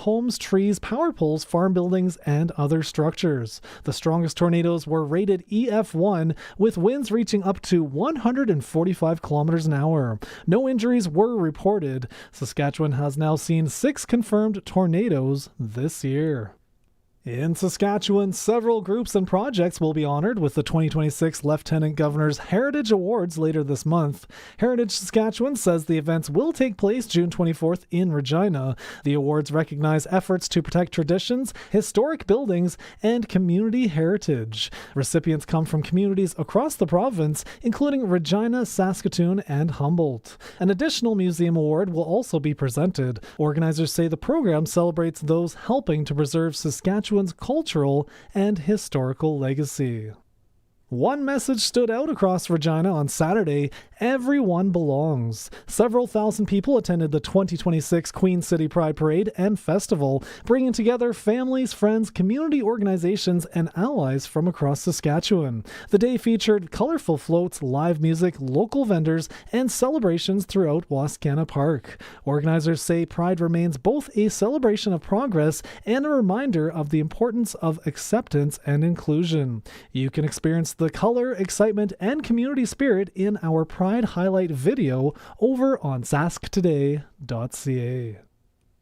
homes, trees, power poles, farm buildings, and other structures. The strongest tornadoes were rated EF1, with winds reaching up to 145 kilometers an hour. No injuries were reported. Saskatchewan has now seen 6 confirmed tornadoes this year. In Saskatchewan, several groups and projects will be honored with the 2026 Lieutenant Governor's Heritage Awards later this month. Heritage Saskatchewan says the events will take place June 24th in Regina. The awards recognize efforts to protect traditions, historic buildings, and community heritage. Recipients come from communities across the province, including Regina, Saskatoon, and Humboldt. An additional museum award will also be presented. Organizers say the program celebrates those helping to preserve Saskatchewan's cultural and historical legacy. One message stood out across Regina on Saturday: everyone belongs. Several thousand people attended the 2026 Queen City Pride Parade and Festival, bringing together families, friends, community organizations, and allies from across Saskatchewan. The day featured colorful floats, live music, local vendors, and celebrations throughout Wascana Park. Organizers say Pride remains both a celebration of progress and a reminder of the importance of acceptance and inclusion. You can experience the color, excitement, and community spirit in our Pride highlight video over on sasktoday.ca.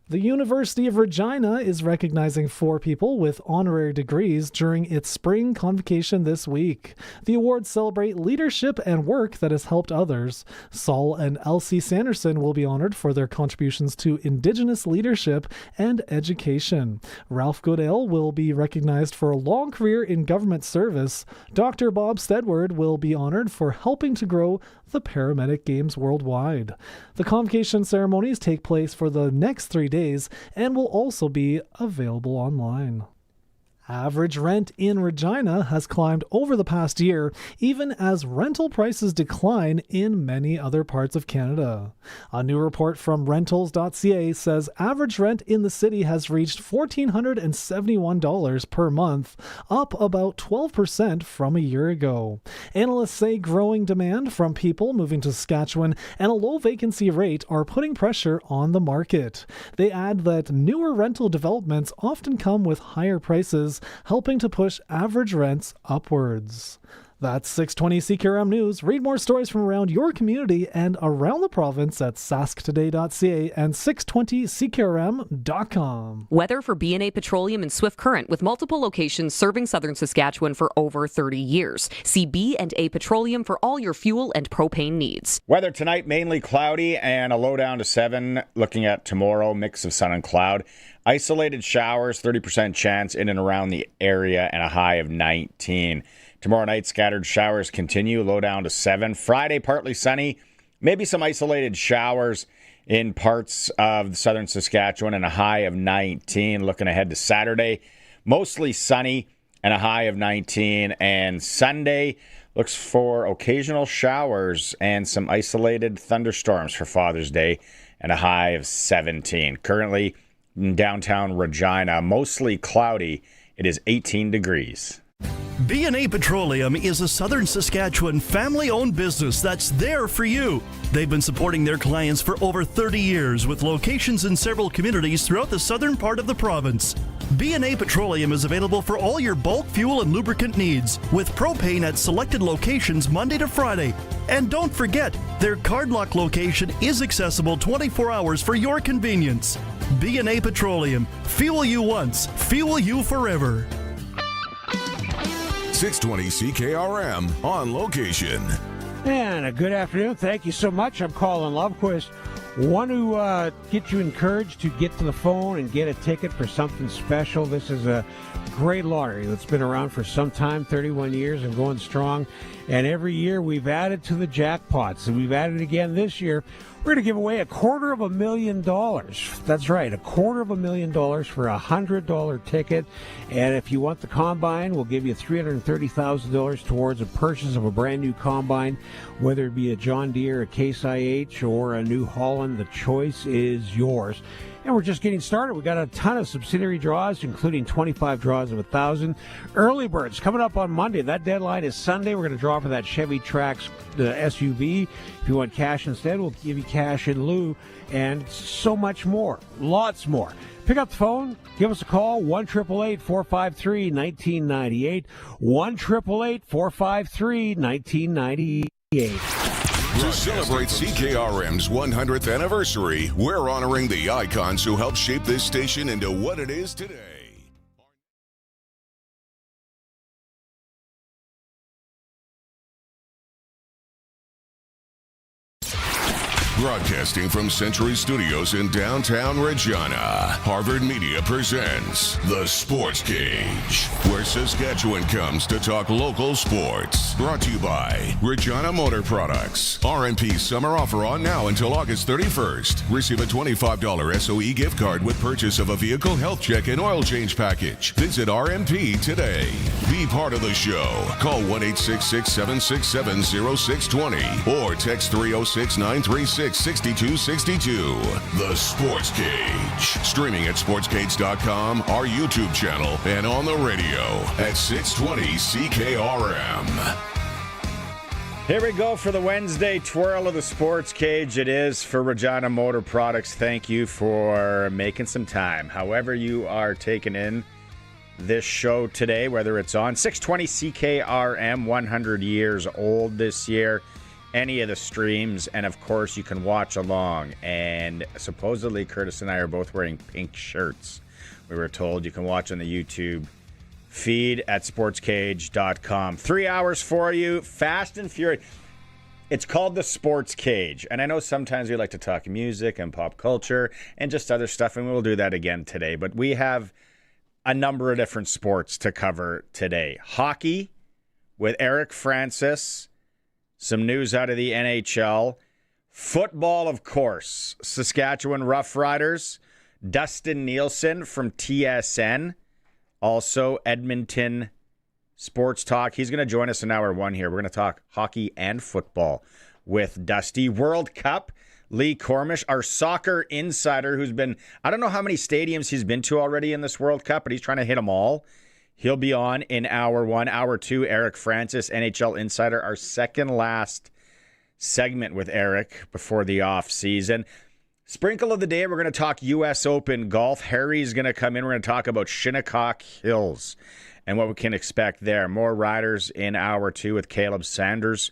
The University of Regina is recognizing 4 people with honorary degrees during its spring convocation this week. The awards celebrate leadership and work that has helped others. Saul and Elsie Sanderson will be honored for their contributions to Indigenous leadership and education. Ralph Goodale will be recognized for a long career in government service. Dr. Bob Stedward will be honored for helping to grow the paramedic games worldwide. The convocation ceremonies take place for the next 3 days and will also be available online. Average rent in Regina has climbed over the past year, even as rental prices decline in many other parts of Canada. A new report from rentals.ca says average rent in the city has reached $1,471 per month, up about 12% from a year ago. Analysts say growing demand from people moving to Saskatchewan and a low vacancy rate are putting pressure on the market. They add that newer rental developments often come with higher prices, helping to push average rents upwards. That's 620 CKRM News. Read more stories from around your community and around the province at sasktoday.ca and 620ckrm.com. Weather for B&A Petroleum and Swift Current, with multiple locations serving southern Saskatchewan for over 30 years. See B&A Petroleum for all your fuel and propane needs. Weather tonight, mainly cloudy and a low down to 7. Looking at tomorrow, mix of sun and cloud. Isolated showers, 30% chance in and around the area, and a high of 19. Tomorrow night, scattered showers continue, low down to 7. Friday, partly sunny, maybe some isolated showers in parts of southern Saskatchewan, and a high of 19. Looking ahead to Saturday, mostly sunny and a high of 19. And Sunday looks for occasional showers and some isolated thunderstorms for Father's Day, and a high of 17. Currently, in downtown Regina, mostly cloudy. It is 18 degrees. B&A Petroleum is a southern Saskatchewan family-owned business that's there for you. They've been supporting their clients for over 30 years with locations in several communities throughout the southern part of the province. B&A Petroleum is available for all your bulk fuel and lubricant needs, with propane at selected locations Monday to Friday. And don't forget, their Cardlock location is accessible 24 hours for your convenience. B&A Petroleum. Fuel you once, fuel you forever. 620 CKRM on location. And a good afternoon. Thank you so much. I'm Colin Lovequist. Want to get you encouraged to get to the phone and get a ticket for something special. This is a great lottery that's been around for some time, 31 years and going strong. And every year we've added to the jackpots, and we've added again this year. We're going to give away $250,000. That's right, $250,000 for a $100 ticket. And if you want the combine, we'll give you $330,000 towards a purchase of a brand new combine, whether it be a John Deere, a Case IH, or a New Holland. The choice is yours. And we're just getting started. We got a ton of subsidiary draws, including 25 draws of 1,000. Early birds coming up on Monday. That deadline is Sunday. We're going to draw for that Chevy Trax SUV. If you want cash instead, we'll give you cash in lieu, and so much more. Lots more. Pick up the phone. Give us a call. 1-888-453-1998. 1-888-453-1998. To celebrate CKRM's 100th anniversary, we're honoring the icons who helped shape this station into what it is today. Broadcasting from Century Studios in downtown Regina, Harvard Media presents The Sports Cage, where Saskatchewan comes to talk local sports. Brought to you by Regina Motor Products. RMP summer offer on now until August 31st. Receive a $25 SOE gift card with purchase of a vehicle health check and oil change package. Visit RMP today. Be part of the show. Call 1-866-767-0620 or text 306-936-6262. The Sports Cage. Streaming at sportscage.com, our YouTube channel, and on the radio at 620 CKRM. Here we go for the Wednesday twirl of the Sports Cage. It is for Regina Motor Products. Thank you for making some time. However you are taking in this show today, whether it's on 620 CKRM, 100 years old this year, any of the streams, and of course you can watch along. And supposedly Curtis and I are both wearing pink shirts. We were told you can watch on the YouTube feed at sportscage.com. 3 hours for you, fast and furious. It's called the Sports Cage, and I know sometimes we like to talk music and pop culture and just other stuff, and we'll do that again today, but we have a number of different sports to cover today. Hockey with Eric Francis. Some news out of the NHL. Football, of course. Saskatchewan Roughriders. Dustin Nielson from TSN. Also, Edmonton Sports Talk. He's going to join us in hour one here. We're going to talk hockey and football with Dusty. World Cup. Lee Kormish, our soccer insider, who's been, I don't know how many stadiums he's been to already in this World Cup, but he's trying to hit them all. He'll be on in hour one. Hour two, Eric Francis, NHL Insider, our second last segment with Eric before the off season. Sprinkle of the day, we're going to talk U.S. Open golf. Harry's going to come in. We're going to talk about Shinnecock Hills and what we can expect there. More riders in hour two with Caleb Sanders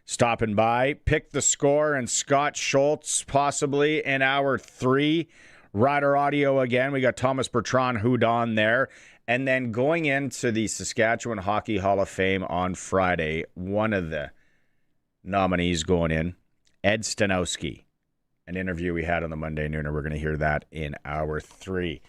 stopping by. Pick the score and Scott Schultz possibly in hour three. Rider audio again. We got Thomas Bertrand Houdon there. And then going into the Saskatchewan Hockey Hall of Fame on Friday, one of the nominees going in, Ed Staniowski, an interview we had on the Monday Nooner. We're going to hear that in hour three.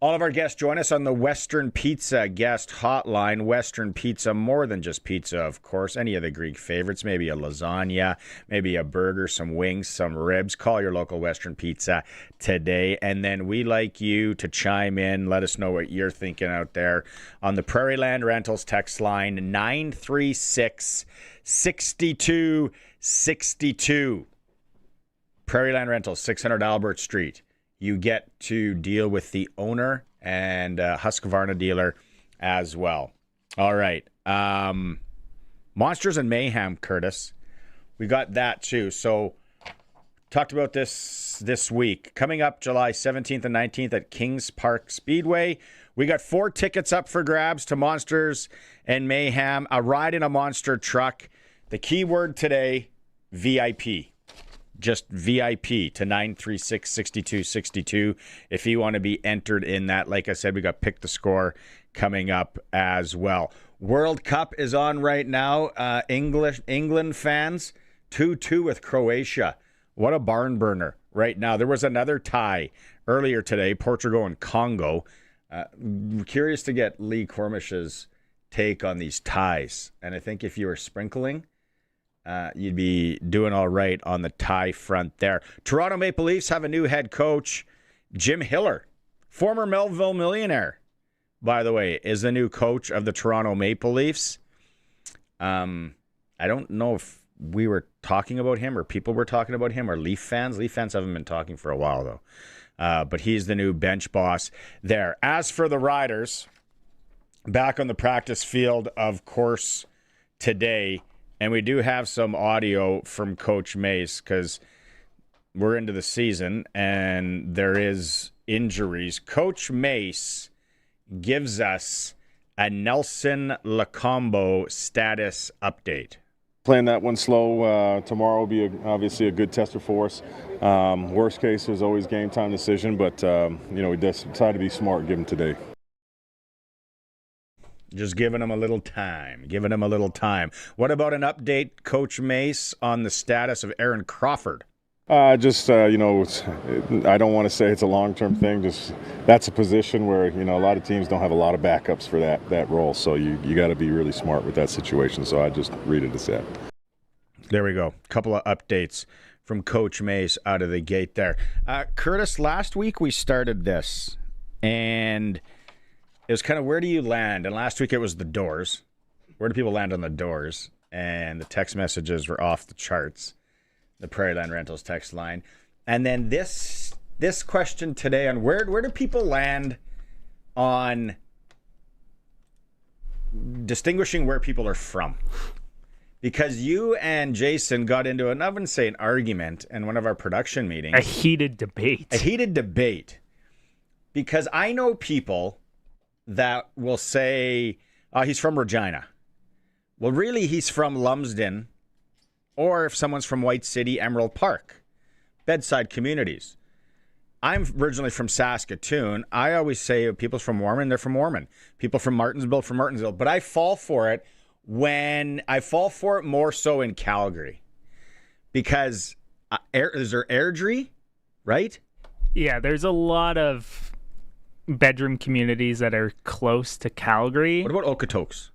All of our guests join us on the Western Pizza guest hotline. Western Pizza, more than just pizza, of course. Any of the Greek favorites, maybe a lasagna, maybe a burger, some wings, some ribs. Call your local Western Pizza today. And then we like you to chime in. Let us know what you're thinking out there on the Prairie Land Rentals text line 936-6262. Prairie Land Rentals, 600 Albert Street. You get to deal with the owner and Husqvarna dealer as well. All right. Monsters and Mayhem, Curtis. We got that too. So talked about this week. Coming up July 17th and 19th at Kings Park Speedway. We got 4 tickets up for grabs to Monsters and Mayhem. A ride in a monster truck. The key word today, VIP. Just VIP to 936-6262 if you want to be entered in that. Like I said, we got Pick the Score coming up as well. World Cup is on right now. England fans, 2-2 with Croatia. What a barn burner right now. There was another tie earlier today, Portugal and Congo. Curious to get Lee Kormish's take on these ties. And I think if you were sprinkling, you'd be doing all right on the tie front there. Toronto Maple Leafs have a new head coach. Jim Hiller, former Melville Millionaire, by the way, is the new coach of the Toronto Maple Leafs. I don't know if we were talking about him or people were talking about him or Leaf fans. Leaf fans haven't been talking for a while, though. but he's the new bench boss there. As for the Riders, back on the practice field, of course, today, and we do have some audio from Coach Mace because we're into the season and there is injuries. Coach Mace gives us a Nelson Lacombo status update. Playing that one slow tomorrow will be obviously a good tester for us. Worst case is always game time decision, but we decided to be smart and give him today. Just giving him a little time. What about an update, Coach Mace, on the status of Aaron Crawford? I don't want to say it's a long-term thing. Just that's a position where a lot of teams don't have a lot of backups for that role. So you got to be really smart with that situation. So I just read it as that. There we go. Couple of updates from Coach Mace out of the gate there. Curtis, last week we started this, and it was kind of where do you land? And last week it was the doors. Where do people land on the doors? And the text messages were off the charts. The Prairie Land Rentals text line. And then this question today on where do people land on distinguishing where people are from? Because you and Jason got into I wouldn't say an argument in one of our production meetings. A heated debate. Because I know people that will say, he's from Regina. Well, really, he's from Lumsden. Or if someone's from White City, Emerald Park, bedside communities. I'm originally from Saskatoon. I always say people's from Warman, they're from Warman. People from Martinsville, from Martinsville. But I fall for it more so in Calgary. Because is there Airdrie, right? Yeah, there's a lot of bedroom communities that are close to Calgary. What about Okotoks?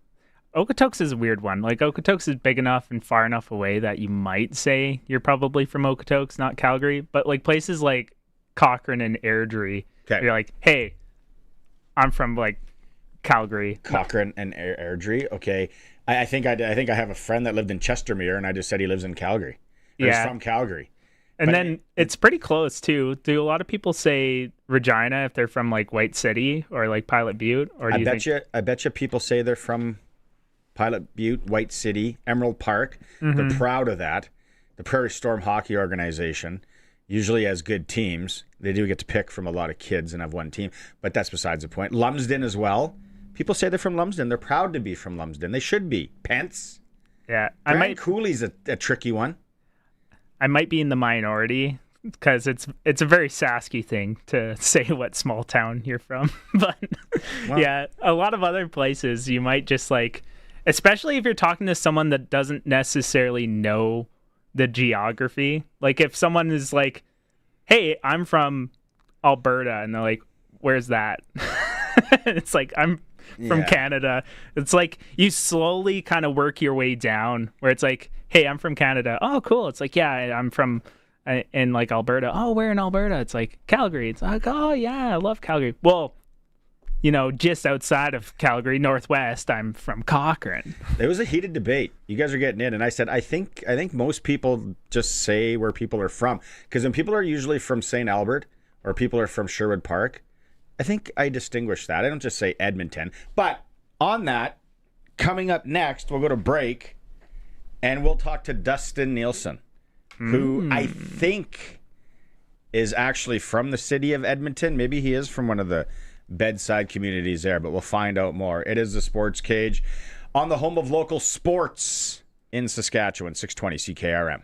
Okotoks is a weird one. Like, Okotoks is big enough and far enough away that you might say you're probably from Okotoks, not Calgary. But, like, places like Cochrane and Airdrie, you're like, hey, I'm from, like, Calgary. Cochrane and Airdrie, okay. I think I have a friend that lived in Chestermere, and I just said he lives in Calgary. He's from Calgary. And then it's pretty close, too. Do a lot of people say Regina if they're from, like, White City or, like, Pilot Butte? Or do I bet you people say they're from Pilot Butte, White City, Emerald Park. Mm-hmm. They're proud of that. The Prairie Storm Hockey Organization usually has good teams. They do get to pick from a lot of kids and have one team, but that's besides the point. Lumsden as well. People say they're from Lumsden. They're proud to be from Lumsden. They should be. Pence. Yeah. Grand Coulee's a tricky one. I might be in the minority because it's a very Sasky thing to say what small town you're from. But yeah, a lot of other places you might just like... Especially if you're talking to someone that doesn't necessarily know the geography. Like if someone is like, hey, I'm from Alberta. And they're like, where's that? It's like, I'm from Canada. It's like you slowly kind of work your way down where it's like, hey, I'm from Canada. Oh, cool. It's like, yeah, I'm from in like Alberta. Oh, where in Alberta? It's like Calgary. It's like, oh, yeah, I love Calgary. Well, just outside of Calgary, Northwest, I'm from Cochrane. It was a heated debate. You guys are getting in, and I said, I think most people just say where people are from. Because when people are usually from St. Albert or people are from Sherwood Park, I think I distinguish that. I don't just say Edmonton. But on that, coming up next, we'll go to break, and we'll talk to Dustin Nielson, who I think is actually from the city of Edmonton. Maybe he is from one of the bedside communities there, but we'll find out more. It is the Sports Cage on the home of local sports in Saskatchewan, 620 CKRM.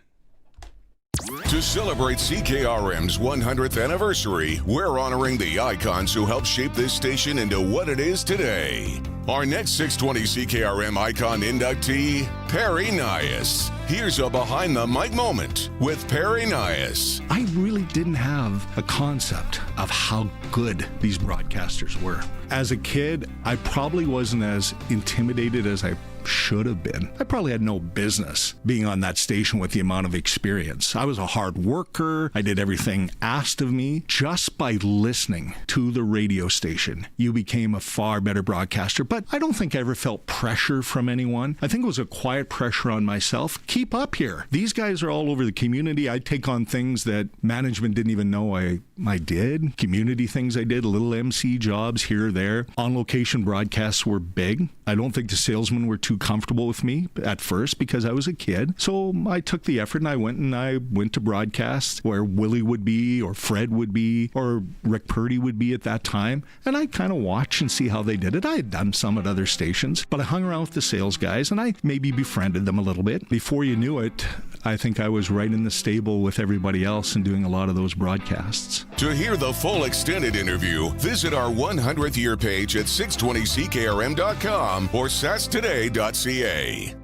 To celebrate CKRM's 100th anniversary, we're honoring the icons who helped shape this station into what it is today. Our next 620 CKRM icon inductee, Perry Nias. Here's a behind the mic moment with Perry Nias. I really didn't have a concept of how good these broadcasters were. As a kid, I probably wasn't as intimidated as I should have been. I probably had no business being on that station with the amount of experience. I was a hard worker. I did everything asked of me. Just by listening to the radio station, you became a far better broadcaster. But I don't think I ever felt pressure from anyone. I think it was a quiet pressure on myself. Keep up here. These guys are all over the community. I take on things that management didn't even know I did. Community things I did, little MC jobs here or there. On location broadcasts were big. I don't think the salesmen were too comfortable with me at first because I was a kid. So I took the effort and I went to broadcasts where Willie would be or Fred would be or Rick Purdy would be at that time. And I kind of watch and see how they did it. I had done some at other stations, but I hung around with the sales guys and I maybe befriended them a little bit. Before you knew it, I think I was right in the stable with everybody else and doing a lot of those broadcasts. To hear the full extended interview, visit our 100th year page at 620ckrm.com or sasktoday.ca.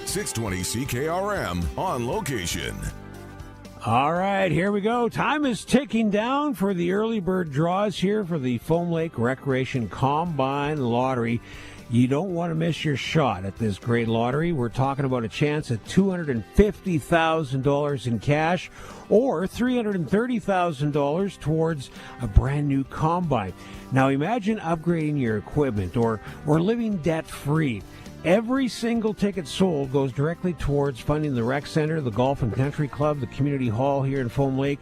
620 CKRM on location. All right, here we go. Time is ticking down for the early bird draws here for the Foam Lake Recreation Combine Lottery. You don't want to miss your shot at this great lottery. We're talking about a chance at $250,000 in cash or $330,000 towards a brand new combine. Now imagine upgrading your equipment or living debt-free. Every single ticket sold goes directly towards funding the rec center, the golf and country club, the community hall here in Foam Lake,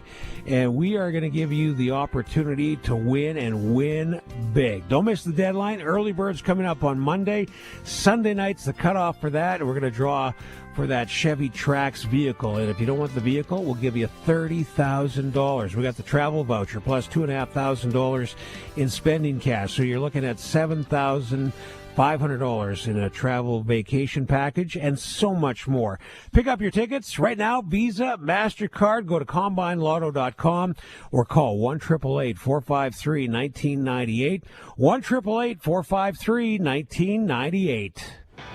and we are going to give you the opportunity to win and win big. Don't miss the deadline. Early birds coming up on Monday. Sunday night's the cutoff for that, and we're going to draw for that Chevy Trax vehicle. And if you don't want the vehicle, we'll give you $30,000. We got the travel voucher plus $2,500 in spending cash. So you're looking at $7,500 in a travel vacation package and so much more. Pick up your tickets right now. Visa, MasterCard. Go to CombineLotto.com or call 1-888-453-1998. 1-888-453-1998.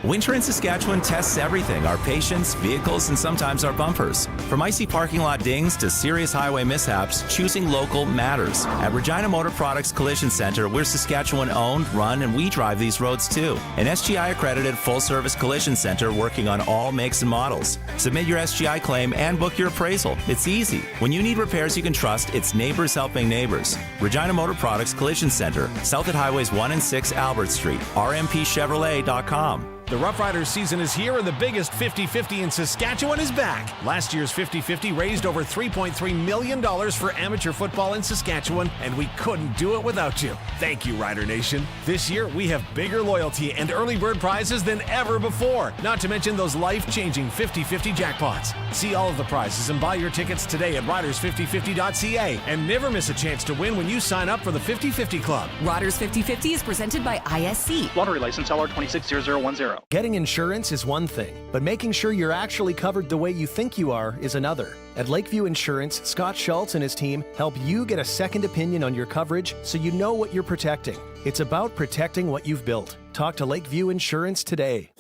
Winter in Saskatchewan tests everything, our patience, vehicles, and sometimes our bumpers. From icy parking lot dings to serious highway mishaps, choosing local matters. At Regina Motor Products Collision Center, we're Saskatchewan owned, run, and we drive these roads too. An SGI accredited full-service collision center working on all makes and models. Submit your SGI claim and book your appraisal. It's easy. When you need repairs you can trust, it's neighbors helping neighbors. Regina Motor Products Collision Center, south at Highways 1 and 6 Albert Street, rmpchevrolet.com. The Roughriders season is here, and the biggest 50-50 in Saskatchewan is back. Last year's 50-50 raised over $3.3 million for amateur football in Saskatchewan, and we couldn't do it without you. Thank you, Rider Nation. This year, we have bigger loyalty and early bird prizes than ever before, not to mention those life-changing 50-50 jackpots. See all of the prizes and buy your tickets today at riders5050.ca, and never miss a chance to win when you sign up for the 50-50 Club. Riders 50-50 is presented by ISC. Lottery license LR260010. Getting insurance is one thing, but making sure you're actually covered the way you think you are is another. At Lakeview Insurance, Scott Schultz and his team help you get a second opinion on your coverage so you know what you're protecting. It's about protecting what you've built. Talk to Lakeview Insurance today.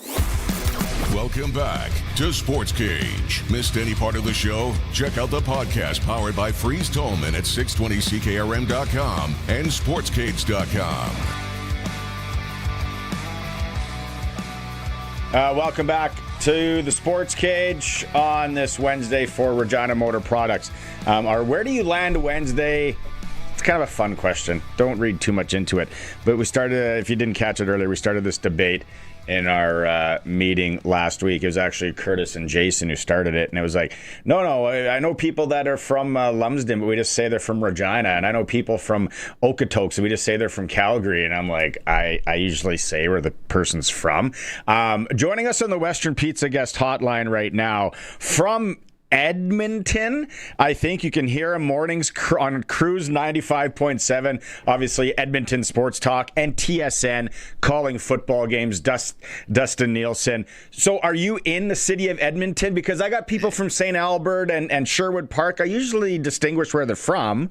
Welcome back to Sports Cage. Missed any part of the show? Check out the podcast powered by Freeze Tolman at 620ckrm.com and sportscage.com. Welcome back to the Sports Cage on this Wednesday for Regina Motor Products. Our Where Do You Land Wednesday? It's kind of a fun question. Don't read too much into it. But we started, if you didn't catch it earlier, we started this debate in our meeting last week. It was actually Curtis and Jason who started it, and it was like, no, I know people that are from Lumsden, but we just say they're from Regina, and I know people from Okotoks, and we just say they're from Calgary, and I'm like, I usually say where the person's from. Joining us on the Western Pizza Guest Hotline right now from Edmonton. I think you can hear him mornings on Cruise 95.7, obviously Edmonton Sports Talk, and TSN calling football games, Dustin Nielson. So are you in the city of Edmonton? Because I got people from St. Albert and Sherwood Park. I usually distinguish where they're from.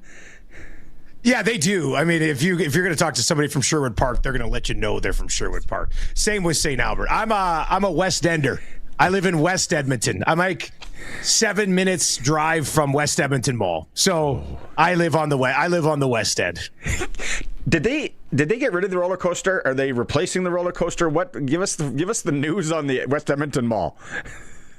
Yeah, they do. I mean, if you're going to talk to somebody from Sherwood Park, they're going to let you know they're from Sherwood Park. Same with St. Albert. I'm a West Ender. I live in West Edmonton. I'm like 7 minutes drive from West Edmonton Mall. So I live on the West End. Did they get rid of the roller coaster? Are they replacing the roller coaster? What? Give us the news on the West Edmonton Mall.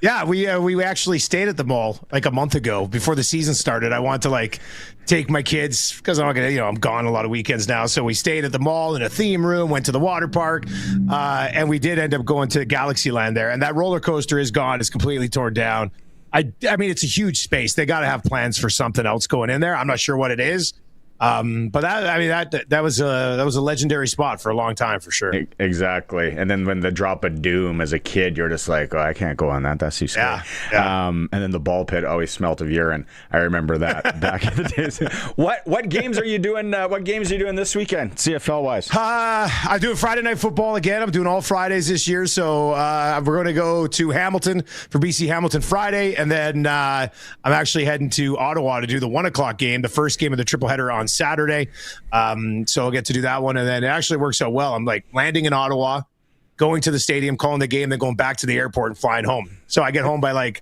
Yeah, we actually stayed at the mall like a month ago before the season started. I wanted to take my kids because I'm not gonna, I'm gone a lot of weekends now. So we stayed at the mall in a theme room, went to the water park, and we did end up going to Galaxyland there. And that roller coaster is gone; it's completely torn down. I mean, it's a huge space. They got to have plans for something else going in there. I'm not sure what it is. But that was a legendary spot for a long time for sure. Exactly. And then when the drop of doom as a kid, you're just like, oh, I can't go on that. That's too scary. Yeah. And then the ball pit always smelt of urine. I remember that back in the days. What games are you doing? What games are you doing this weekend, CFL wise? I'm doing Friday Night Football again. I'm doing all Fridays this year. So we're going to go to Hamilton for BC Hamilton Friday, and then I'm actually heading to Ottawa to do the 1:00 game, the first game of the triple header on Saturday. So I'll get to do that one. And then it actually works out well. I'm landing in Ottawa, going to the stadium, calling the game, then going back to the airport and flying home. So I get home by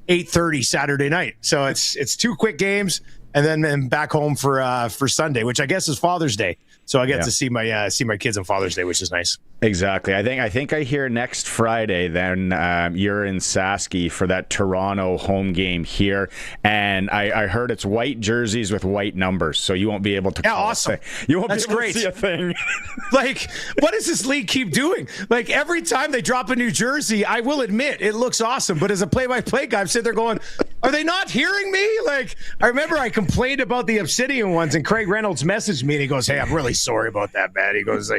8:30 Saturday night. So it's 2 quick games and then back home for Sunday, which I guess is Father's Day. So I get to see my kids on Father's Day, which is nice. Exactly. I think I hear next Friday then you're in Sask for that Toronto home game here, and I heard it's white jerseys with white numbers, so you won't be able to. Yeah, awesome. You won't That's be able great. to see a thing. What does this league keep doing? Every time they drop a new jersey, I will admit it looks awesome, but as a play-by-play guy, I'm sitting there going, are they not hearing me? I remember I complained about the Obsidian ones, and Craig Reynolds messaged me and he goes, hey, I'm really sorry about that, man. He goes,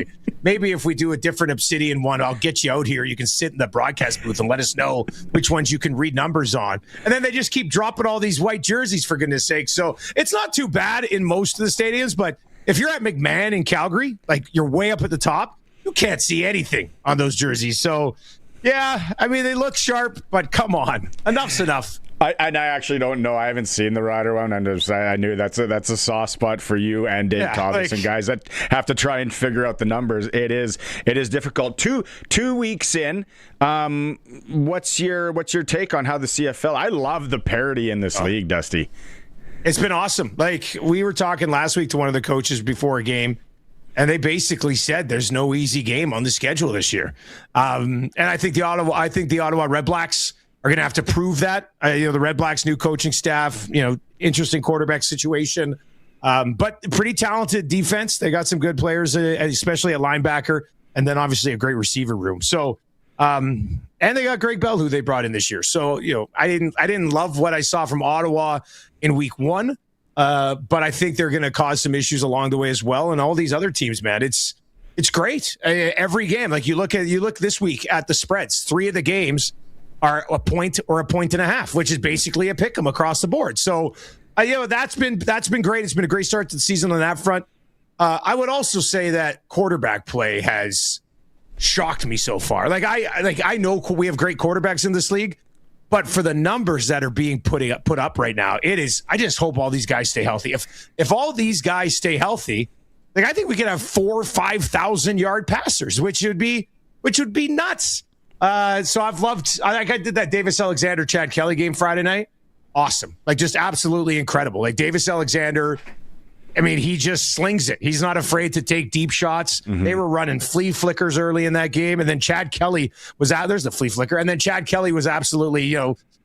maybe if we do a different Obsidian one, I'll get you out here. You can sit in the broadcast booth and let us know which ones you can read numbers on. And then they just keep dropping all these white jerseys, for goodness sake. So it's not too bad in most of the stadiums, but if you're at McMahon in Calgary, you're way up at the top, you can't see anything on those jerseys. So, yeah, I mean, they look sharp, but come on. Enough's enough. I actually don't know. I haven't seen the Rider one, and I knew that's a soft spot for you and Dave Thomas and guys that have to try and figure out the numbers. It is difficult. Two weeks in. What's your take on how the CFL? I love the parity in this league, Dusty. It's been awesome. We were talking last week to one of the coaches before a game, and they basically said there's no easy game on the schedule this year. And I think the Ottawa Red Blacks are going to have to prove that. The Red Blacks' new coaching staff, interesting quarterback situation, but pretty talented defense. They got some good players, especially at linebacker, and then obviously a great receiver room. So, and they got Greg Bell, who they brought in this year. So, I didn't love what I saw from Ottawa in week 1, but I think they're going to cause some issues along the way as well. And all these other teams, man, it's great. Every game, you look this week at the spreads. 3 of the games are a point or a point and a half, which is basically a pick 'em across the board. So, that's been great. It's been a great start to the season on that front. I would also say that quarterback play has shocked me so far. I know we have great quarterbacks in this league, but for the numbers that are being put up right now, I just hope all these guys stay healthy. If all these guys stay healthy, I think we could have 4,000 or 5,000 yard passers, which would be nuts. So I've loved, I did that Davis Alexander, Chad Kelly game Friday night. Awesome. Just absolutely incredible. Davis Alexander, I mean, he just slings it. He's not afraid to take deep shots. Mm-hmm. They were running flea flickers early in that game. And then Chad Kelly was out. There's the flea flicker. And then Chad Kelly was absolutely,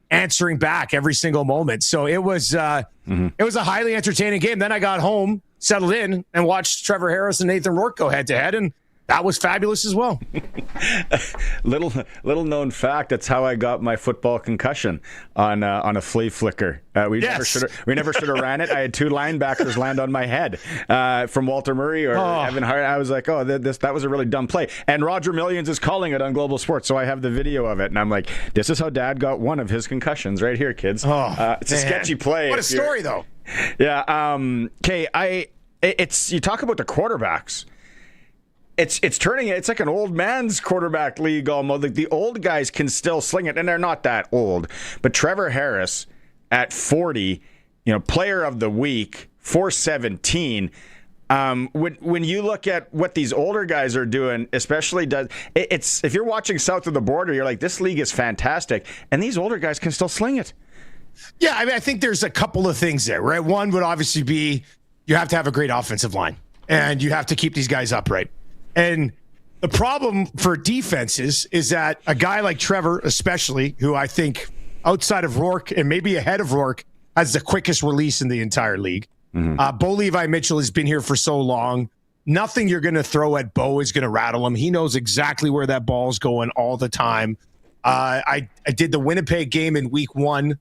answering back every single moment. So it was a highly entertaining game. Then I got home, settled in, and watched Trevor Harris and Nathan Rourke go head to head. And that was fabulous as well. Little known fact, that's how I got my football concussion on a flea flicker. We never should have ran it. I had 2 linebackers land on my head from Walter Murray or Evan Hart. I was like, that was a really dumb play. And Roger Millions is calling it on Global Sports, so I have the video of it. And I'm like, this is how Dad got one of his concussions right here, kids. It's a sketchy play. What a story, though. Yeah. Okay. You talk about the quarterbacks. It's turning. It's like an old man's quarterback league almost. The old guys can still sling it, and they're not that old. But Trevor Harris at 40, player of the week, 417. When you look at what these older guys are doing, especially if you're watching south of the border, you're like, this league is fantastic, and these older guys can still sling it. Yeah, I mean, I think there's a couple of things there, right? One would obviously be you have to have a great offensive line. and you have to keep these guys upright. And the problem for defenses is that a guy like Trevor, especially, who I think outside of Rourke and maybe ahead of Rourke, has the quickest release in the entire league. Bo Levi Mitchell has been here for so long. Nothing you're going to throw at Bo is going to rattle him. He knows exactly where that ball's going all the time. I did the Winnipeg game in week 1,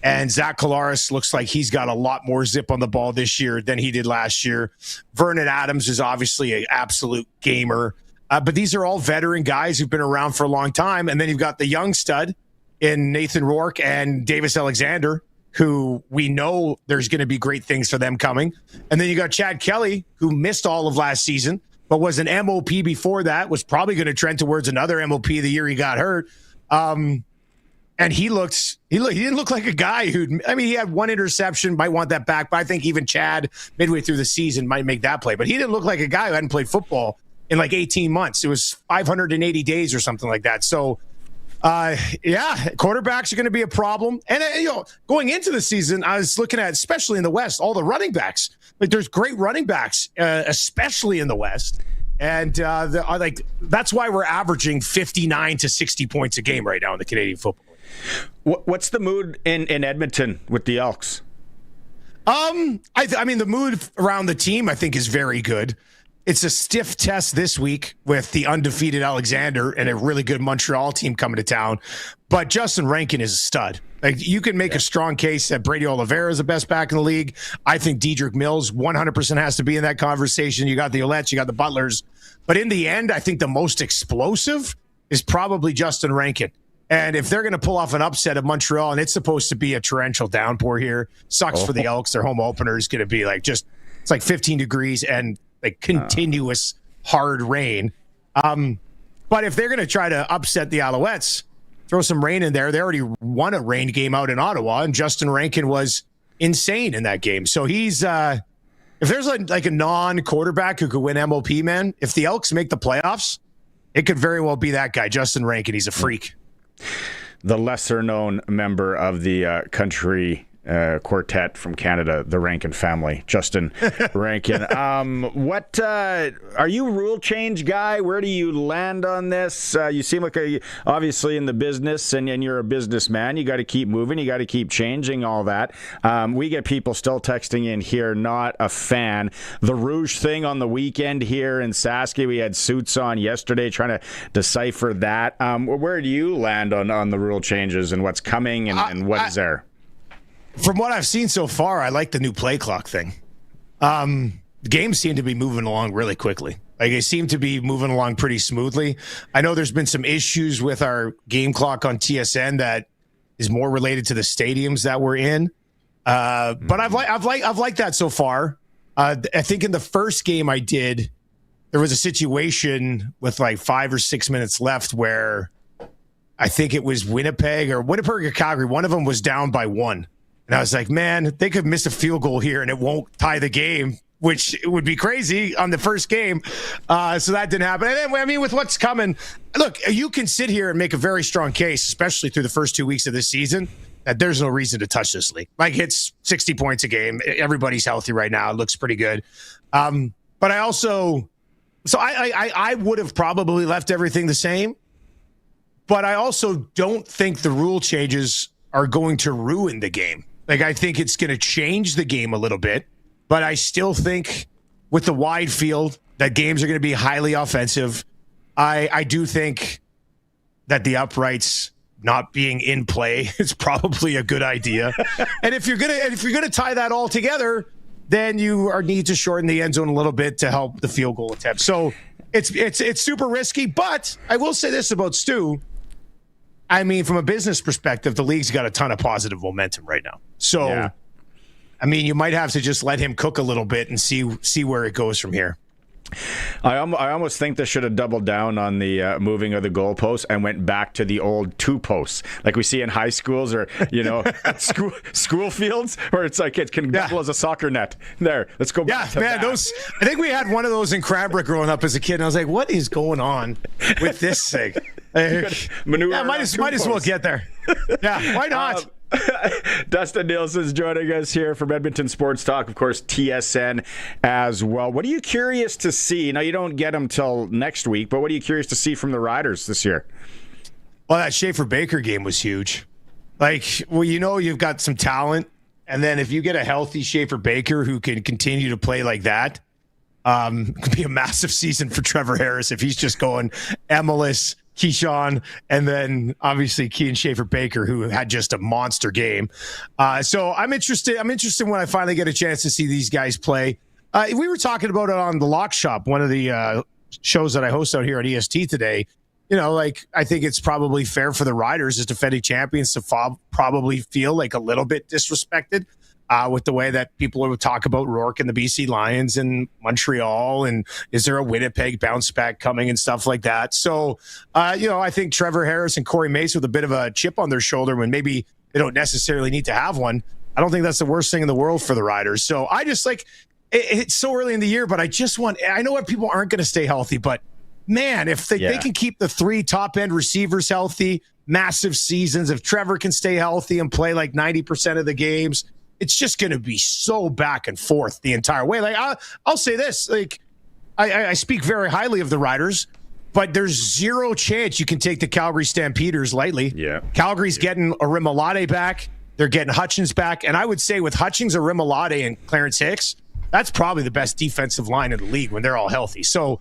and Zach Collaros looks like he's got a lot more zip on the ball this year than he did last year. Vernon Adams is obviously an absolute gamer. But these are all veteran guys who've been around for a long time. And then you've got the young stud in Nathan Rourke and Davis Alexander, who we know there's going to be great things for them coming. And then you got Chad Kelly, who missed all of last season, but was an MOP before that, was probably going to trend towards another MOP the year he got hurt. And he didn't look like a guy he had one interception, might want that back, but I think even Chad midway through the season might make that play. But he didn't look like a guy who hadn't played football in like 18 months. It was 580 days or something like that. So, quarterbacks are going to be a problem. And, going into the season, I was looking at, especially in the West, all the running backs. Like, there's great running backs, especially in the West. And that's why we're averaging 59 to 60 points a game right now in the Canadian Football League. What's the mood in Edmonton with the Elks? The mood around the team, I think, is very good. It's a stiff test this week with the undefeated Alexander and a really good Montreal team coming to town. But Justin Rankin is a stud. Like, you can make a strong case that Brady Oliveira is the best back in the league. I think Dedrick Mills 100% has to be in that conversation. You got the Ouellette, you got the Butlers. But in the end, I think the most explosive is probably Justin Rankin. And if they're going to pull off an upset of Montreal, and it's supposed to be a torrential downpour here, sucks for the Elks. Their home opener is going to be it's like 15 degrees and like continuous hard rain. But if they're going to try to upset the Alouettes, throw some rain in there. They already won a rain game out in Ottawa, and Justin Rankin was insane in that game. So he's if there's a non-quarterback who could win MOP, man, if the Elks make the playoffs, it could very well be that guy, Justin Rankin. He's a freak. The lesser-known member of the country quartet from Canada, the Rankin family, Justin Rankin. What are you rule change guy? Where do you land on this? You seem like obviously in the business, and you're a businessman. You got to keep moving. You got to keep changing all that. We get people still texting in here, not a fan. The Rouge thing on the weekend here in Sask, we had suits on yesterday trying to decipher that. Where do you land on the rule changes and what's coming and what is there? From what I've seen so far, I like the new play clock thing. The games seem to be moving along really quickly. Like, they seem to be moving along pretty smoothly. I know there's been some issues with our game clock on TSN that is more related to the stadiums that we're in. But I've liked that so far. I think in the first game I did, there was a situation with like 5 or 6 minutes left where I think it was Winnipeg or Calgary. One of them was down by 1. And I was like, man, they could miss a field goal here and it won't tie the game, which would be crazy on the first game. So that didn't happen. And then, with what's coming, look, you can sit here and make a very strong case, especially through the first 2 weeks of this season, that there's no reason to touch this league. Like, it's 60 points a game. Everybody's healthy right now. It looks pretty good. But I also, I would have probably left everything the same. But I also don't think the rule changes are going to ruin the game. Like, I think it's going to change the game a little bit, but I still think with the wide field that games are going to be highly offensive. I do think that the uprights not being in play is probably a good idea. And if you're gonna tie that all together, then you need to shorten the end zone a little bit to help the field goal attempt. So it's super risky, but I will say this about Stu. I mean, from a business perspective, the league's got a ton of positive momentum right now. So, yeah. I mean, you might have to just let him cook a little bit and see where it goes from here. I almost think they should have doubled down on the moving of the goalposts and went back to the old 2 posts, like we see in high schools or at school fields, where it's like it can double as a soccer net. There, let's go back to that. I think we had one of those in Cranbrook growing up as a kid, and I was like, "What is going on with this thing?" Might as well get there. Yeah, why not? Dustin Nielson's joining us here from Edmonton Sports Talk, of course, TSN as well. What are you curious to see? Now, you don't get them till next week, but what are you curious to see from the Riders this year? Well, that Schaefer-Baker game was huge. You've got some talent, and then if you get a healthy Schaefer-Baker who can continue to play like that, it could be a massive season for Trevor Harris if he's just going Emilus, Keyshawn, and then obviously Kean Schaefer-Baker, who had just a monster game. So I'm interested. I'm interested when I finally get a chance to see these guys play. We were talking about it on the Lock Shop, one of the shows that I host out here at EST today. I think it's probably fair for the Riders as defending champions to probably feel like a little bit disrespected with the way that people would talk about Rourke and the BC Lions and Montreal, and is there a Winnipeg bounce back coming and stuff like that. So, I think Trevor Harris and Corey Mace with a bit of a chip on their shoulder when maybe they don't necessarily need to have one. I don't think that's the worst thing in the world for the Riders. So I just it's so early in the year, but I know people aren't going to stay healthy, but man, if they can keep the 3 top-end receivers healthy, massive seasons, if Trevor can stay healthy and play like 90% of the games, it's just going to be so back and forth the entire way. I'll say this, I speak very highly of the Riders, but there's zero chance you can take the Calgary Stampeders lightly. Yeah. Calgary's getting Arimolade back. They're getting Hutchins back. And I would say with Hutchins, Arimolade, and Clarence Hicks, that's probably the best defensive line in the league when they're all healthy. So,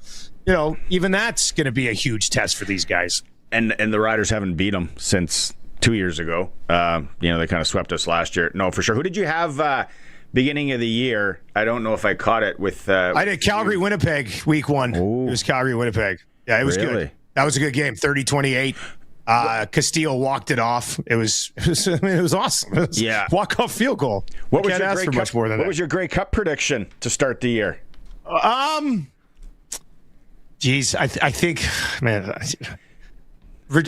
even that's going to be a huge test for these guys. And the Riders haven't beat them since 2 years ago. They kind of swept us last year. No, for sure. Who did you have beginning of the year? I don't know if I caught it with... I did Calgary-Winnipeg week 1. Ooh. It was Calgary-Winnipeg. Yeah, it was good. That was a good game. 30-28. Castillo walked it off. It was awesome. It was walk-off field goal. What was your Grey Cup prediction to start the year? Geez, I think, man...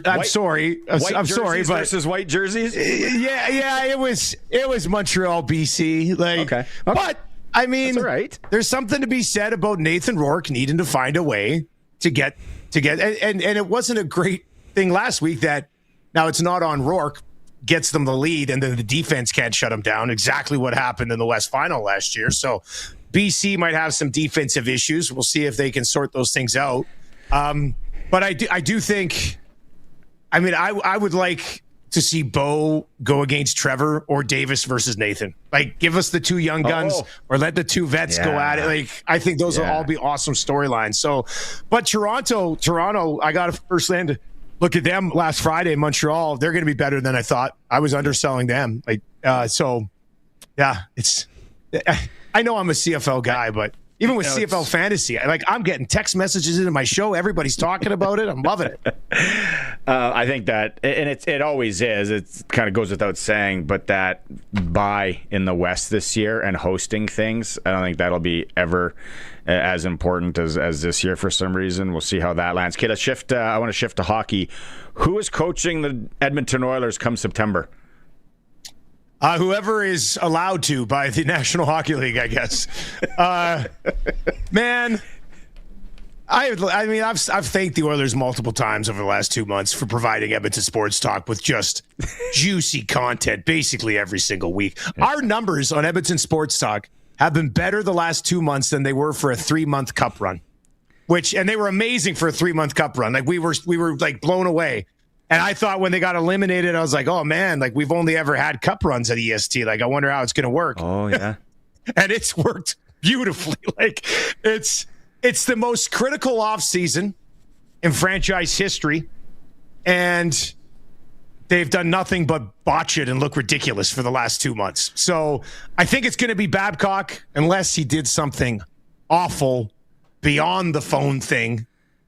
I'm sorry, but versus white jerseys. It was Montreal, BC. Okay. But I mean, that's all right. There's something to be said about Nathan Rourke needing to find a way to get, and it wasn't a great thing last week that now it's not on Rourke, gets them the lead, and then the defense can't shut them down. Exactly what happened in the West Final last year. So BC might have some defensive issues. We'll see if they can sort those things out. But I do think. I mean, I would like to see Bo go against Trevor or Davis versus Nathan. Give us the 2 young guns or let the 2 vets go at it. I think those will all be awesome storylines. So, but Toronto, I got to firsthand look at them last Friday in Montreal. They're going to be better than I thought. I was underselling them. It's. I know I'm a CFL guy, but. Even with CFL fantasy, I'm getting text messages into my show. Everybody's talking about it. I'm loving it. I think that, and it always is. It kind of goes without saying, but that bye in the West this year and hosting things, I don't think that'll be ever as important as this year for some reason. We'll see how that lands. Okay, let's shift. I want to shift to hockey. Who is coaching the Edmonton Oilers come September? Whoever is allowed to by the National Hockey League, I guess. Man, I've thanked the Oilers multiple times over the last 2 months for providing Edmonton Sports Talk with just juicy content basically every single week. Our numbers on Edmonton Sports Talk have been better the last 2 months than they were for a 3-month cup run, and they were amazing for a 3-month cup run. We were blown away. And I thought when they got eliminated, I was like, oh, man, we've only ever had cup runs at EST. I wonder how it's going to work. Oh, yeah. And it's worked beautifully. It's the most critical offseason in franchise history. And they've done nothing but botch it and look ridiculous for the last 2 months. So I think it's going to be Babcock unless he did something awful beyond the phone thing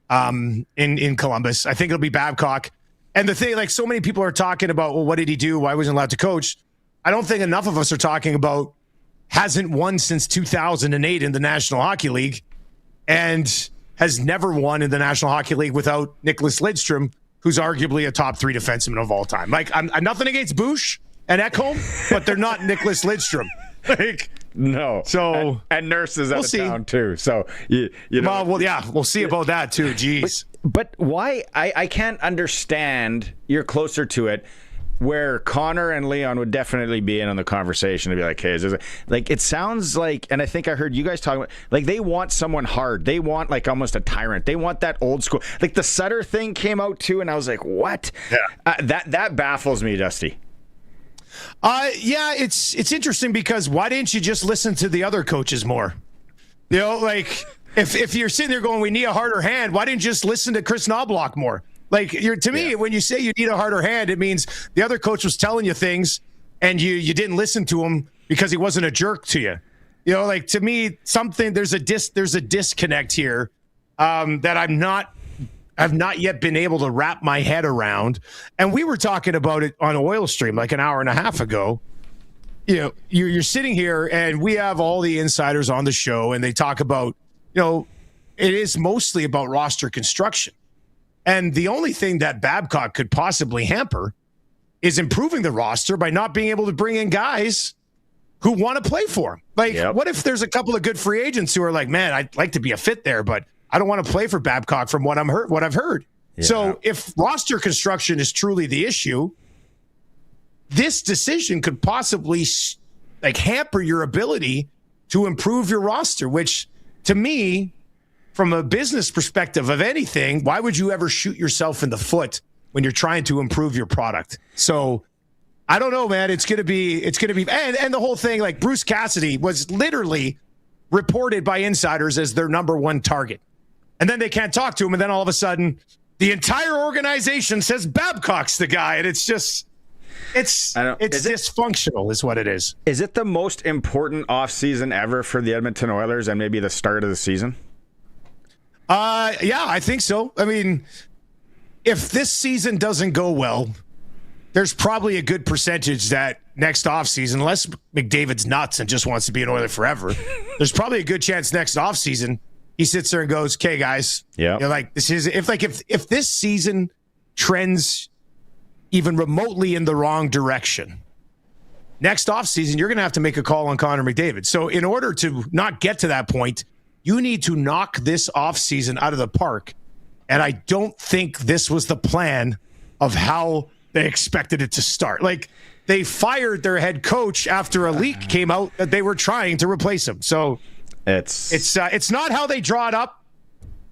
in Columbus. I think it'll be Babcock. And the thing, so many people are talking about, well, what did he do? Why wasn't he allowed to coach? I don't think enough of us are talking about hasn't won since 2008 in the National Hockey League and has never won in the National Hockey League without Nicholas Lidstrom, who's arguably a top 3 defenseman of all time. I'm nothing against Bush and Ekholm, but they're not Nicholas Lidstrom. No. So and Nurse is out of town too. So you know. Well, yeah, we'll see about that too. Jeez. But why? I can't understand. You're closer to it. where Connor and Leon would definitely be in on the conversation to be like, hey, is this like, it sounds like, and I think I heard you guys talking about, like, they want someone hard. They want like almost a tyrant. They want that old school, like the Sutter thing came out too, and I was like, what? Yeah. That baffles me, Dusty. Yeah, it's interesting because why didn't you just listen to the other coaches more? You know, like if you're sitting there going, we need a harder hand, why didn't you just listen to Chris Knobloch more? Like, to me, when you say you need a harder hand, it means the other coach was telling you things and you didn't listen to him because he wasn't a jerk to you. You know, like, to me, there's a disconnect here that I've not yet been able to wrap my head around. And we were talking about it on Oil Stream like an hour and a half ago. You know, you're sitting here and we have all the insiders on the show and they talk about, you know, it is mostly about roster construction. And the only thing that Babcock could possibly hamper is improving the roster by not being able to bring in guys who want to play for him. Like, what if there's a couple of good free agents who are like, man, I'd like to be a fit there, but I don't want to play for Babcock from what I've heard. Yeah. So if roster construction is truly the issue, this decision could possibly like hamper your ability to improve your roster, which to me, from a business perspective of anything, why would you ever shoot yourself in the foot when you're trying to improve your product? So I don't know, man. It's going to be, and the whole thing, like Bruce Cassidy was literally reported by insiders as their number one target. And then they can't talk to him. And then all of a sudden the entire organization says Babcock's the guy. And it's just, it's dysfunctional is what it is. Is it the most important offseason ever for the Edmonton Oilers and maybe the start of the season? Yeah, I think so. I mean, if this season doesn't go well, there's probably a good percentage that next offseason, unless McDavid's nuts and just wants to be an Oiler forever, there's probably a good chance next offseason he sits there and goes, okay, guys, you're like, this is if this season trends even remotely in the wrong direction, next offseason, you're going to have to make a call on Connor McDavid. So in order to not get to that point, you need to knock this offseason out of the park. And I don't think this was the plan of how they expected it to start. Like, they fired their head coach after a leak came out that they were trying to replace him. So it's not how they draw it up.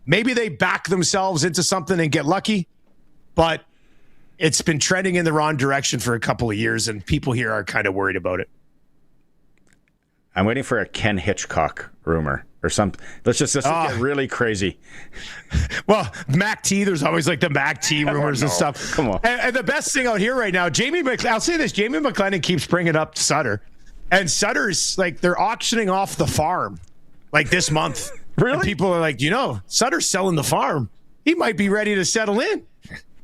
Maybe they back themselves into something and get lucky, but it's been trending in the wrong direction for a couple of years, and people here are kind of worried about it. I'm waiting for a Ken Hitchcock rumor or something. Let's just get really crazy. Well, Mac T, there's always like the Mac T rumors and stuff. Come on. And the best thing out here right now, I'll say this, Jamie McLennan keeps bringing up Sutter. And Sutter's like, they're auctioning off the farm like this month. Really? And people are like, Sutter's selling the farm. He might be ready to settle in.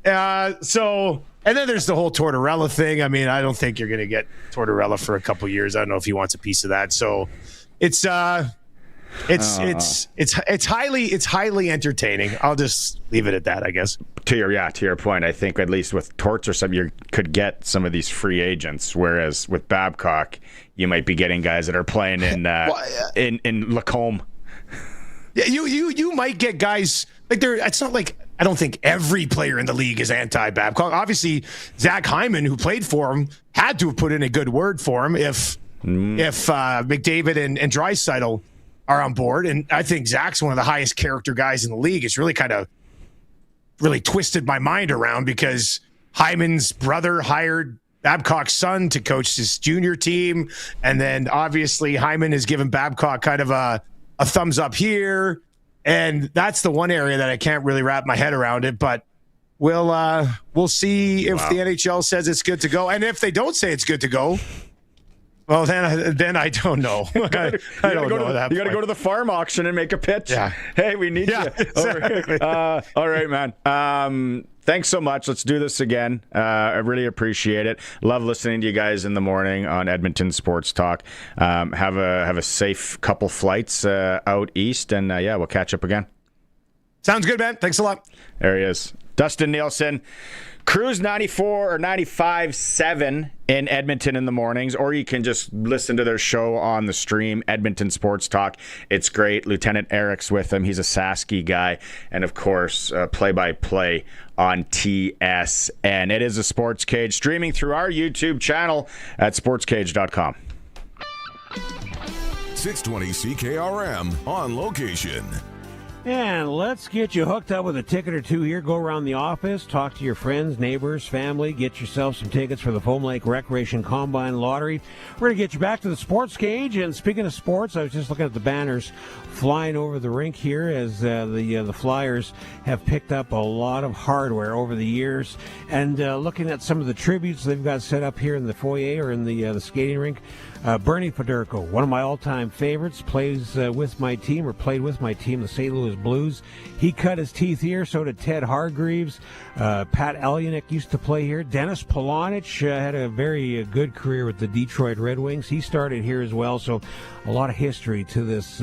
And then there's the whole Tortorella thing. I mean, I don't think you're going to get Tortorella for a couple of years. I don't know if he wants a piece of that. So it's highly entertaining. I'll just leave it at that, I guguess. To your point, I think at least with Torts or something, you could get some of these free agents. Whereas with Babcock, you might be getting guys that are playing in Lacombe. Yeah, you might get guys like it's not like, I don't think every player in the league is anti-Babcock. Obviously, Zach Hyman, who played for him, had to have put in a good word for him if McDavid and Draisaitl are on board. And I think Zach's one of the highest character guys in the league. It's really kind of twisted my mind around because Hyman's brother hired Babcock's son to coach his junior team. And then obviously Hyman has given Babcock kind of a thumbs up here. And that's the one area that I can't really wrap my head around it, but we'll see if the NHL says it's good to go. And if they don't say it's good to go, well, then I don't know. I don't know that. You got to go to the farm auction and make a pitch. Yeah. Hey, we need you. Exactly. All right, man. Thanks so much. Let's do this again. I really appreciate it. Love listening to you guys in the morning on Edmonton Sports Talk. Have a safe couple flights out east, and we'll catch up again. Sounds good, man. Thanks a lot. There he is. Dustin Nielson. Cruise 94 or 95.7 in Edmonton in the mornings, or you can just listen to their show on the stream, Edmonton Sports Talk. It's great. Lieutenant Eric's with him. He's a Saski guy. And, of course, play-by-play on TSN. It is a Sports Cage, streaming through our YouTube channel at sportscage.com. 620 CKRM on location. And let's get you hooked up with a ticket or two here. Go around the office, talk to your friends, neighbors, family, get yourself some tickets for the Foam Lake Recreation Combine Lottery. We're going to get you back to the Sports Cage. And speaking of sports, I was just looking at the banners flying over the rink here as the Flyers have picked up a lot of hardware over the years. And looking at some of the tributes they've got set up here in the foyer or in the skating rink. Bernie Federico, one of my all-time favorites, plays with my team, or played with my team, the St. Louis Blues. He cut his teeth here, so did Ted Hargreaves. Pat Elyanek used to play here. Dennis Polonich had a very good career with the Detroit Red Wings. He started here as well, so a lot of history to this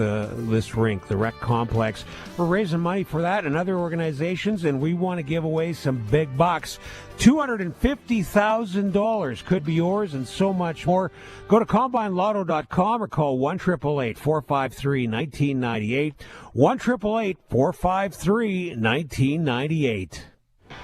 rink, the Rec Complex. We're raising money for that and other organizations, and we want to give away some big bucks. $250,000 could be yours, and so much more. Go to CombineLotto.com or call 1-888-453-1998. 1-888-453-1998.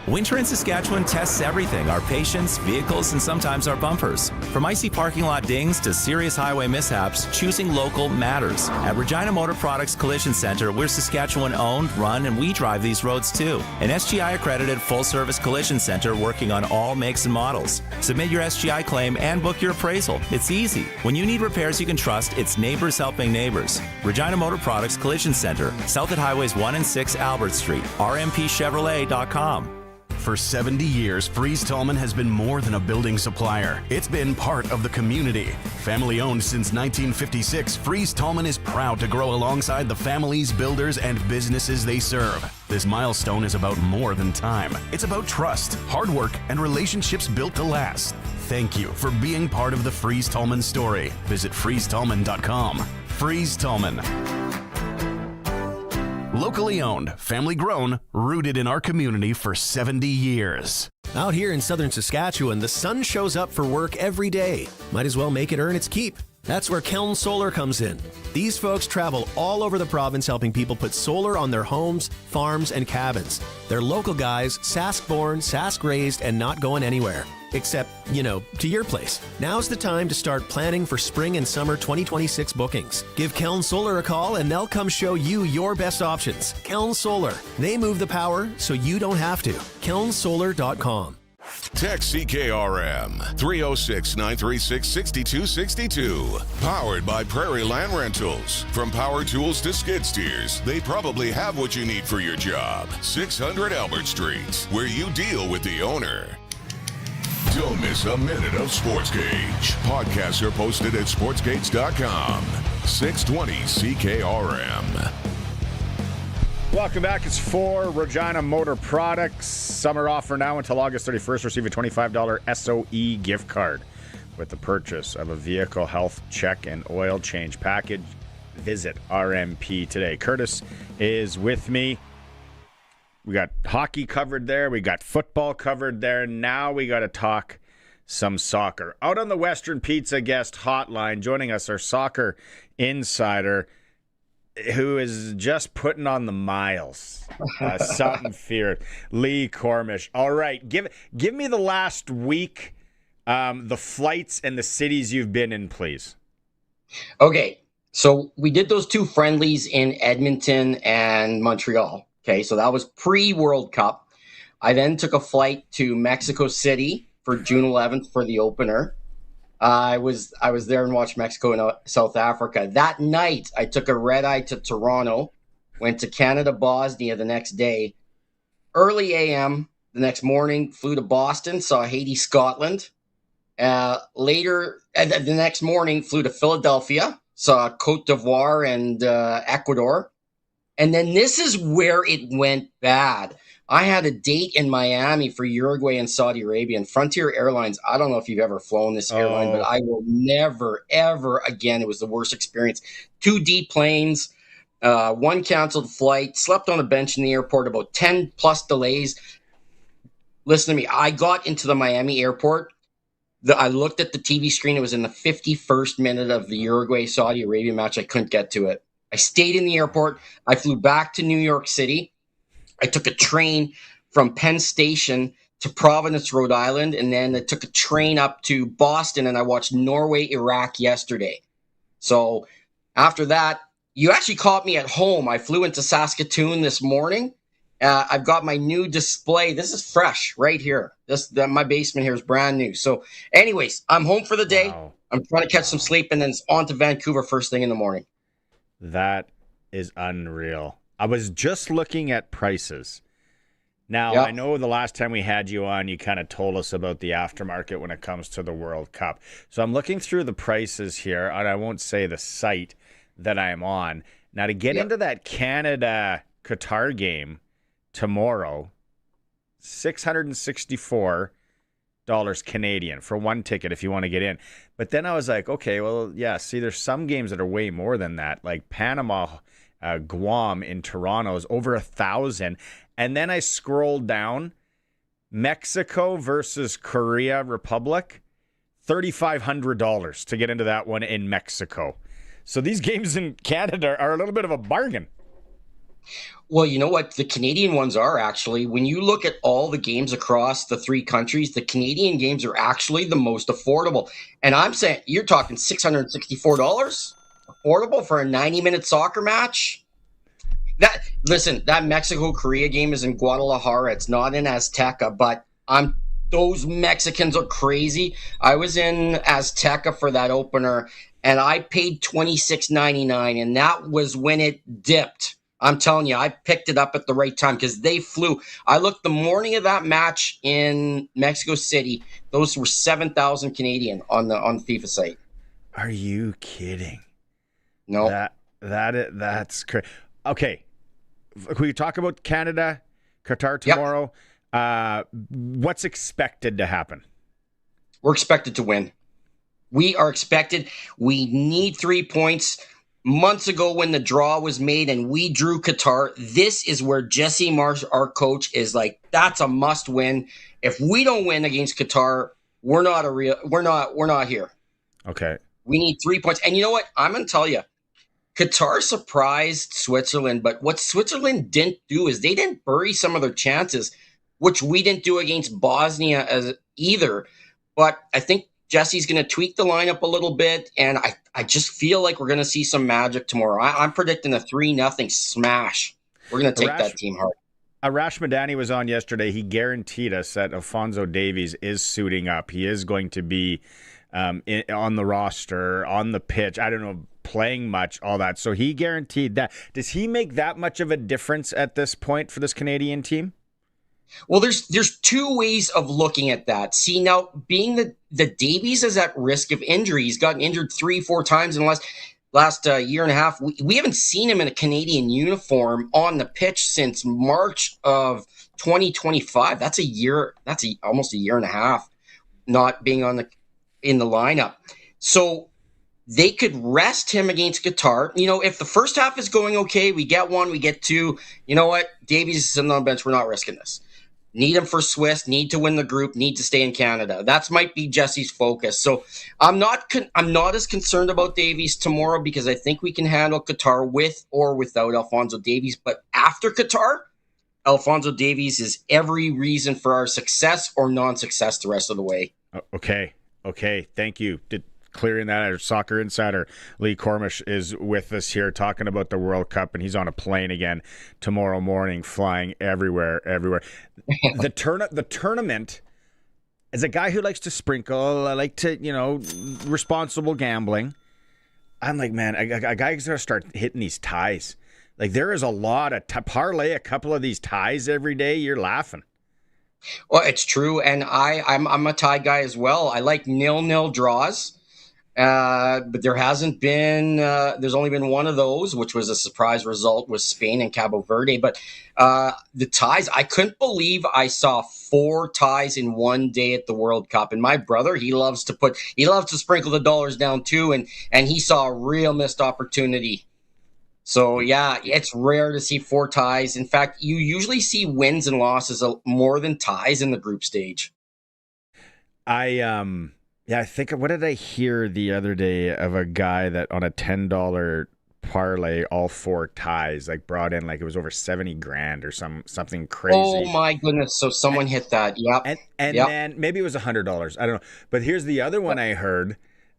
Winter in Saskatchewan tests everything, our patience, vehicles, and sometimes our bumpers. From icy parking lot dings to serious highway mishaps, choosing local matters. At Regina Motor Products Collision Center, we're Saskatchewan-owned, run, and we drive these roads too. An SGI-accredited full-service collision center working on all makes and models. Submit your SGI claim and book your appraisal. It's easy. When you need repairs you can trust, it's neighbors helping neighbors. Regina Motor Products Collision Center, south at Highways 1 and 6 Albert Street, rmpchevrolet.com. For 70 years, Fries-Tallman has been more than a building supplier. It's been part of the community. Family owned since 1956, Fries-Tallman is proud to grow alongside the families, builders, and businesses they serve. This milestone is about more than time. It's about trust, hard work, and relationships built to last. Thank you for being part of the Fries-Tallman story. Visit friestallman.com. Fries-Tallman. Locally owned, family grown, rooted in our community for 70 years. Out here in southern Saskatchewan, the sun shows up for work every day. Might as well make it earn its keep. That's where Keln Solar comes in. These folks travel all over the province helping people put solar on their homes, farms, and cabins. They're local guys, Sask-born, Sask-raised, and not going anywhere. Except, to your place. Now's the time to start planning for spring and summer 2026 bookings. Give Keln Solar a call and they'll come show you your best options. Keln Solar. They move the power so you don't have to. KelnSolar.com. Text CKRM 306-936-6262. Powered by Prairie Land Rentals. From power tools to skid steers, they probably have what you need for your job. 600 Albert Street, where you deal with the owner. Don't miss a minute of Sports Cage. Podcasts are posted at sportscage.com. 620 CKRM. Welcome back. It's for Regina Motor Products. Summer offer now until August 31st. Receive a $25 SOE gift card with the purchase of a vehicle health check and oil change package. Visit RMP today. Curtis is with me. We got hockey covered there. We got football covered there. Now we got to talk some soccer. Out on the Western Pizza guest hotline, joining us, our soccer insider, who is just putting on the miles. Something feared. Lee Kormish. All right, give me the last week, the flights and the cities you've been in, please. Okay, so we did those two friendlies in Edmonton and Montreal. Okay, so that was pre-World Cup. I then took a flight to Mexico City for June 11th for the opener. I was there and watched Mexico and South Africa. That night, I took a red-eye to Toronto, went to Canada, Bosnia the next day. Early a.m. the next morning, flew to Boston, saw Haiti, Scotland. Later, the next morning, flew to Philadelphia, saw Cote d'Ivoire and Ecuador. And then this is where it went bad. I had a date in Miami for Uruguay and Saudi Arabia, and Frontier Airlines, I don't know if you've ever flown this airline, but I will never, ever again. It was the worst experience. 2 D planes. one canceled flight, slept on a bench in the airport, about 10 plus delays. Listen to me. I got into the Miami airport. I looked at the TV screen. It was in the 51st minute of the Uruguay-Saudi Arabia match. I couldn't get to it. I stayed in the airport. I flew back to New York City. I took a train from Penn Station to Providence, Rhode Island, and then I took a train up to Boston, and I watched Norway-Iraq yesterday. So after that, you actually caught me at home. I flew into Saskatoon this morning. I've got my new display. This is fresh right here. My basement here is brand new. So anyways, I'm home for the day. Wow. I'm trying to catch some sleep, and then it's on to Vancouver first thing in the morning. That is unreal. I was just looking at prices. Now, Yep. I know the last time we had you on, you kind of told us about the aftermarket when it comes to the World Cup. So I'm looking through the prices here, and I won't say the site that I'm on. Now, to get into that Canada-Qatar game tomorrow, $664 Canadian for one ticket if you want to get in. But then I was like, okay, well, yeah, see, there's some games that are way more than that, like Panama, Guam in Toronto is over 1,000. And then I scrolled down, Mexico versus Korea Republic, $3,500 to get into that one in Mexico. So these games in Canada are a little bit of a bargain. Well, you know what? The Canadian ones are actually, when you look at all the games across the three countries, the Canadian games are actually the most affordable. And I'm saying, you're talking $664 affordable for a 90-minute soccer match? Listen, that Mexico-Korea game is in Guadalajara. It's not in Azteca, but those Mexicans are crazy. I was in Azteca for that opener, and I paid $26.99, and that was when it dipped. I'm telling you, I picked it up at the right time because they flew. I looked the morning of that match in Mexico City. Those were 7,000 Canadian on the FIFA site. Are you kidding? No. That's crazy. Okay. We talk about Canada, Qatar tomorrow. Yep. What's expected to happen? We're expected to win. We are expected. We need 3 points. Months ago when the draw was made and we drew Qatar, this is where Jesse Marsh, our coach, is like, that's a must win. If we don't win against Qatar, we're not here. Okay. We need 3 points. And you know what? I'm going to tell you, Qatar surprised Switzerland, but what Switzerland didn't do is they didn't bury some of their chances, which we didn't do against Bosnia as either. But I think Jesse's going to tweak the lineup a little bit, and I just feel like we're going to see some magic tomorrow. I'm predicting a 3-0 smash. We're going to take that team hard. Arash Madani was on yesterday. He guaranteed us that Alphonso Davies is suiting up. He is going to be on the roster, on the pitch. I don't know, playing much, all that. So he guaranteed that. Does he make that much of a difference at this point for this Canadian team? Well, there's two ways of looking at that. See, now, being that Davies is at risk of injury, he's gotten injured 3-4 times in the last year and a half. We haven't seen him in a Canadian uniform on the pitch since March of 2025. That's almost a year and a half not being in the lineup. So they could rest him against Qatar. You know, if the first half is going okay, we get one, we get two. You know what? Davies is sitting on the bench. We're not risking this. Need him for Swiss, need to win the group, need to stay in Canada. That might be Jesse's focus. So I'm not as concerned about Davies tomorrow because I think we can handle Qatar with or without Alphonso Davies. But after Qatar, Alphonso Davies is every reason for our success or non-success the rest of the way. Okay. Thank you. Clearing that, our soccer insider Lee Kormish is with us here talking about the World Cup, and he's on a plane again tomorrow morning, flying everywhere. The tournament, as a guy who likes to sprinkle, I like to, responsible gambling. I'm like, man, a guy's got to start hitting these ties. Like, there is a lot of parlay a couple of these ties every day. You're laughing. Well, it's true, and I'm a tie guy as well. I like 0-0 draws. But there hasn't been, there's only been one of those, which was a surprise result with Spain and Cabo Verde. But the ties, I couldn't believe I saw 4 ties in one day at the World Cup. And my brother, he loves to sprinkle the dollars down too. And he saw a real missed opportunity. So, yeah, it's rare to see 4 ties. In fact, you usually see wins and losses more than ties in the group stage. I think, what did I hear the other day of a guy that on a $10 parlay, all 4 ties, like brought in, like it was over 70 grand or something crazy. Oh my goodness. So someone hit that. Yep. And then maybe it was $100. I don't know. But here's the other one I heard,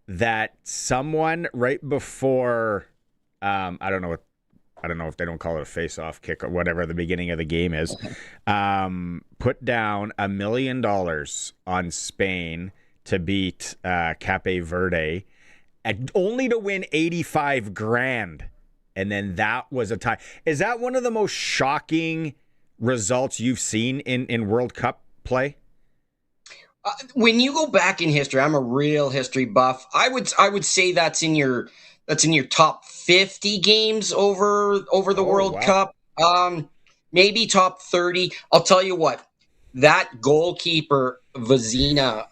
that someone right before, I don't know if they don't call it a face-off kick or whatever the beginning of the game is, put down $1 million on Spain to beat Cape Verde, and only to win 85 grand. And then that was a tie. Is that one of the most shocking results you've seen in World Cup play? When you go back in history, I'm a real history buff. I would say that's in your top 50 games over the World Cup. Maybe top 30. I'll tell you what, that goalkeeper Vizina,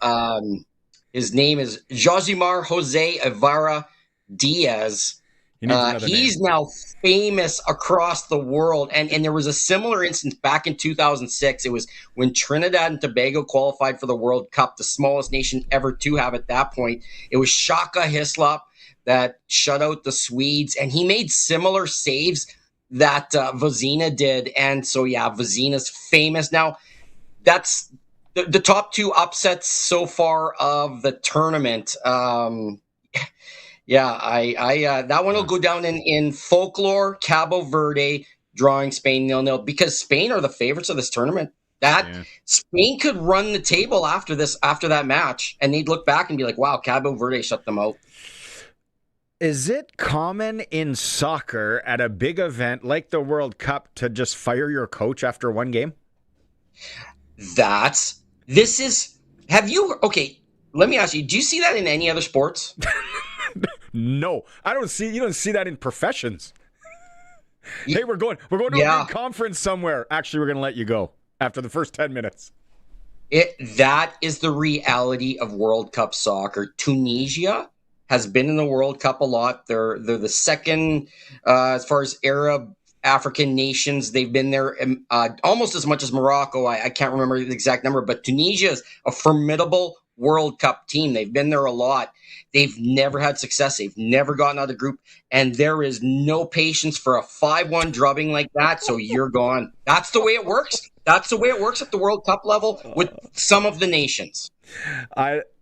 his name is Josimar Jose Ibarra Diaz. He's now famous across the world. And there was a similar instance back in 2006. It was when Trinidad and Tobago qualified for the World Cup, the smallest nation ever to have at that point. It was Shaka Hislop that shut out the Swedes, and he made similar saves that Vizina did. And so, yeah, Vizina's famous. Now, that's the top 2 upsets so far of the tournament. That one will go down in folklore. Cabo Verde drawing Spain 0-0 because Spain are the favorites of this tournament. Spain could run the table after that match, and they'd look back and be like, "Wow, Cabo Verde shut them out." Is it common in soccer at a big event like the World Cup to just fire your coach after one game? Okay, let me ask you, do you see that in any other sports? No, you don't see that in professions. Hey, we're going to a big conference somewhere. Actually, we're going to let you go after the first 10 minutes. That is the reality of World Cup soccer. Tunisia has been in the World Cup a lot. They're the second as far as Arab African nations. They've been there almost as much as Morocco. I can't remember the exact number, but Tunisia is a formidable World Cup team. They've been there a lot. They've never had success. They've never gotten out of the group, and there is no patience for a 5-1 drubbing like that, so you're gone. That's the way it works. That's the way it works at the World Cup level with some of the nations.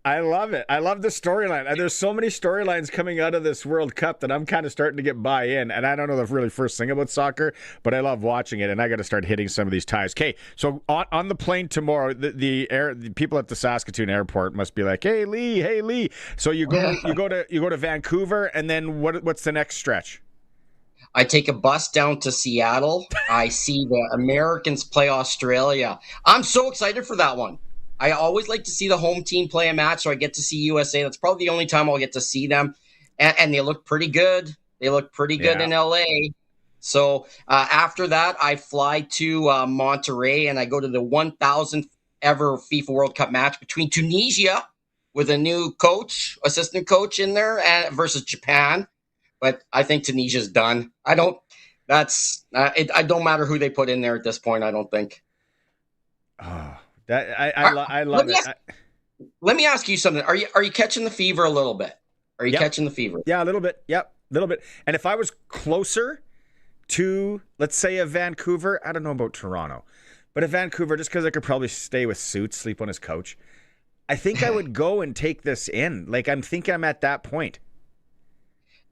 I love it. I love the storyline. There's so many storylines coming out of this World Cup that I'm kind of starting to get buy-in. And I don't know the really first thing about soccer, but I love watching it. And I got to start hitting some of these ties. Okay, so on the plane tomorrow, the people at the Saskatoon airport must be like, "Hey Lee." So you go to Vancouver, and then what's the next stretch? I take a bus down to Seattle. I see the Americans play Australia. I'm so excited for that one. I always like to see the home team play a match, so I get to see USA. That's probably the only time I'll get to see them. And they look pretty good. They look pretty good in LA. So after that, I fly to Monterrey, and I go to the 1,000th ever FIFA World Cup match between Tunisia with a new assistant coach in there, versus Japan. But I think Tunisia's done. I don't matter who they put in there at this point, I don't think. Oh. I love it. Let me ask you something. Are you catching the fever a little bit? Are you catching the fever? Yeah, a little bit. Yep, a little bit. And if I was closer to, let's say, a Vancouver, I don't know about Toronto, but a Vancouver, just because I could probably stay with Suits, sleep on his couch, I think I would go and take this in. Like, I'm at that point.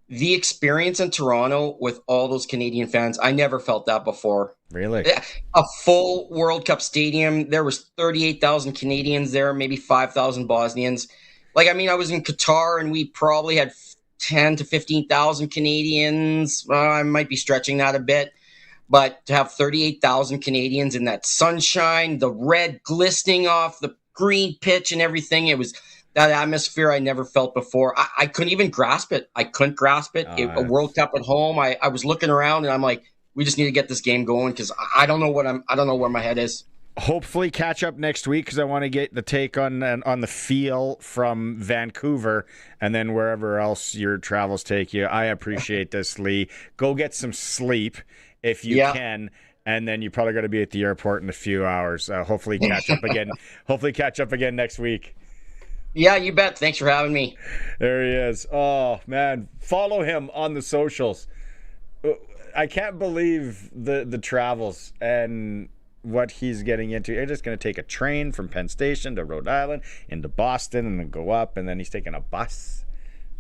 The experience in Toronto with all those Canadian fans, I never felt that before. Really? A full World Cup stadium. There was 38,000 Canadians there, maybe 5,000 Bosnians. I was in Qatar, and we probably had 10 to 15,000 Canadians. I might be stretching that a bit. But to have 38,000 Canadians in that sunshine, the red glistening off the green pitch and everything, it was that atmosphere I never felt before. I couldn't even grasp it. A World Cup at home. I was looking around, and I'm like, we just need to get this game going, because I don't know where my head is. hopefully catch up next week because I want to get the take on the feel from Vancouver and then wherever else your travels take you. I appreciate this, Lee. Go get some sleep if you can, and then you probably got to be at the airport in a few hours. Hopefully catch up again. Hopefully catch up again next week. Yeah, you bet. Thanks for having me. There he is. Oh, man. Follow him on the socials. I can't believe the travels and what he's getting into. You're just going to take a train from Penn Station to Rhode Island into Boston and then go up, and then he's taking a bus.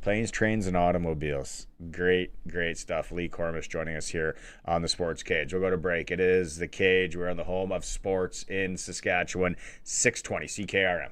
Planes, trains, and automobiles. Great, great stuff. Lee Kormish joining us here on the Sports Cage. We'll go to break. It is The Cage. We're on the home of sports in Saskatchewan, 620 CKRM.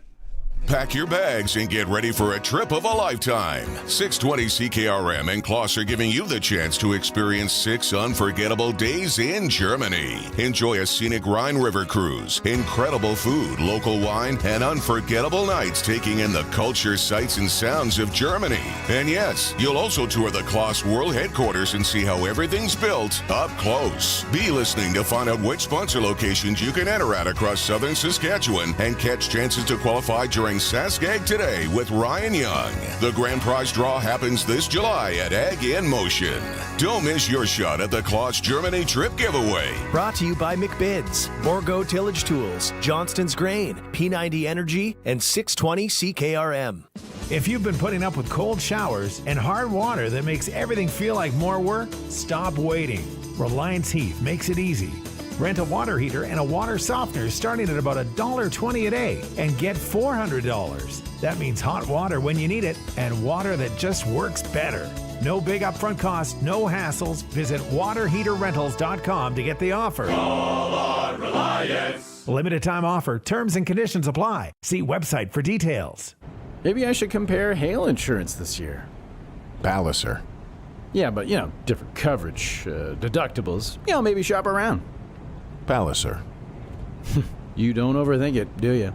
Pack your bags and get ready for a trip of a lifetime. 620 CKRM and Kloss are giving you the chance to experience 6 unforgettable days in Germany. Enjoy a scenic Rhine River cruise, incredible food, local wine, and unforgettable nights taking in the culture, sights, and sounds of Germany. And yes, you'll also tour the Kloss World Headquarters and see how everything's built up close. Be listening to find out which sponsor locations you can enter at across southern Saskatchewan and catch chances to qualify during Sask Ag Today with Ryan Young. The grand prize draw happens this July at Ag in Motion. Don't miss your shot at the Kloss Germany trip giveaway. Brought to you by McBids, Borgo Tillage Tools, Johnston's Grain, P90 Energy, and 620 CKRM. If you've been putting up with cold showers and hard water that makes everything feel like more work, stop waiting. Reliance Heat makes it easy. Rent a water heater and a water softener starting at about $1.20 a day and get $400. That means hot water when you need it and water that just works better. No big upfront cost, no hassles. Visit waterheaterrentals.com to get the offer. Call on Reliance. Limited time offer. Terms and conditions apply. See website for details. Maybe I should compare hail insurance this year. Palliser. Yeah, but, different coverage, deductibles. Maybe shop around. Palliser. You don't overthink it, do you?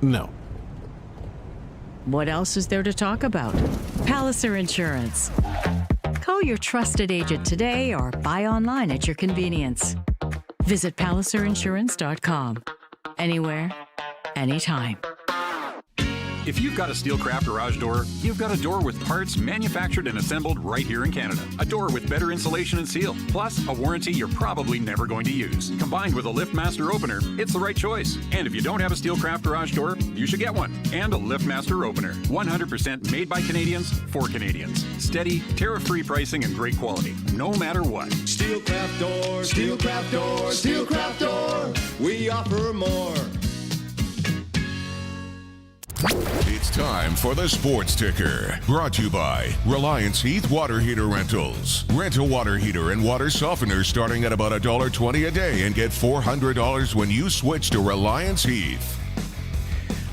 No. What else is there to talk about? Palliser Insurance. Call your trusted agent today or buy online at your convenience. Visit PalliserInsurance.com. Anywhere, anytime. If you've got a Steelcraft garage door, you've got a door with parts manufactured and assembled right here in Canada. A door with better insulation and seal, plus a warranty you're probably never going to use. Combined with a LiftMaster opener, it's the right choice. And if you don't have a Steelcraft garage door, you should get one. And a LiftMaster opener. 100% made by Canadians for Canadians. Steady, tariff-free pricing and great quality, no matter what. Steelcraft door, Steelcraft door, Steelcraft door. We offer more. It's time for the Sports Ticker, brought to you by Reliance Heath Water Heater Rentals. Rent a water heater and water softener starting at about $1.20 a day and get $400 when you switch to Reliance Heath.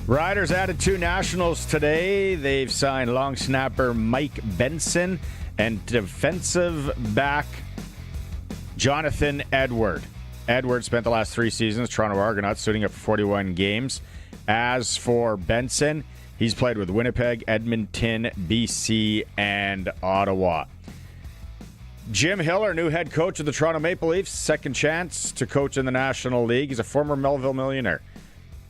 Riders added 2 nationals today. They've signed long snapper Mike Benson and defensive back Jonathan Edward. Edward spent the last 3 seasons Toronto Argonauts, suiting up for 41 games. As for Benson, he's played with Winnipeg, Edmonton, BC, and Ottawa. Jim Hiller, new head coach of the Toronto Maple Leafs, second chance to coach in the National League. He's a former Melville Millionaire.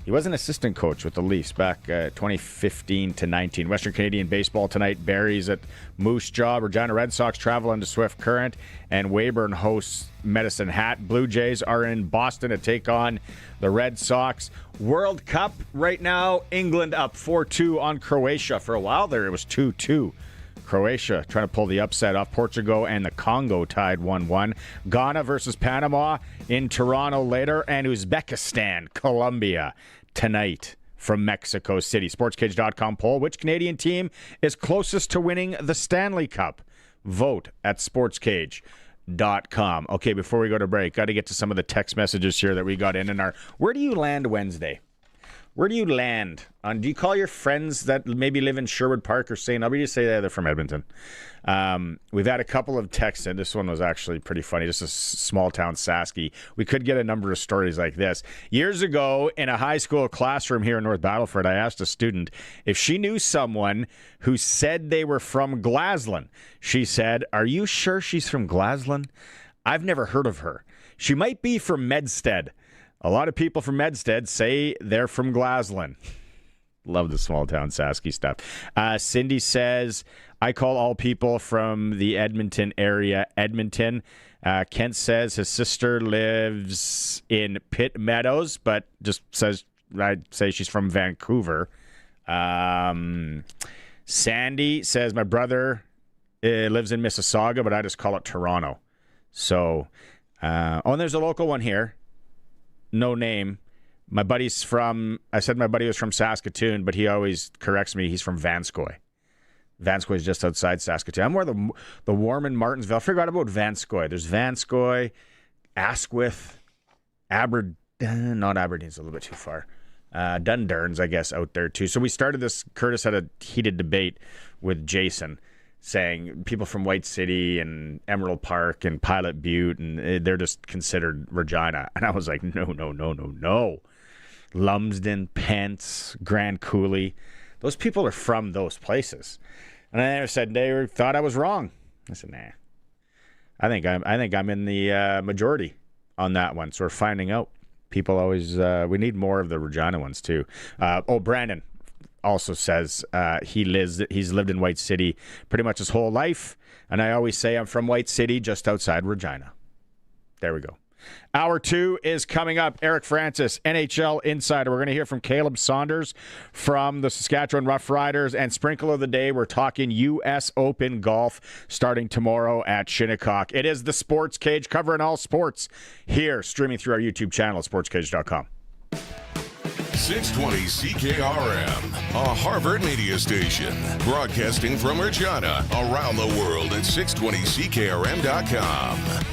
He was an assistant coach with the Leafs back 2015 to 19. Western Canadian baseball tonight. Barry's at Moose Jaw. Regina Red Sox travel into Swift Current, and Weyburn hosts Medicine Hat. Blue Jays are in Boston to take on the Red Sox. World Cup right now. England up 4-2 on Croatia. For a while there, it was 2-2. Croatia trying to pull the upset off. Portugal and the Congo tied 1-1. Ghana versus Panama in Toronto later. And Uzbekistan, Colombia tonight from Mexico City. SportsCage.com poll. Which Canadian team is closest to winning the Stanley Cup? Vote at SportsCage.com. Okay, before we go to break, got to get to some of the text messages here that we got in our Where Do You Land Wednesday? Where do you land? Do you call your friends that maybe live in Sherwood Park or St. Albert? You say they're from Edmonton. We've had a couple of texts in. This one was actually pretty funny. Just a small town Saski. We could get a number of stories like this. Years ago, in a high school classroom here in North Battleford, I asked a student if she knew someone who said they were from Glasgow. She said, "Are you sure she's from Glasgow? I've never heard of her. She might be from Medstead." A lot of people from Medstead say they're from Glaslyn. Love the small town Sasky stuff. Cindy says, I call all people from the Edmonton area Edmonton. Kent says his sister lives in Pitt Meadows, but just says, I'd say she's from Vancouver. Sandy says, my brother lives in Mississauga, but I just call it Toronto. So, and there's a local one here. No name. My buddy's from, I said my buddy was from Saskatoon, but he always corrects me. He's from Vanscoy. Vanscoy is just outside Saskatoon. I'm more the Warman, Martinsville. I forgot about Vanscoy. There's Vanscoy, Asquith, Aberdeen. Not Aberdeen's a little bit too far. Dunderns, I guess, out there too. So we started this. Curtis had a heated debate with Jason saying people from White City and Emerald Park and Pilot Butte, and they're just considered Regina. And I was like, no. Lumsden, Pence, Grand Coulee. Those people are from those places. And I said they thought I was wrong. I said, nah. I think I'm in the majority on that one. So we're finding out. People always we need more of the Regina ones too. Brandon also says he's lived in White City pretty much his whole life, and I always say I'm from White City, just outside Regina. There we go. Hour 2 is coming up. Eric Francis, NHL Insider. We're going to hear from Caleb Saunders from the Saskatchewan Roughriders. And Sprinkle of the Day, we're talking U.S. Open golf starting tomorrow at Shinnecock. It is the Sports Cage, covering all sports here, streaming through our YouTube channel at sportscage.com. 620 CKRM, a Harvard media station, broadcasting from Regina, around the world at 620CKRM.com.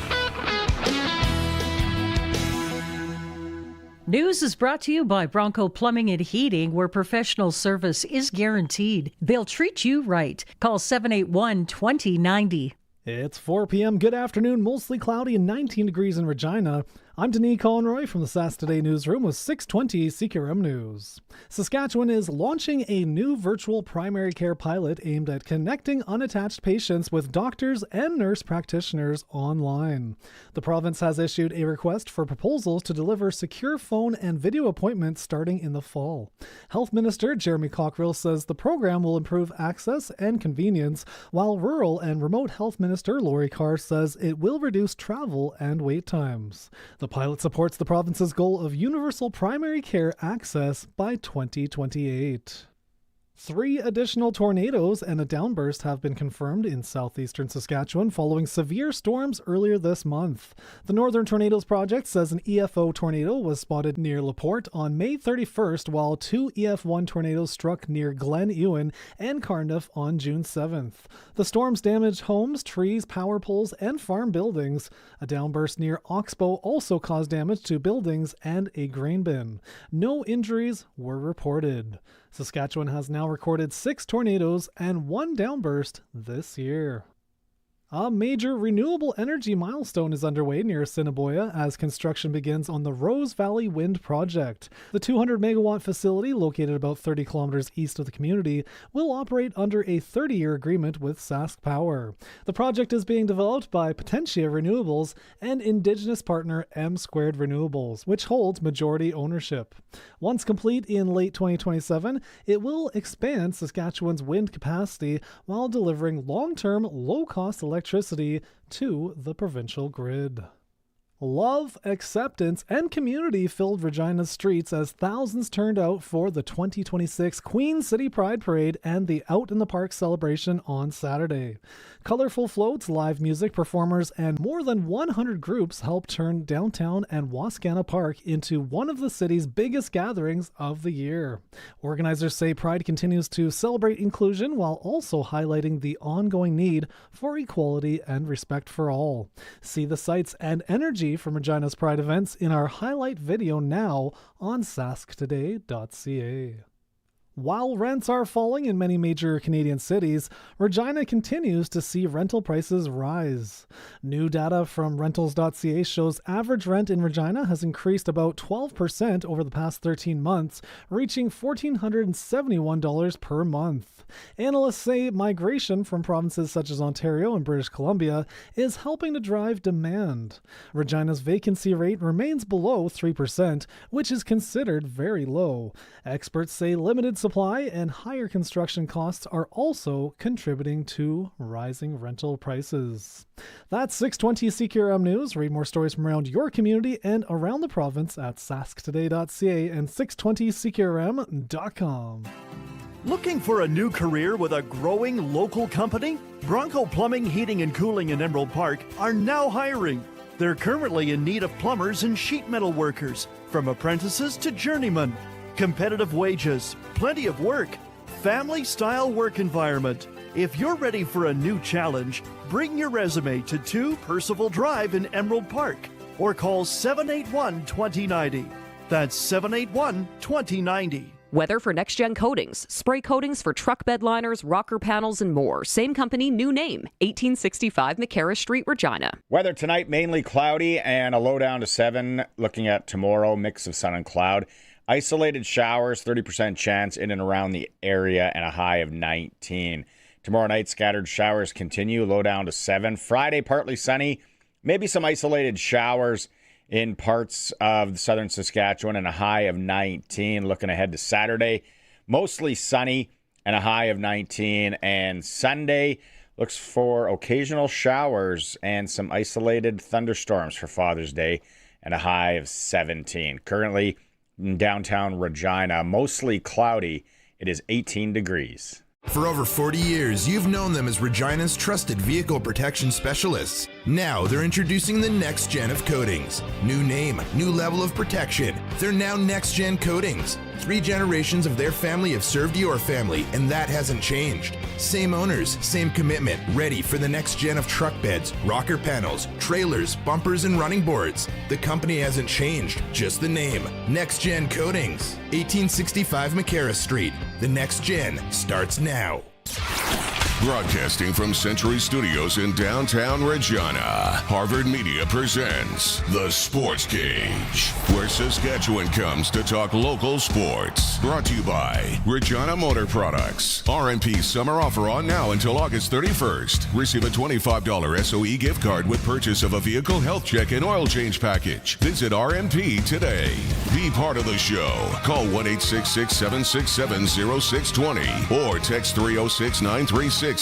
News is brought to you by Bronco Plumbing and Heating, where professional service is guaranteed. They'll treat you right. Call 781-2090. It's 4 p.m. Good afternoon. Mostly cloudy and 19 degrees in Regina. I'm Denis Conroy from the Sask Today newsroom with 620 CKRM News. Saskatchewan is launching a new virtual primary care pilot aimed at connecting unattached patients with doctors and nurse practitioners online. The province has issued a request for proposals to deliver secure phone and video appointments starting in the fall. Health Minister Jeremy Cockrell says the program will improve access and convenience, while Rural and Remote Health Minister Lori Carr says it will reduce travel and wait times. The pilot supports the province's goal of universal primary care access by 2028. 3 additional tornadoes and a downburst have been confirmed in southeastern Saskatchewan following severe storms earlier this month. The Northern Tornadoes Project says an EF0 tornado was spotted near LaPorte on May 31st, while 2 EF1 tornadoes struck near Glen Ewan and Cardiff on June 7th. The storms damaged homes, trees, power poles, and farm buildings. A downburst near Oxbow also caused damage to buildings and a grain bin. No injuries were reported. Saskatchewan has now recorded 6 tornadoes and 1 downburst this year. A major renewable energy milestone is underway near Assiniboia as construction begins on the Rose Valley Wind Project. The 200-megawatt facility, located about 30 kilometers east of the community, will operate under a 30-year agreement with Sask Power. The project is being developed by Potentia Renewables and Indigenous partner M Squared Renewables, which holds majority ownership. Once complete in late 2027, it will expand Saskatchewan's wind capacity while delivering long-term, low-cost electricity to the provincial grid. Love, acceptance, and community filled Regina's streets as thousands turned out for the 2026 Queen City Pride Parade and the Out in the Park celebration on Saturday. Colorful floats, live music performers, and more than 100 groups helped turn downtown and Wascana Park into one of the city's biggest gatherings of the year. Organizers say Pride continues to celebrate inclusion while also highlighting the ongoing need for equality and respect for all. See the sights and energy from Regina's Pride events in our highlight video now on sasktoday.ca. While rents are falling in many major Canadian cities, Regina continues to see rental prices rise. New data from rentals.ca shows average rent in Regina has increased about 12% over the past 13 months, reaching $1,471 per month. Analysts say migration from provinces such as Ontario and British Columbia is helping to drive demand. Regina's vacancy rate remains below 3%, which is considered very low. Experts say limited supply and higher construction costs are also contributing to rising rental prices. That's 620 CQRM News. Read more stories from around your community and around the province at sasktoday.ca and 620CQRM.com. Looking for a new career with a growing local company? Bronco Plumbing, Heating and Cooling in Emerald Park are now hiring. They're currently in need of plumbers and sheet metal workers, from apprentices to journeymen. Competitive wages, plenty of work, family-style work environment. If you're ready for a new challenge, bring your resume to 2 Percival Drive in Emerald Park or call 781-2090. That's 781-2090. Weather for next-gen coatings, spray coatings for truck bed liners, rocker panels, and more. Same company, new name. 1865 McCarra Street, Regina. Weather tonight, mainly cloudy and a low down to 7. Looking at tomorrow, mix of sun and cloud. Isolated showers, 30% chance in and around the area, and a high of 19. Tomorrow night, scattered showers continue, low down to 7. Friday, partly sunny, maybe some isolated showers in parts of southern Saskatchewan, and a high of 19. Looking ahead to Saturday, mostly sunny and a high of 19. And Sunday looks for occasional showers and some isolated thunderstorms for Father's Day, and a high of 17. Currently in downtown Regina, mostly cloudy. It is 18 degrees. For over 40 years, you've known them as Regina's trusted vehicle protection specialists. Now they're introducing the next gen of coatings. New name, new level of protection. They're now next gen coatings. 3 generations of their family have served your family, and that hasn't changed. Same owners, same commitment, ready for the next gen of truck beds, rocker panels, trailers, bumpers, and running boards. The company hasn't changed, just the name. Next Gen Coatings, 1865 McCarra Street. The next gen starts now. Broadcasting from Century Studios in downtown Regina, Harvard Media presents The Sports Cage, where Saskatchewan comes to talk local sports. Brought to you by Regina Motor Products. RMP summer offer on now until August 31st. Receive a $25 SOE gift card with purchase of a vehicle health check and oil change package. Visit RMP today. Be part of the show. Call 1-866-767-0620 or text 306-936-6262.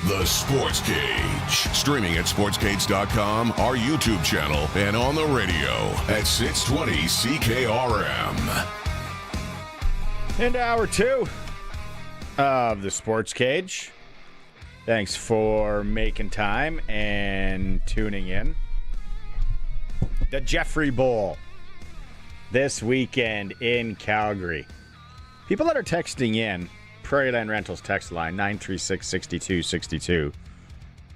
The Sports Cage. Streaming at sportscage.com, our YouTube channel, and on the radio at 620 CKRM. Into hour 2 of the Sports Cage. Thanks for making time and tuning in. The Jeffrey Bowl this weekend in Calgary. People that are texting in, Prairie Land Rentals text line 936-6262. If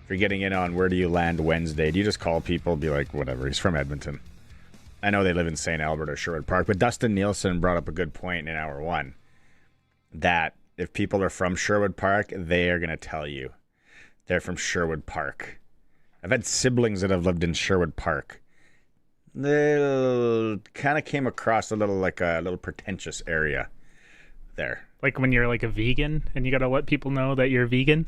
you're getting in on where do you land Wednesday, do you just call people, be like, whatever, he's from Edmonton. I know they live in St. Albert or Sherwood Park, but Dustin Nielson brought up a good point in hour 1 that if people are from Sherwood Park, they are going to tell you they're from Sherwood Park. I've had siblings that have lived in Sherwood Park. They kind of came across a little like a little pretentious area there. Like when you're like a vegan and you got to let people know that you're vegan?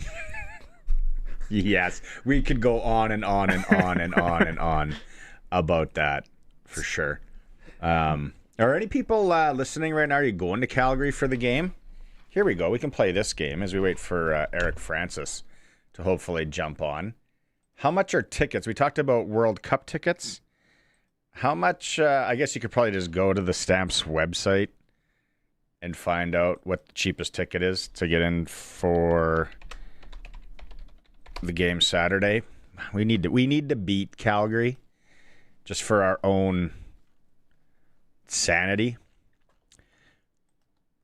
Yes. We could go on and on and on and on and on about that for sure. Are any people listening right now? Are you going to Calgary for the game? Here we go. We can play this game as we wait for Eric Francis to hopefully jump on. How much are tickets? We talked about World Cup tickets. How much, I guess you could probably just go to the Stamps website and find out what the cheapest ticket is to get in for the game Saturday. We need to beat Calgary just for our own sanity.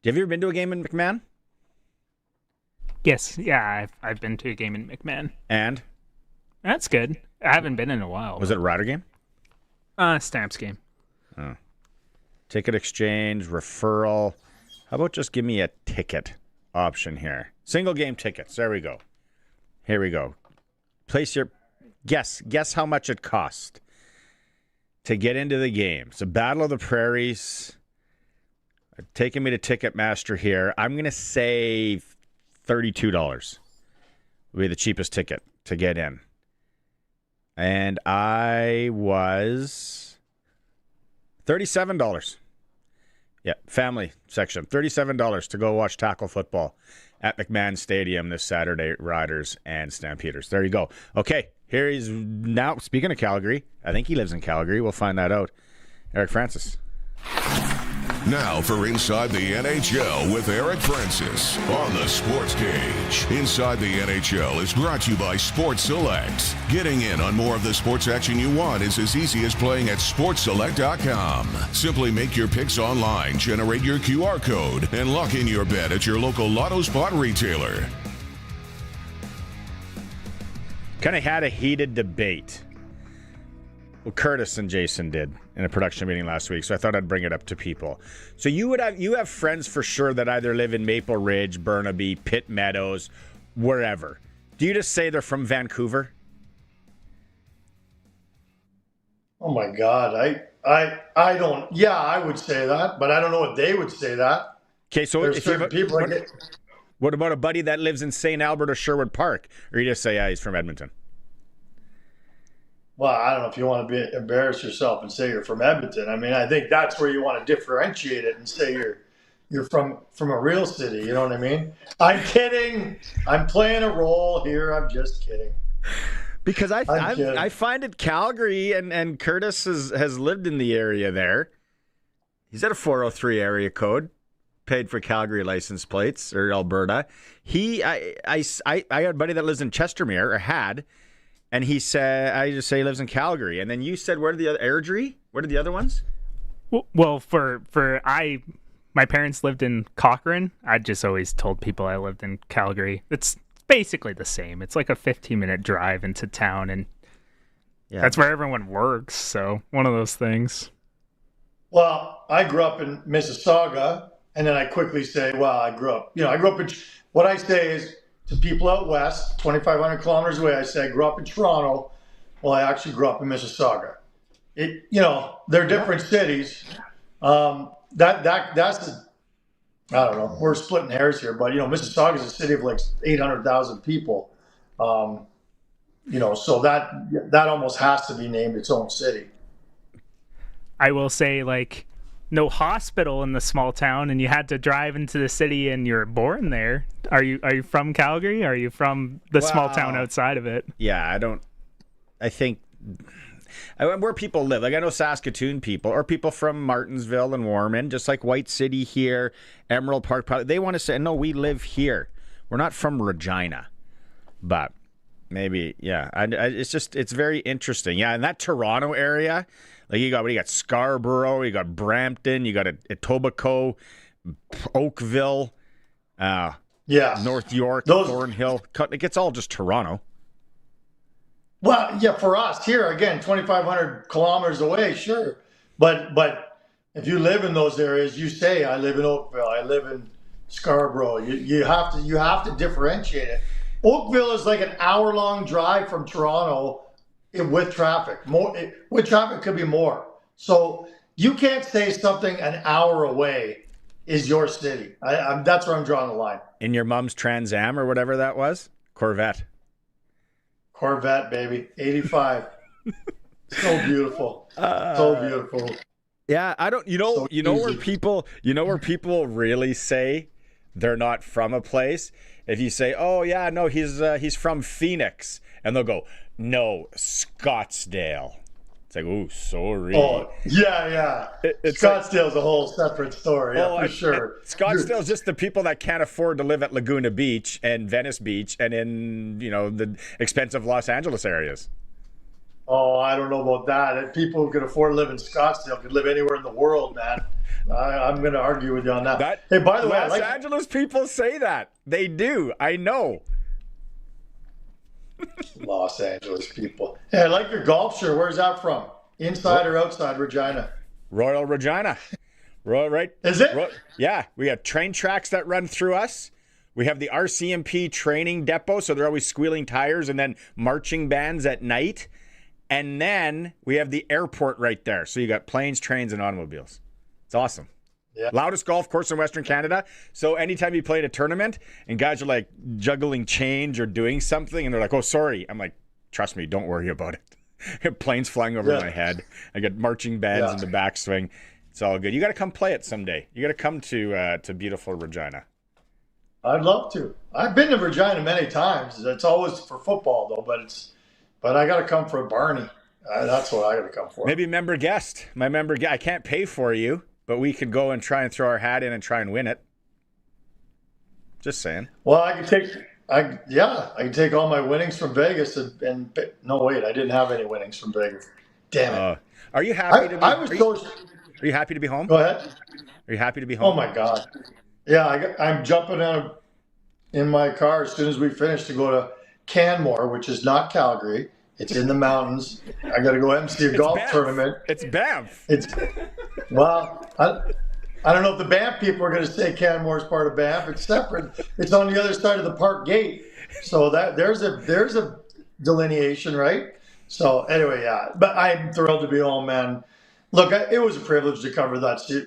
Have you ever been to a game in McMahon? Yes, yeah, I've been to a game in McMahon. And? That's good. I haven't been in a while. Was it a Rider game? Stamps game. Oh. Ticket exchange, referral. How about just give me a ticket option here? Single game tickets. There we go. Here we go. Place your guess how much it cost to get into the game. It's a Battle of the Prairies. Taking me to Ticketmaster here. I'm going to say $32 would be the cheapest ticket to get in. And I was $37. Yeah, family section. $37 to go watch tackle football at McMahon Stadium this Saturday, Riders and Stampeders. There you go. Okay, here he's now. Speaking of Calgary, I think he lives in Calgary. We'll find that out. Eric Francis. Now for Inside the NHL with Eric Francis on the Sports Cage. Inside the NHL is brought to you by Sports Select. Getting in on more of the sports action you want is as easy as playing at sportselect.com. Simply make your picks online, generate your QR code, and lock in your bet at your local Lotto Spot retailer. Kind of had a heated debate. Well, Curtis and Jason did in a production meeting last week, so I thought I'd bring it up to people. So you have friends for sure that either live in Maple Ridge, Burnaby, Pitt Meadows, wherever. Do you just say they're from Vancouver? Oh my God, I don't. Yeah, I would say that, but I don't know if they would say that. Okay, so there's if you have people. What about a buddy that lives in St. Albert or Sherwood Park, or you just say, yeah, he's from Edmonton? Well, I don't know if you want to embarrass yourself and say you're from Edmonton. I mean, I think that's where you want to differentiate it and say you're from a real city. You know what I mean? I'm kidding. I'm playing a role here. I'm just kidding. Because I find it Calgary, and Curtis has lived in the area there. He's at a 403 area code, paid for Calgary license plates, or Alberta. I had a buddy that lives in Chestermere, or had. And he said, I just say he lives in Calgary. And then you said, where are the other, Airdrie? What are the other ones? Well, my parents lived in Cochrane. I just always told people I lived in Calgary. It's basically the same. It's like a 15-minute drive into town, and that's where everyone works. So one of those things. Well, I grew up in Mississauga, and then I quickly say, well, I grew up in, what I say is, to people out west, 2,500 kilometers away, I say I grew up in Toronto. Well, I actually grew up in Mississauga. They're different cities. That's I don't know. We're splitting hairs here, but Mississauga is a city of like 800,000 people. So that almost has to be named its own city. I will say, like, no hospital in the small town, and you had to drive into the city, and you're born there. Are you from Calgary? Are you from the small town outside of it? Yeah, I think where people live. Like, I know Saskatoon people, or people from Martinsville and Warman, just like White City here, Emerald Park. They want to say, no, we live here. We're not from Regina. But maybe, yeah. It's very interesting. Yeah, in that Toronto area, like you got Scarborough, you got Brampton, you got Etobicoke, Oakville, North York, Thornhill. It's all just Toronto. Well, yeah, for us here, again, 2,500 kilometers away, sure. But if you live in those areas, you say, I live in Oakville, I live in Scarborough. You have to differentiate it. Oakville is like an hour-long drive from Toronto with traffic. With traffic could be more. So you can't say something an hour away is your city. That's where I'm drawing the line. In your mom's Trans Am or whatever that was? Corvette, baby. 85. So beautiful. So beautiful. Yeah, I don't. Where people really say they're not from a place. If you say, "Oh yeah, no, he's from Phoenix," and they'll go, "No, Scottsdale." It's like, "Oh, sorry." Oh, yeah. Scottsdale's a whole separate story, for sure. Scottsdale's just the people that can't afford to live at Laguna Beach and Venice Beach and in the expensive Los Angeles areas. Oh, I don't know about that. People who could afford to live in Scottsdale could live anywhere in the world, man. I'm going to argue with you on that. Hey, by the way, Los Angeles people say that. They do. I know. Los Angeles people. Hey, I like your golf shirt. Where's that from? Inside or outside Regina? Royal Regina. Right? Is it? Yeah, we have train tracks that run through us. We have the RCMP training depot, so they're always squealing tires, and then marching bands at night. And then we have the airport right there. So you got planes, trains, and automobiles. It's awesome. Yeah. Loudest golf course in Western Canada. So anytime you play at a tournament and guys are like juggling change or doing something, and they're like, oh, sorry. I'm like, trust me, don't worry about it. I have planes flying over my head. I got marching bands in the backswing. It's all good. You got to come play it someday. You got to come to beautiful Regina. I'd love to. I've been to Regina many times. It's always for football, though, but I got to come for Barney. That's what I got to come for. Maybe member guest. My member guest. I can't pay for you, but we could go and try and throw our hat in and try and win it. Just saying. Well, I could take all my winnings from Vegas and no, wait, I didn't have any winnings from Vegas. Damn it. Are you happy to be? Are you happy to be home? Go ahead. Are you happy to be home? Oh my God. Yeah, I'm jumping out in my car as soon as we finish to go to Canmore, which is not Calgary. It's in the mountains. I got to go MC a golf tournament. It's Banff. Well, I don't know if the Banff people are going to say Canmore is part of Banff. It's separate. It's on the other side of the park gate. So there's a delineation, right? So anyway, yeah. But I'm thrilled to be home, man. Look, it was a privilege to cover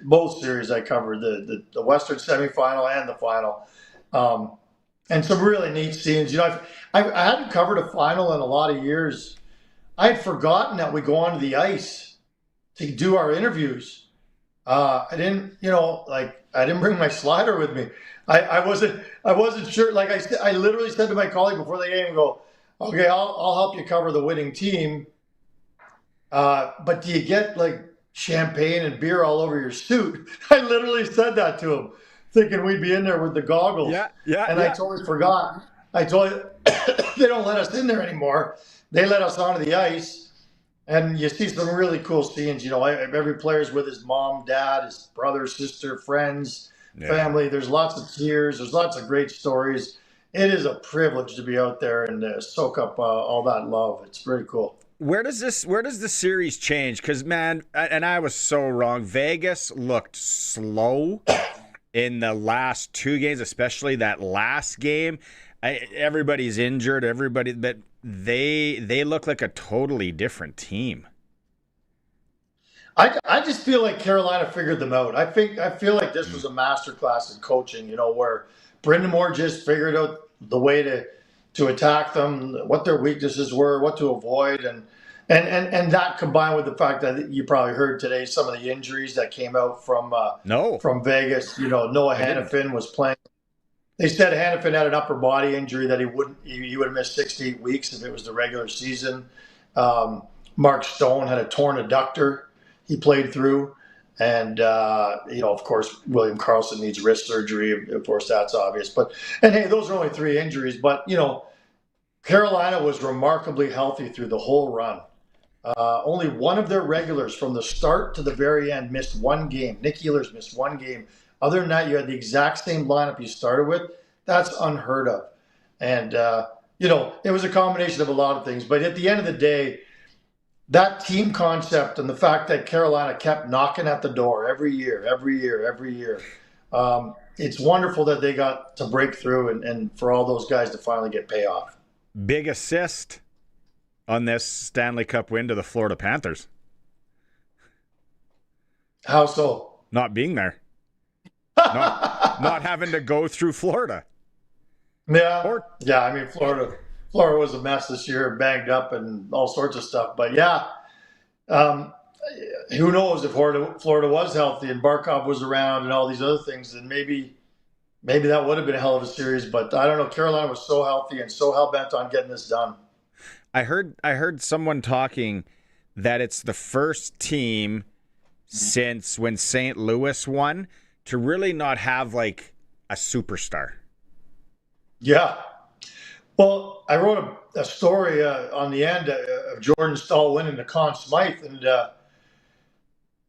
both series I covered, the Western semifinal and the final. And some really neat scenes. You know, I hadn't covered a final in a lot of years. I had forgotten that we go onto the ice to do our interviews. I didn't bring my slider with me. I wasn't sure. Like I literally said to my colleague before the game, okay, I'll help you cover the winning team. But do you get like champagne and beer all over your suit? I literally said that to him, thinking we'd be in there with the goggles. And I totally forgot. They don't let us in there anymore. They let us onto the ice, and you see some really cool scenes. You know, every player's with his mom, dad, his brother, sister, friends, family. There's lots of tears. There's lots of great stories. It is a privilege to be out there and soak up all that love. It's pretty cool. Where does the series change? Because, man, and I was so wrong. Vegas looked slow in the last two games, especially that last game. Everybody's injured. But they look like a totally different team. I just feel like Carolina figured them out. I feel like this was a masterclass in coaching. You know, where Brendan Moore just figured out the way to attack them, what their weaknesses were, what to avoid, and that combined with the fact that you probably heard today some of the injuries that came out from Vegas. You know, Noah Hannafin was playing. They said Hannafin had an upper body injury that he would have missed 6 to 8 weeks if it was the regular season. Mark Stone had a torn adductor he played through. And, of course, William Karlsson needs wrist surgery. Of course, that's obvious. And hey, those are only 3 injuries. But, Carolina was remarkably healthy through the whole run. Only one of their regulars from the start to the very end missed 1 game. Nick Ehlers missed 1 game. Other than that, you had the exact same lineup you started with. That's unheard of. And, it was a combination of a lot of things. But at the end of the day, that team concept and the fact that Carolina kept knocking at the door every year, it's wonderful that they got to break through and for all those guys to finally get payoff. Big assist on this Stanley Cup win to the Florida Panthers. How so? Not being there. not having to go through Florida. Yeah. I mean, Florida was a mess this year, banged up and all sorts of stuff. But who knows if Florida was healthy and Barkov was around and all these other things, then maybe that would have been a hell of a series. But I don't know. Carolina was so healthy and so hell-bent on getting this done. I heard someone talking that it's the first team since when St. Louis won to really not have like a superstar. Yeah. Well, I wrote a story on the end of Jordan Staal winning the Conn Smythe, and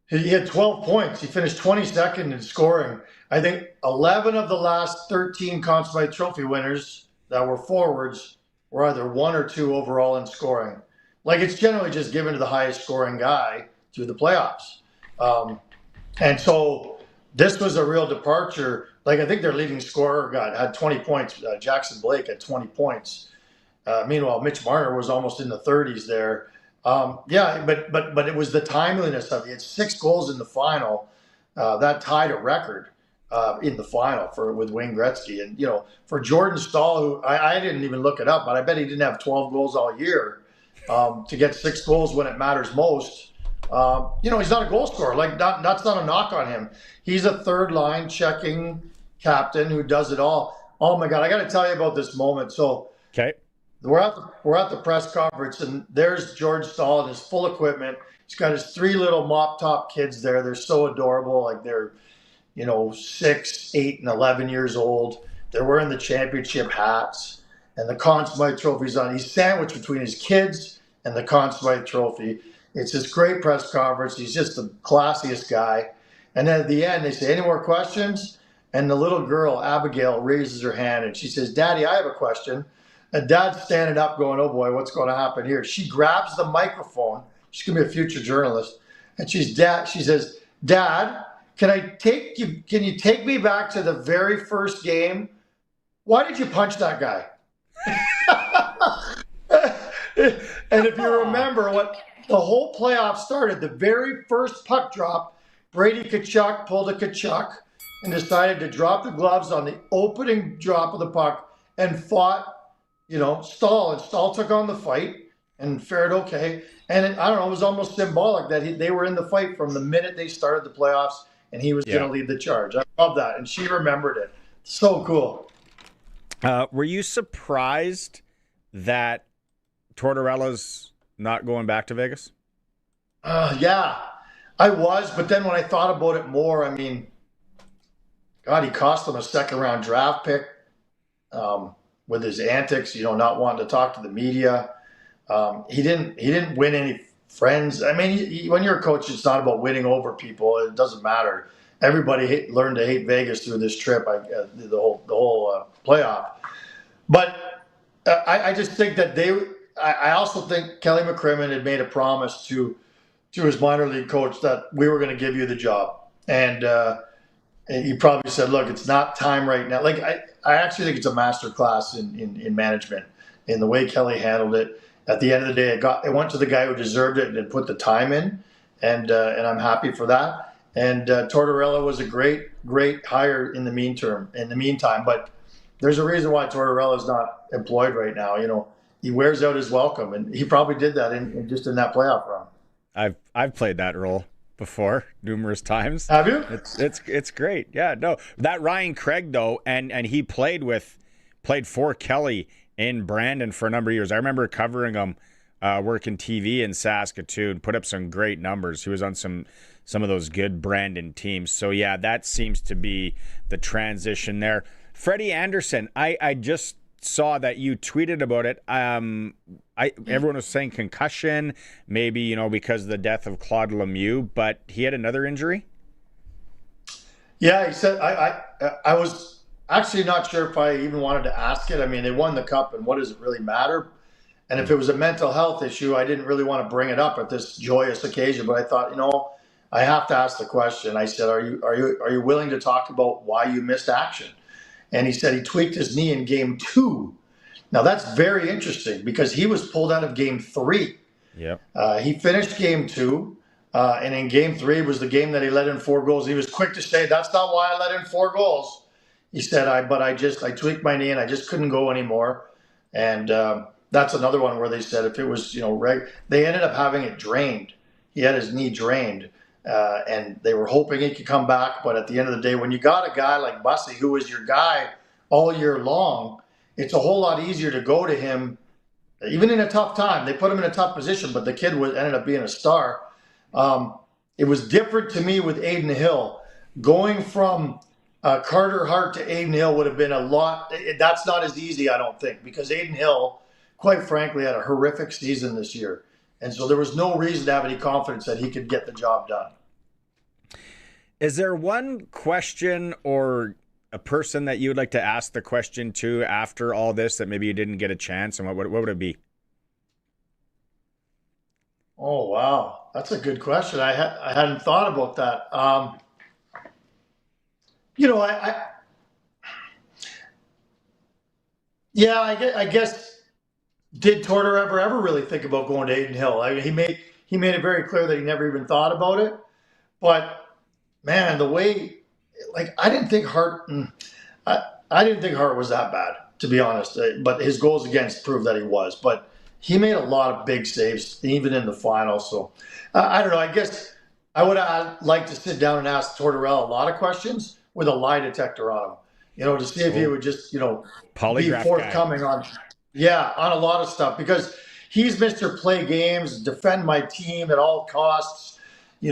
he had 12 points. He finished 22nd in scoring. I think 11 of the last 13 Conn Smythe Trophy winners that were forwards were either 1 or 2 overall in scoring. Like, it's generally just given to the highest scoring guy through the playoffs. And so this was a real departure. Like, I think their leading scorer had 20 points. Jackson Blake had 20 points. Meanwhile, Mitch Marner was almost in the 30s there. But it was the timeliness of it. He had 6 goals in the final. That tied a record in the final with Wayne Gretzky. And, for Jordan Staal, who I didn't even look it up, but I bet he didn't have 12 goals all year, to get 6 goals when it matters most. He's not a goal scorer. Like, that's not a knock on him. He's a third line checking captain who does it all. Oh my God, I got to tell you about this moment. So, okay, we're at the press conference, and there's George Staal in his full equipment. He's got his 3 little mop top kids there. They're so adorable. Like, they're 6, 8, and 11 years old. They're wearing the championship hats and the Conn Smythe trophy's on. He's sandwiched between his kids and the Conn Smythe trophy. It's this great press conference. He's just the classiest guy. And then at the end, they say, any more questions? And the little girl, Abigail, raises her hand and she says, Daddy, I have a question. And Dad's standing up going, oh boy, what's going to happen here? She grabs the microphone. She's going to be a future journalist. And she says, Dad, can you take me back to the very first game? Why did you punch that guy? And if you remember what the whole playoff started, the very first puck drop, Brady Tkachuk pulled a Tkachuk and decided to drop the gloves on the opening drop of the puck and fought, Staal. And Staal took on the fight and fared okay. And it was almost symbolic that they were in the fight from the minute they started the playoffs, and he was going to lead the charge. I love that. And she remembered it. So cool. Were you surprised that Tortorella's not going back to Vegas? Yeah, I was. But then when I thought about it more, God, he cost them a second-round draft pick with his antics, not wanting to talk to the media. He didn't win any friends. When you're a coach, it's not about winning over people. It doesn't matter. Everybody learned to hate Vegas through this trip, the whole playoff. But I just think that I also think Kelly McCrimmon had made a promise to his minor league coach that we were going to give you the job. And he probably said, look, it's not time right now. Like, I actually think it's a master class in management, in the way Kelly handled it. At the end of the day, it went to the guy who deserved it and put the time in, and I'm happy for that. And Tortorella was a great hire in the meantime. But there's a reason why Tortorella is not employed right now. He wears out his welcome, and he probably did that in that playoff run. I've played that role before numerous times. Have you? It's great. Yeah, no, that Ryan Craig though, and he played for Kelly in Brandon for a number of years. I remember covering him, working TV in Saskatoon, put up some great numbers. He was on some of those good Brandon teams. So yeah, that seems to be the transition there. Freddie Anderson, I just saw that you tweeted about it. Everyone was saying concussion, maybe, because of the death of Claude Lemieux, but he had another injury? Yeah, he said, I was actually not sure if I even wanted to ask it. They won the cup, and what does it really matter? And if it was a mental health issue, I didn't really want to bring it up at this joyous occasion, but I thought, I have to ask the question. I said, are you willing to talk about why you missed action? And he said he tweaked his knee in game 2. Now that's very interesting because he was pulled out of game 3. Yep. He finished game 2, and in game 3 was the game that he let in 4 goals. He was quick to say, that's not why I let in 4 goals. He said, I tweaked my knee and I just couldn't go anymore. And that's another one where they said if it was, they ended up having it drained. He had his knee drained. And they were hoping he could come back. But at the end of the day, when you got a guy like Bussy, who is your guy all year long, it's a whole lot easier to go to him, even in a tough time. They put him in a tough position, but the kid ended up being a star. It was different to me with Aiden Hill. Going from Carter Hart to Aiden Hill would have been a lot. That's not as easy, I don't think, because Aiden Hill, quite frankly, had a horrific season this year. And so there was no reason to have any confidence that he could get the job done. Is there one question or a person that you would like to ask the question to after all this that maybe you didn't get a chance, and what would it be? Oh, wow. That's a good question. I hadn't thought about that. I guess, did Tortor ever really think about going to Aiden Hill? I mean, he made it very clear that he never even thought about it. But man, the way, I didn't think Hart was that bad, to be honest. But his goals against proved that he was. But he made a lot of big saves, even in the final. So I don't know. I guess I would have liked to sit down and ask Tortorella a lot of questions with a lie detector on him, to see if he would just, be forthcoming on a lot of stuff, because he's Mr. Play games, defend my team at all costs. He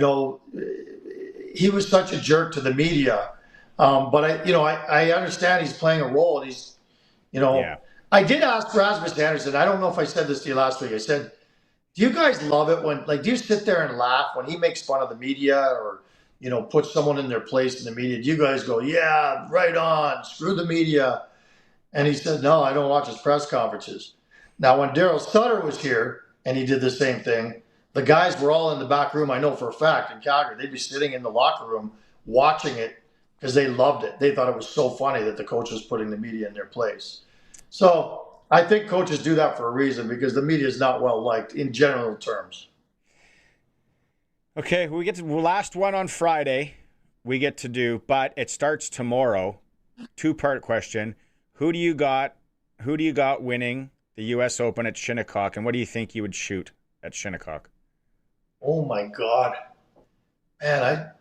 was such a jerk to the media. But I understand he's playing a role, and he's, I did ask Rasmus Anderson. I don't know if I said this to you last week. I said, do you guys love it when, do you sit there and laugh when he makes fun of the media or, puts someone in their place in the media? Do you guys go, yeah, right on, screw the media? And he said, no, I don't watch his press conferences. Now, when Daryl Sutter was here and he did the same thing, the guys were all in the back room, I know for a fact, in Calgary. They'd be sitting in the locker room watching it because they loved it. They thought it was so funny that the coach was putting the media in their place. So I think coaches do that for a reason, because the media is not well liked in general terms. Okay, we get to the last one on Friday. We get to do, but it starts tomorrow. 2-part question. Who do you got winning the U.S. Open at Shinnecock, and what do you think you would shoot at Shinnecock? Oh my God, man!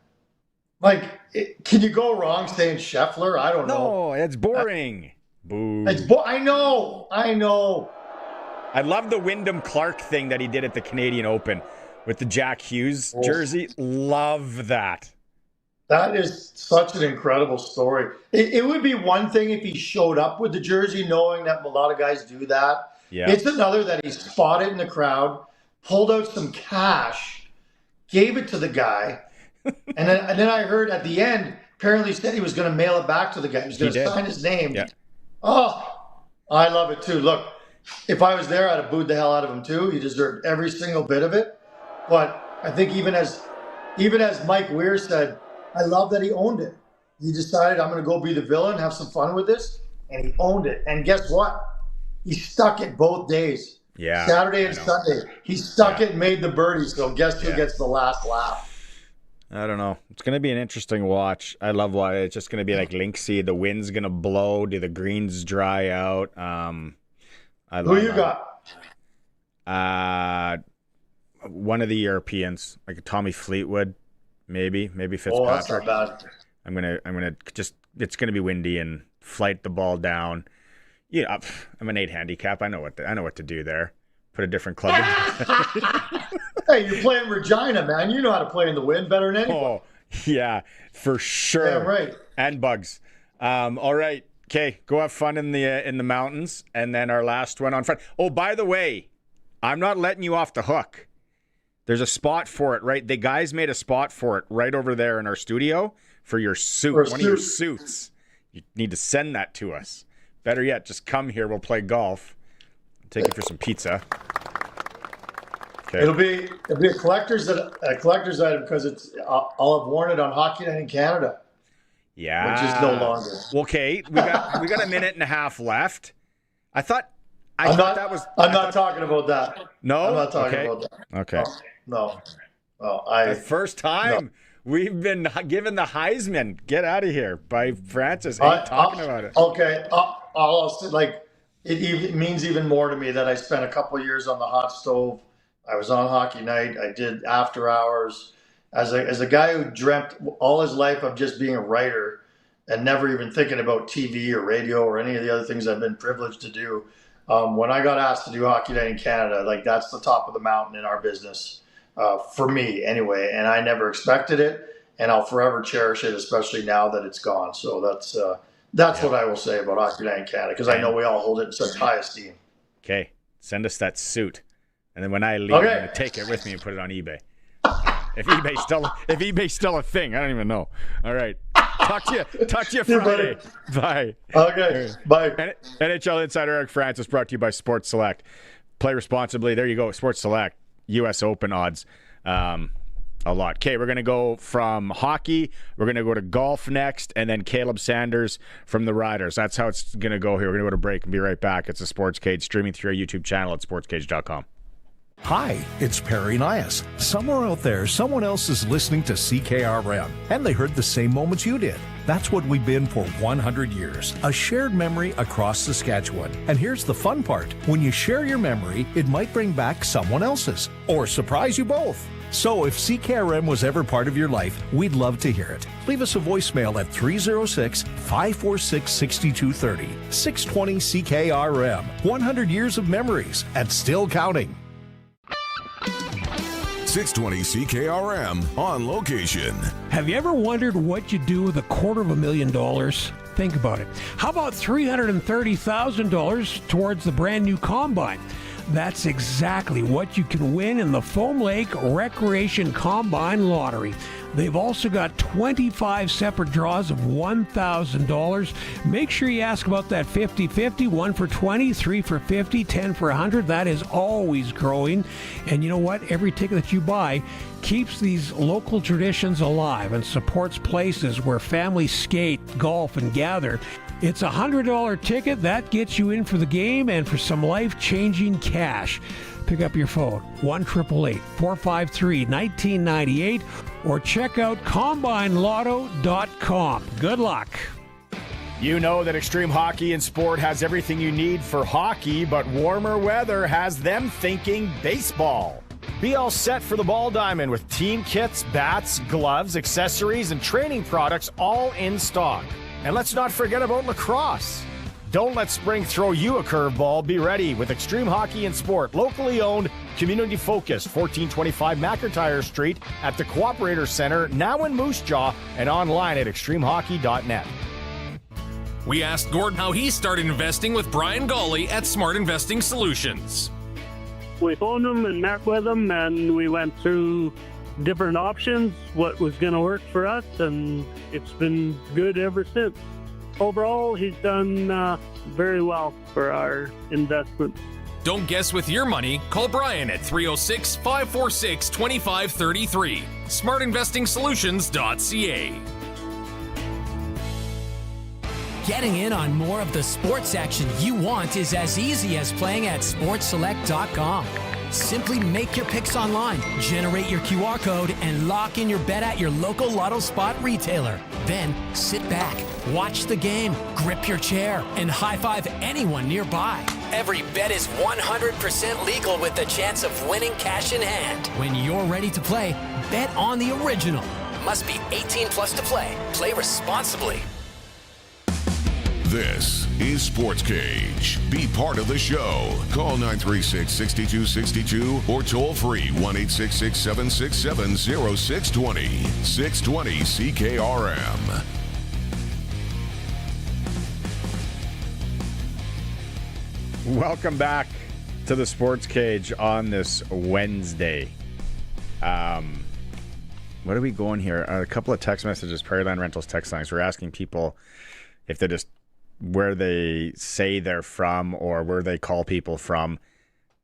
Can you go wrong saying Scheffler? I don't know. No, it's boring. Boo. I know. I love the Wyndham Clark thing that he did at the Canadian Open with the Jack Hughes jersey. Love that. That is such an incredible story. It would be one thing if he showed up with the jersey, knowing that a lot of guys do that. Yeah. It's another that he spotted in the crowd, pulled out some cash, gave it to the guy, and then I heard at the end, apparently said he was going to mail it back to the guy. He was going to sign his name. Yeah. Oh, I love it too. Look, if I was there, I'd have booed the hell out of him too. He deserved every single bit of it. But I think even as Mike Weir said, I love that he owned it. He decided, I'm going to go be the villain, have some fun with this, and he owned it. And guess what? He stuck it both days. Yeah. Saturday and Sunday. He stuck it and made the birdie. So guess who gets the last laugh? I don't know. It's going to be an interesting watch. I love why it's just going to be like Linksy. The wind's going to blow. Do the greens dry out? Who you got? One of the Europeans, like Tommy Fleetwood, maybe Fitzpatrick. Oh, that's not bad. I'm gonna just. It's gonna be windy and flight the ball down. Yeah, I'm an 8 handicap. I know what to do there. Put a different club in. Hey, you're playing Regina, man. You know how to play in the wind better than anyone. Oh, yeah, for sure. Yeah, right. And bugs. All right. Okay, go have fun in the mountains, and then our last one on Friday. Oh, by the way, I'm not letting you off the hook. There's a spot for it, right? The guys made a spot for it right over there in our studio for your suit, one of your suits. You need to send that to us. Better yet, just come here. We'll play golf. I'll take you for some pizza. Okay. It'll be a collector's item because I'll have worn it on Hockey Night in Canada. Yeah, which is no longer. Okay, we got a minute and a half left. I'm not talking about that. No, I'm not talking about that. Okay. No. The first time we've been given the Heisman. Get out of here by Francis. Ain't talking about it. Okay. It means even more to me that I spent a couple of years on the hot stove. I was on Hockey Night. I did after hours. As a guy who dreamt all his life of just being a writer and never even thinking about TV or radio or any of the other things I've been privileged to do. When I got asked to do Hockey Night in Canada, that's the top of the mountain in our business, for me anyway. And I never expected it, and I'll forever cherish it, especially now that it's gone. So that's what I will say about Hockey Night in Canada, because I know we all hold it in such high esteem. Okay, send us that suit, and then when I leave, I'm going to take it with me and put it on eBay. If eBay's still a thing, I don't even know. All right. Talk to you Friday. Bye. Okay. Bye. NHL Insider Eric Francis, brought to you by Sports Select. Play responsibly. There you go. Sports Select. U.S. Open odds. A lot. Okay, we're going to go from hockey. We're going to go to golf next, and then Caleb Sanders from the Riders. That's how it's going to go here. We're going to go to break and be right back. It's a Sports Cage streaming through our YouTube channel at sportscage.com. Hi, it's Perry Nias. Somewhere out there, someone else is listening to CKRM, and they heard the same moments you did. That's what we've been for 100 years, a shared memory across Saskatchewan. And here's the fun part. When you share your memory, it might bring back someone else's, or surprise you both. So if CKRM was ever part of your life, we'd love to hear it. Leave us a voicemail at 306-546-6230. 620 CKRM. 100 years of memories, and still counting. 620 CKRM on location. Have you ever wondered what you'd do with $250,000? Think about it. How about $330,000 towards the brand new combine? That's exactly what you can win in the Foam Lake Recreation Combine Lottery. They've also got 25 separate draws of $1,000. Make sure you ask about that 50-50, 1 for 20, 3 for 50, 10 for 100. That is always growing. And you know what? Every ticket that you buy keeps these local traditions alive and supports places where families skate, golf, and gather. It's a $100 ticket. That gets you in for the game and for some life-changing cash. Pick up your phone, 1-888-453-1998, or check out CombineLotto.com. Good luck. You know that Extreme Hockey and Sport has everything you need for hockey, but warmer weather has them thinking baseball. Be all set for the ball diamond with team kits, bats, gloves, accessories, and training products all in stock. And let's not forget about lacrosse. Don't let spring throw you a curveball. Be ready with Extreme Hockey and Sport, locally owned, community focused, 1425 McIntyre Street at the Cooperator Center, now in Moose Jaw, and online at extremehockey.net. We asked Gordon how he started investing with Brian Gawley at Smart Investing Solutions. We phoned him and met with him, and we went through different options, what was going to work for us, and it's been good ever since. Overall, he's done very well for our investment. Don't guess with your money. Call Brian at 306-546-2533. SmartInvestingSolutions.ca. Getting in on more of the sports action you want is as easy as playing at sportselect.com. Simply make your picks online, generate your QR code, and lock in your bet at your local Lotto Spot retailer. Then sit back, watch the game, grip your chair, and high-five anyone nearby. Every bet is 100% legal with the chance of winning cash in hand. When you're ready to play, bet on the original. Must be 18 plus to play. Play responsibly. This is Sports Cage. Be part of the show. Call 936-6262 or toll free 1-866-767-0620. 620 CKRM. Welcome back to the Sports Cage on this Wednesday. What are we going here? A couple of text messages, Prairieland Rentals text lines. We're asking people if they're just where they say they're from or where they call people from.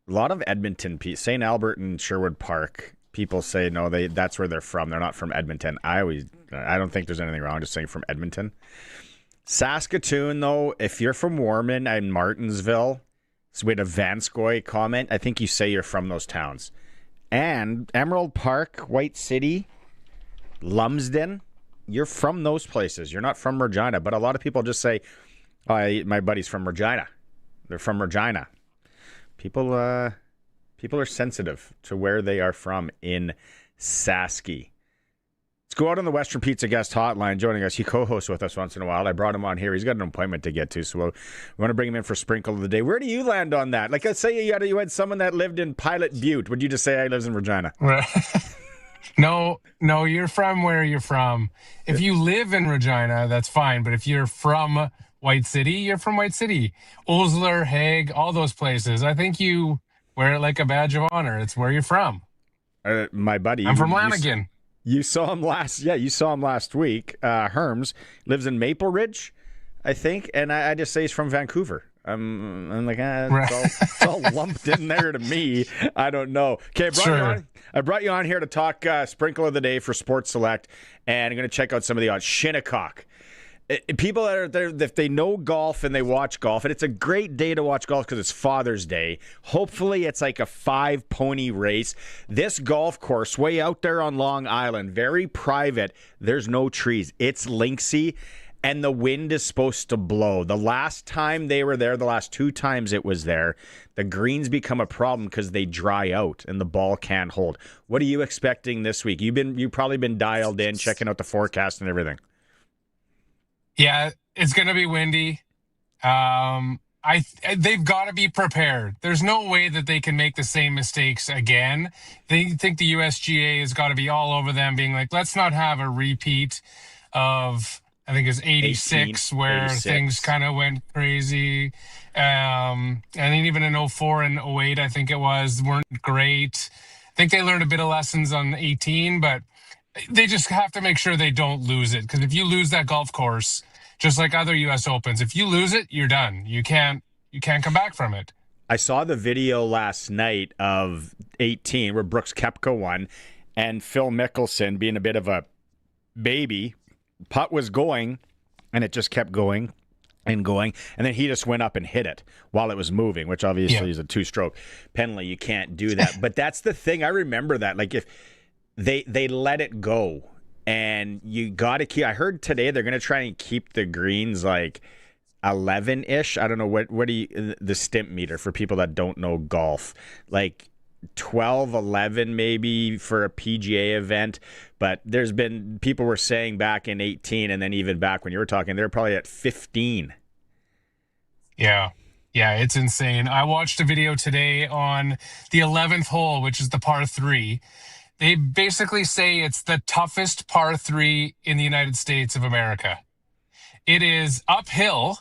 A lot of Edmonton, St. Albert and Sherwood Park, people say no, that's where they're from. They're not from Edmonton. I don't think there's anything wrong just saying from Edmonton. Saskatoon, though, if you're from Warman and Martinsville, so we had a Vanscoy comment, I think you say you're from those towns. And Emerald Park, White City, Lumsden, you're from those places. You're not from Regina, but a lot of people just say, oh, my buddy's from Regina. They're from Regina. People are sensitive to where they are from in Saski. Let's go out on the Western Pizza guest hotline. Joining us, he co-hosts with us once in a while. I brought him on here. He's got an appointment to get to, so we want to bring him in for Sprinkle of the Day. Where do you land on that? Like, let's say you had someone that lived in Pilot Butte. Would you just say, he lives in Regina? No, you're from where you're from. If you live in Regina, that's fine. But if you're from White City, you're from White City. Osler, Hague, all those places. I think you wear it like a badge of honor. It's where you're from. My buddy. I'm from Lanigan. You saw him last week. Herms lives in Maple Ridge, I think. And I just say he's from Vancouver. I'm like, it's all lumped in there to me. I don't know. Okay, I brought you on here to talk sprinkle of the day for Sports Select, and I'm going to check out some of the odds. Shinnecock. People that are there, if they know golf and they watch golf, and it's a great day to watch golf because it's Father's Day. Hopefully it's like a 5-pony race. This golf course way out there on Long Island, very private. There's no trees. It's linksy, and the wind is supposed to blow. The last time they were there, the last 2 times it was there, the greens become a problem because they dry out and the ball can't hold. What are you expecting this week? You've probably been dialed in, checking out the forecast and everything. Yeah, it's going to be windy. They've got to be prepared. There's no way that they can make the same mistakes again. They think the USGA has got to be all over them, being like, let's not have a repeat of, I think it's 86, where 86. Things kind of went crazy. And then even in 04 and 08, I think it was, weren't great. I think they learned a bit of lessons on 18, but they just have to make sure they don't lose it. Because if you lose that golf course, just like other U.S. Opens, if you lose it, you're done. You can't come back from it. I saw the video last night of 18 where Brooks Koepka won, and Phil Mickelson, being a bit of a baby, putt was going, and it just kept going and going, and then he just went up and hit it while it was moving, which obviously is a 2-stroke penalty. You can't do that. But that's the thing. I remember that. Like, if they let it go, and you got to keep. I heard today they're going to try and keep the greens like 11-ish. I don't know what do you, the stimp meter for people that don't know golf, like 12, 11 maybe for a PGA event. But there's been people were saying back in 18, and then even back when you were talking, they're probably at 15. Yeah, it's insane. I watched a video today on the 11th hole, which is the par 3. They basically say it's the toughest par 3 in the United States of America. It is uphill.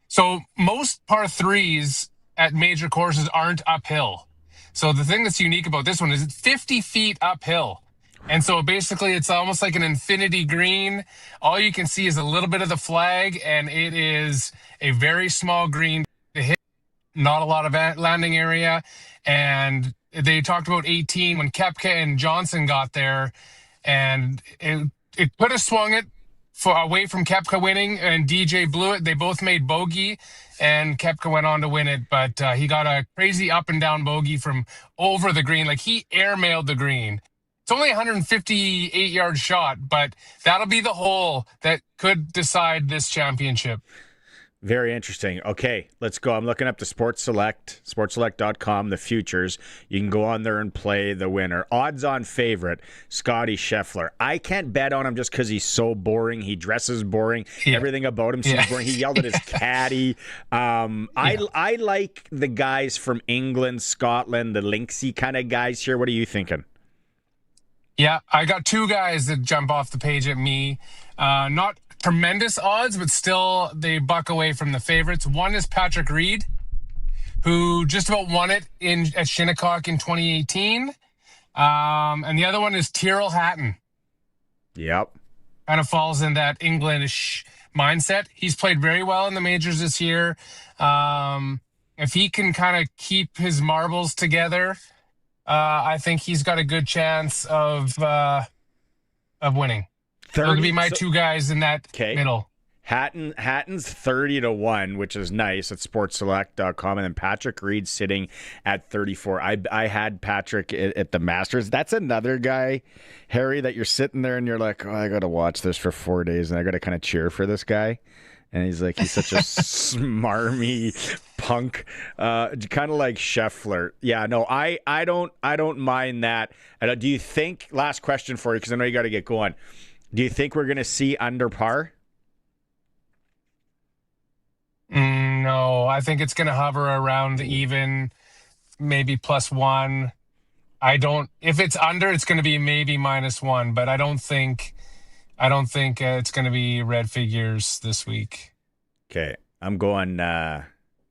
So most par 3s at major courses aren't uphill. So the thing that's unique about this one is it's 50 feet uphill. And so basically it's almost like an infinity green. All you can see is a little bit of the flag, and it is a very small green to hit, not a lot of landing area. And they talked about 18 when Koepka and Johnson got there, and it could have swung it away from Koepka winning, and DJ blew it. They both made bogey, and Koepka went on to win it, but he got a crazy up and down bogey from over the green. Like, he airmailed the green. It's only a 158-yard shot, but that'll be the hole that could decide this championship. Very interesting. Okay, let's go. I'm looking up the Sports Select, sportselect.com, the futures. You can go on there and play the winner. Odds-on favorite, Scotty Scheffler. I can't bet on him just because he's so boring. He dresses boring. Yeah. Everything about him seems boring. He yelled at his caddy. I like the guys from England, Scotland, the linksy kind of guys here. What are you thinking? Yeah, I got 2 guys that jump off the page at me. Not tremendous odds, but still they buck away from the favorites. One is Patrick Reed, who just about won it at Shinnecock in 2018. And the other one is Tyrrell Hatton. Yep. Kind of falls in that English mindset. He's played very well in the majors this year. If he can kind of keep his marbles together, I think he's got a good chance of winning. Those would be my 2 guys in that middle. Hatton's 30-1, which is nice at sportselect.com, and then Patrick Reed sitting at 34. I had Patrick at the Masters. That's another guy, Harry, that you're sitting there and you're like, oh, I got to watch this for 4 days, and I got to kind of cheer for this guy. And he's such a smarmy punk, kind of like Scheffler. Yeah, no, I don't mind that. Do you think? Last question for you, because I know you got to get going. Do you think we're going to see under par? No, I think it's going to hover around even, maybe +1. If it's under, it's going to be maybe -1, but I don't think it's going to be red figures this week. Okay, I'm going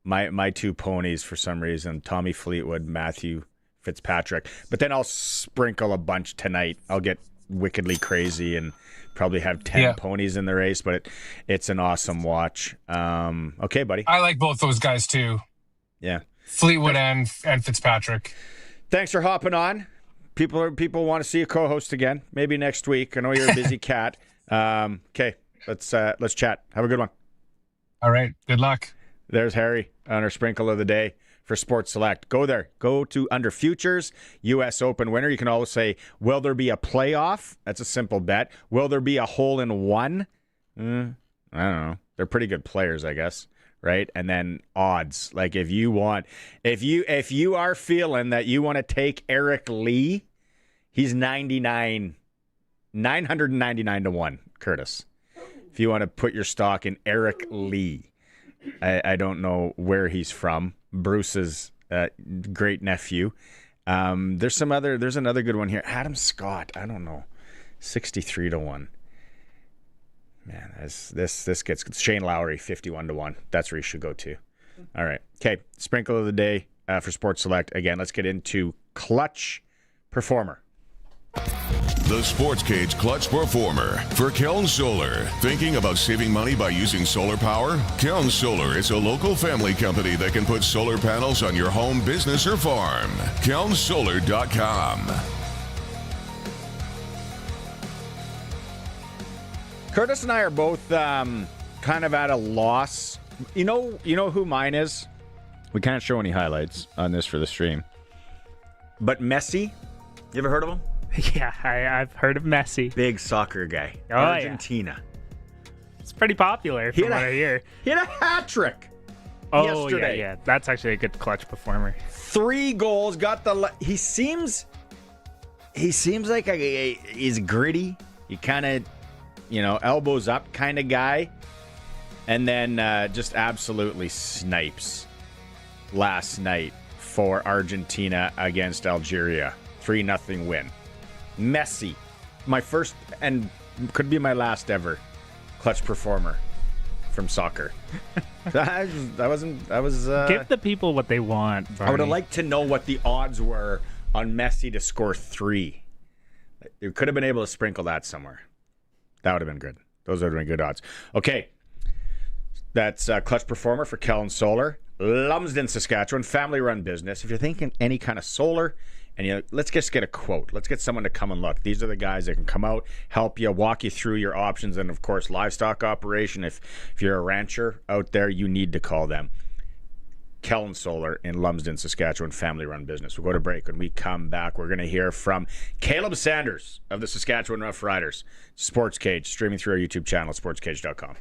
my 2 ponies for some reason, Tommy Fleetwood, Matthew Fitzpatrick. But then I'll sprinkle a bunch tonight. I'll get wickedly crazy and probably have 10 ponies in the race, but it's an awesome watch. Okay, buddy. I like both those guys too. Yeah. Fleetwood and Fitzpatrick. Thanks for hopping on. People want to see a co-host again. Maybe next week. I know you're a busy cat. Okay, let's chat. Have a good one. All right. Good luck. There's Harry on our sprinkle of the day for Sports Select. Go there. Go to under futures, U.S. Open winner. You can always say, will there be a playoff? That's a simple bet. Will there be a hole in one? I don't know. They're pretty good players, I guess. Right? And then odds. Like if you are feeling that you want to take Eric Lee, he's 999 to 1, Curtis. If you want to put your stock in Eric Lee. I don't know where he's from. Bruce's great nephew. There's another good one here. Adam Scott. I don't know. 63 to 1. Man, this gets Shane Lowry 51 to 1. That's where you should go to. All right. Okay. Sprinkle of the day for Sports Select. Again, let's get into Clutch Performer. The Sports Cage Clutch Performer for Keln Solar. Thinking about saving money by using solar power? Keln Solar is a local family company that can put solar panels on your home, business, or farm. KelnSolar.com. Curtis and I are both kind of at a loss. You know who mine is? We can't show any highlights on this for the stream. But Messi, you ever heard of him? Yeah, I've heard of Messi. Big soccer guy. Oh, Argentina. Yeah. It's pretty popular from what I hear. He had a hat trick yesterday. Yeah. That's actually a good clutch performer. 3 goals, got the... He seems like he's gritty. He kind of, elbows up kind of guy. And then just absolutely snipes last night for Argentina against Algeria. 3-0 win. Messi, my first and could be my last ever clutch performer from soccer. I was give the people what they want, Barney. I would have liked to know what the odds were on Messi to score 3. You could have been able to sprinkle that somewhere. That would have been good. Those would have been good odds. Okay, that's clutch performer for Keln Solar, Lumsden, Saskatchewan, family-run business. If you're thinking any kind of solar. And let's just get a quote. Let's get someone to come and look. These are the guys that can come out, help you, walk you through your options, and of course, livestock operation. If you're a rancher out there, you need to call them. Keln Solar in Lumsden, Saskatchewan, family-run business. We'll go to break. When we come back, we're going to hear from Caleb Sanders of the Saskatchewan Roughriders. Sports Cage, streaming through our YouTube channel, sportscage.com.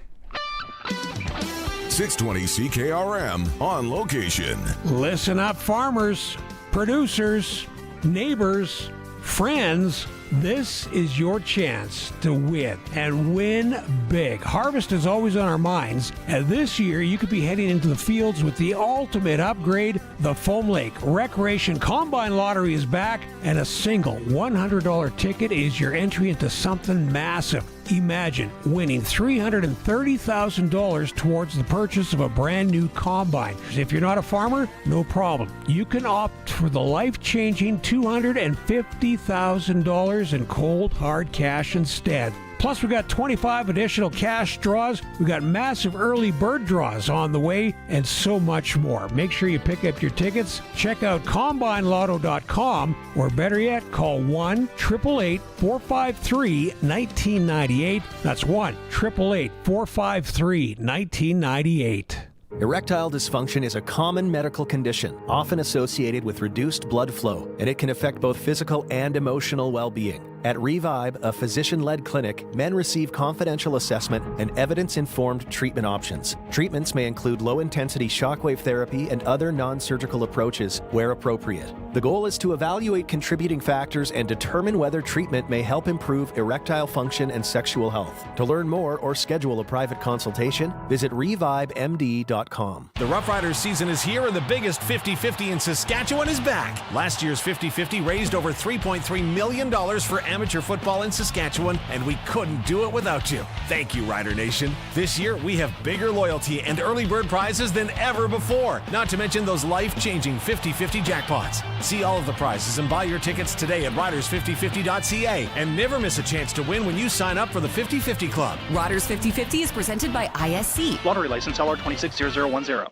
620 CKRM on location. Listen up, farmers, producers, neighbors, friends. This is your chance to win, and win big. Harvest is always on our minds, and this year you could be heading into the fields with the ultimate upgrade. The Foam Lake Recreation Combine Lottery is back, and a single $100 ticket is your entry into something massive. Imagine winning $330,000 towards the purchase of a brand new combine. If you're not a farmer, no problem. You can opt for the life-changing $250,000 in cold, hard cash instead. Plus, we got 25 additional cash draws. We got massive early bird draws on the way, and so much more. Make sure you pick up your tickets. Check out CombineLotto.com, or better yet, call 1-888-453-1998. That's 1-888-453-1998. Erectile dysfunction is a common medical condition, often associated with reduced blood flow, and it can affect both physical and emotional well-being. At Revive, a physician-led clinic, men receive confidential assessment and evidence-informed treatment options. Treatments may include low-intensity shockwave therapy and other non-surgical approaches where appropriate. The goal is to evaluate contributing factors and determine whether treatment may help improve erectile function and sexual health. To learn more or schedule a private consultation, visit revivemd.com. The Roughriders season is here, and the biggest 50-50 in Saskatchewan is back. Last year's 50-50 raised over $3.3 million for amateur football in Saskatchewan, and we couldn't do it without you. Thank you, Rider Nation. This year, we have bigger loyalty and early bird prizes than ever before, not to mention those life-changing 50-50 jackpots. See all of the prizes and buy your tickets today at riders5050.ca, and never miss a chance to win when you sign up for the 50-50 Club. Riders 50-50 is presented by ISC. Lottery license LR260010.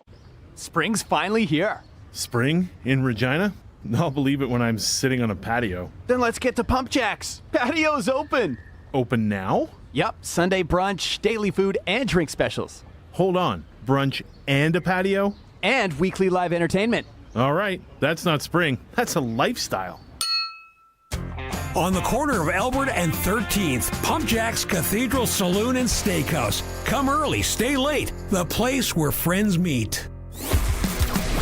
Spring's finally here. Spring in Regina? I'll believe it when I'm sitting on a patio. Then let's get to Pump Jacks. Patio's open. Open now? Yep, Sunday brunch, daily food, and drink specials. Hold on, brunch and a patio? And weekly live entertainment. All right, that's not spring. That's a lifestyle. On the corner of Albert and 13th, Pump Jack's Cathedral Saloon and Steakhouse. Come early, stay late. The place where friends meet.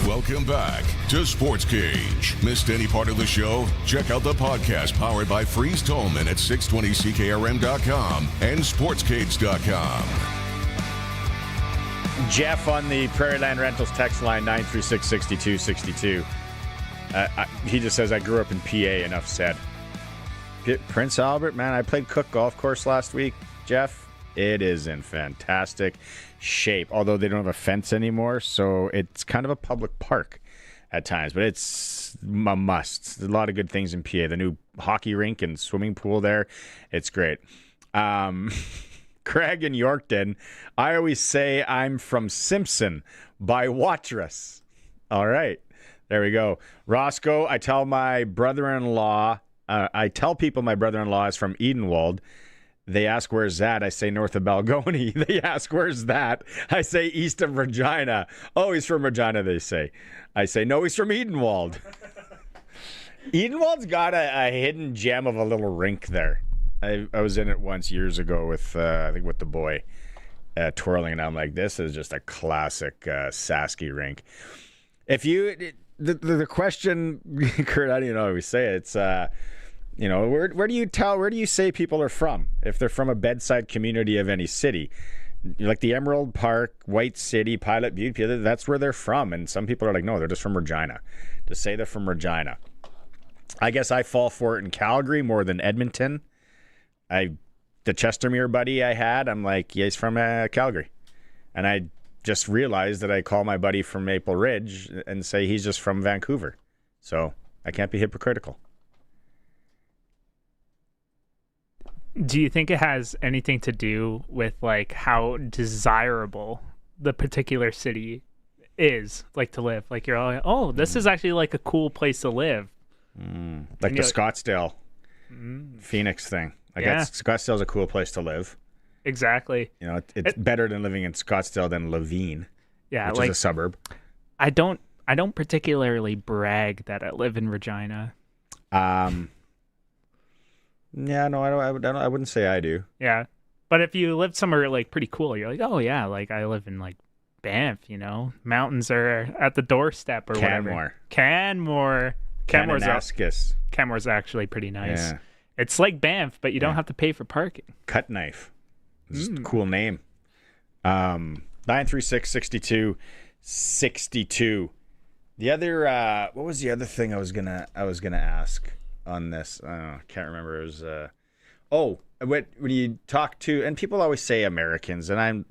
Welcome back to SportsCage. Missed any part of the show? Check out the podcast powered by Freeze Tolman at 620ckrm.com and sportscage.com. Jeff on the Prairie Land Rentals text line 936-6262. He just says, I grew up in PA, enough said. Prince Albert, man, I played Cook Golf Course last week, Jeff. It is in fantastic shape, although they don't have a fence anymore, so it's kind of a public park at times, but it's a must. There's a lot of good things in PA. The new hockey rink and swimming pool there, it's great. Craig in Yorkton, I always say I'm from Simpson by Watrous. All right, there we go. Roscoe, I tell people my brother-in-law is from Edenwald. They ask, where's that? I say, north of Balgony. They ask, where's that? I say, east of Regina. Oh, he's from Regina, they say. I say, no, he's from Edenwald. Edenwald's got a hidden gem of a little rink there. I was in it once years ago with, I think, with the boy twirling, and I'm like, this is just a classic Sasky rink. If you, the question, Kurt, I don't even know how we say it. It's, where do you say people are from? If they're from a bedside community of any city, like the Emerald Park, White City, Pilot Butte, that's where they're from. And some people are like, no, they're just from Regina. Just say they're from Regina. I guess I fall for it in Calgary more than Edmonton. The Chestermere buddy I had, I'm like, yeah, he's from Calgary. And I just realized that I call my buddy from Maple Ridge and say he's just from Vancouver. So I can't be hypocritical. Do you think it has anything to do with like how desirable the particular city is, like, to live? Like, you're all like, oh, this is actually like a cool place to live. Like the Scottsdale Phoenix thing. Like, Scottsdale's a cool place to live. Exactly. It's better than living in Scottsdale than Levine, which is a suburb. I don't particularly brag that I live in Regina. Yeah, no, I wouldn't say I do. Yeah, but if you live somewhere like pretty cool, you're like, oh yeah, like I live in like Banff. Mountains are at the doorstep or whatever. Canmore's actually pretty nice. Yeah. It's like Banff, but you don't have to pay for parking. Cut Knife, just a cool name. 936-6262. The other, what was the other thing I was gonna ask on this? I can't remember. It was when you talk to, and people always say Americans, and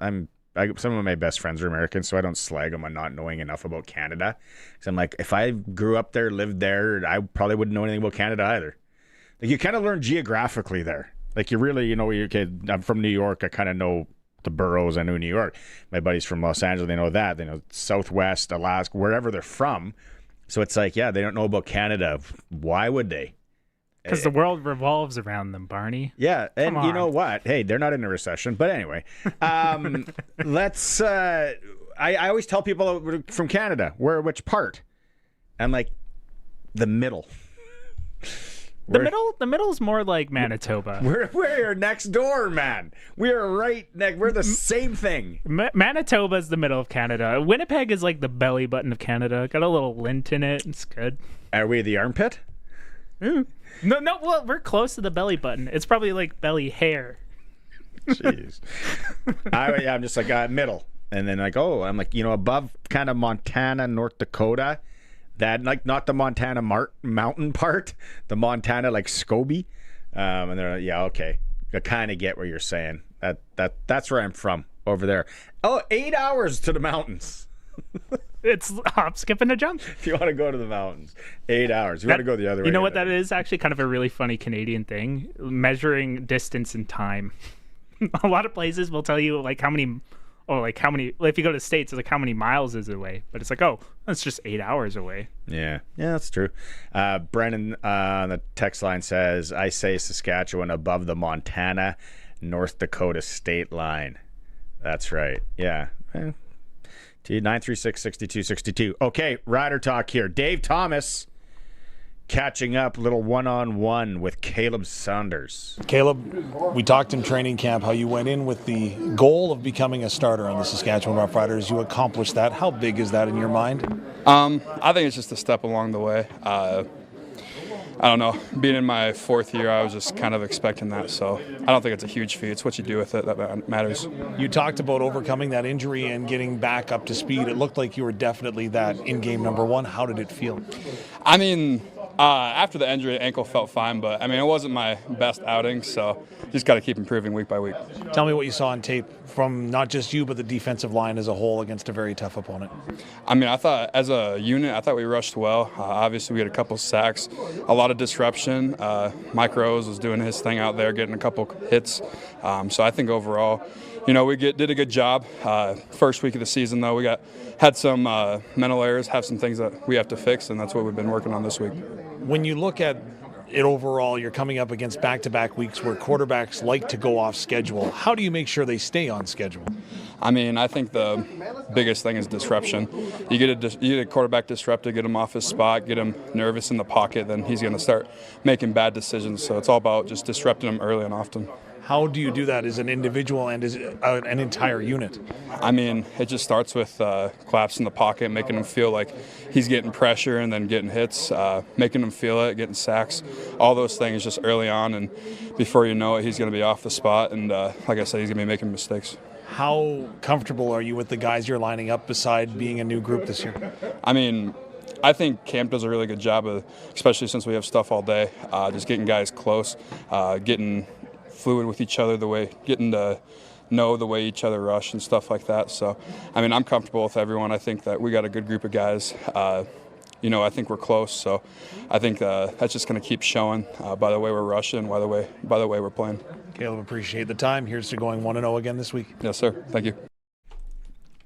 some of my best friends are Americans, so I don't slag them on not knowing enough about Canada. Because I'm like, if I grew up there, lived there, I probably wouldn't know anything about Canada either. Like, you kind of learn geographically there. Like, you really, I'm from New York, I kind of know the boroughs. I know New York. My buddies from Los Angeles, they know that. They know Southwest, Alaska, wherever they're from. So it's like, yeah, they don't know about Canada. Why would they? Because the world revolves around them, Barney. Yeah, and you know what? Hey, they're not in a recession. But anyway, let's... I always tell people from Canada, which part? I'm like, the middle. The middle is more like Manitoba. We're next door, man. We are right next. We're the same thing. Manitoba is the middle of Canada. Winnipeg is like the belly button of Canada. Got a little lint in it. It's good. Are we the armpit? No. Well, we're close to the belly button. It's probably like belly hair. Jeez. I'm just like middle, and then I'm like above kind of Montana, North Dakota. That, like, not the Montana mountain part, the Montana, like, Scobie, And they're like, yeah, okay. I kind of get what you're saying. That's where I'm from, over there. Oh, 8 hours to the mountains. It's hop, skip, and a jump. If you want to go to the mountains, 8 hours. You want to go the other way. You know what that is? Actually kind of a really funny Canadian thing, measuring distance and time. A lot of places will tell you like how many, if you go to the States, it's like how many miles is it away. But it's like, oh, that's just 8 hours away. Yeah, that's true. Brennan on the text line says, I say Saskatchewan above the Montana, North Dakota state line. That's right. Yeah. 936-6262. Okay, Rider Talk here. Dave Thomas catching up, little one-on-one with Caleb Saunders. Caleb, we talked in training camp how you went in with the goal of becoming a starter on the Saskatchewan Roughriders. You accomplished that. How big is that in your mind? I think it's just a step along the way. I don't know. Being in my fourth year, I was just kind of expecting that. So I don't think it's a huge feat. It's what you do with it that matters. You talked about overcoming that injury and getting back up to speed. It looked like you were definitely that in game number one. How did it feel? I mean, after the injury, the ankle felt fine, but I mean, it wasn't my best outing, so just got to keep improving week by week. Tell me what you saw on tape from not just you, but the defensive line as a whole against a very tough opponent. I mean, I thought as a unit, I thought we rushed well. Obviously, we had a couple sacks, a lot of disruption. Mike Rose was doing his thing out there, getting a couple hits. So I think overall, we did a good job. First week of the season, though, we had some mental errors, have some things that we have to fix, and that's what we've been working on this week. When you look at it overall, you're coming up against back-to-back weeks where quarterbacks like to go off schedule. How do you make sure they stay on schedule? I mean, I think the biggest thing is disruption. You get a quarterback disrupted, get him off his spot, get him nervous in the pocket, then he's going to start making bad decisions. So it's all about just disrupting him early and often. How do you do that as an individual and as an entire unit? I mean, it just starts with claps in the pocket, making him feel like he's getting pressure and then getting hits, making him feel it, getting sacks, all those things just early on. And before you know it, he's going to be off the spot. And like I said, he's going to be making mistakes. How comfortable are you with the guys you're lining up beside being a new group this year? I mean, I think camp does a really good job of, especially since we have stuff all day, just getting guys close, getting fluid with each other, getting to know the way each other rush and stuff like that. So, I mean, I'm comfortable with everyone. I think that we got a good group of guys. I think we're close. So I think that's just going to keep showing by the way we're rushing, by the way we're playing. Caleb, appreciate the time. Here's to going 1-0 again this week. Yes, sir. Thank you.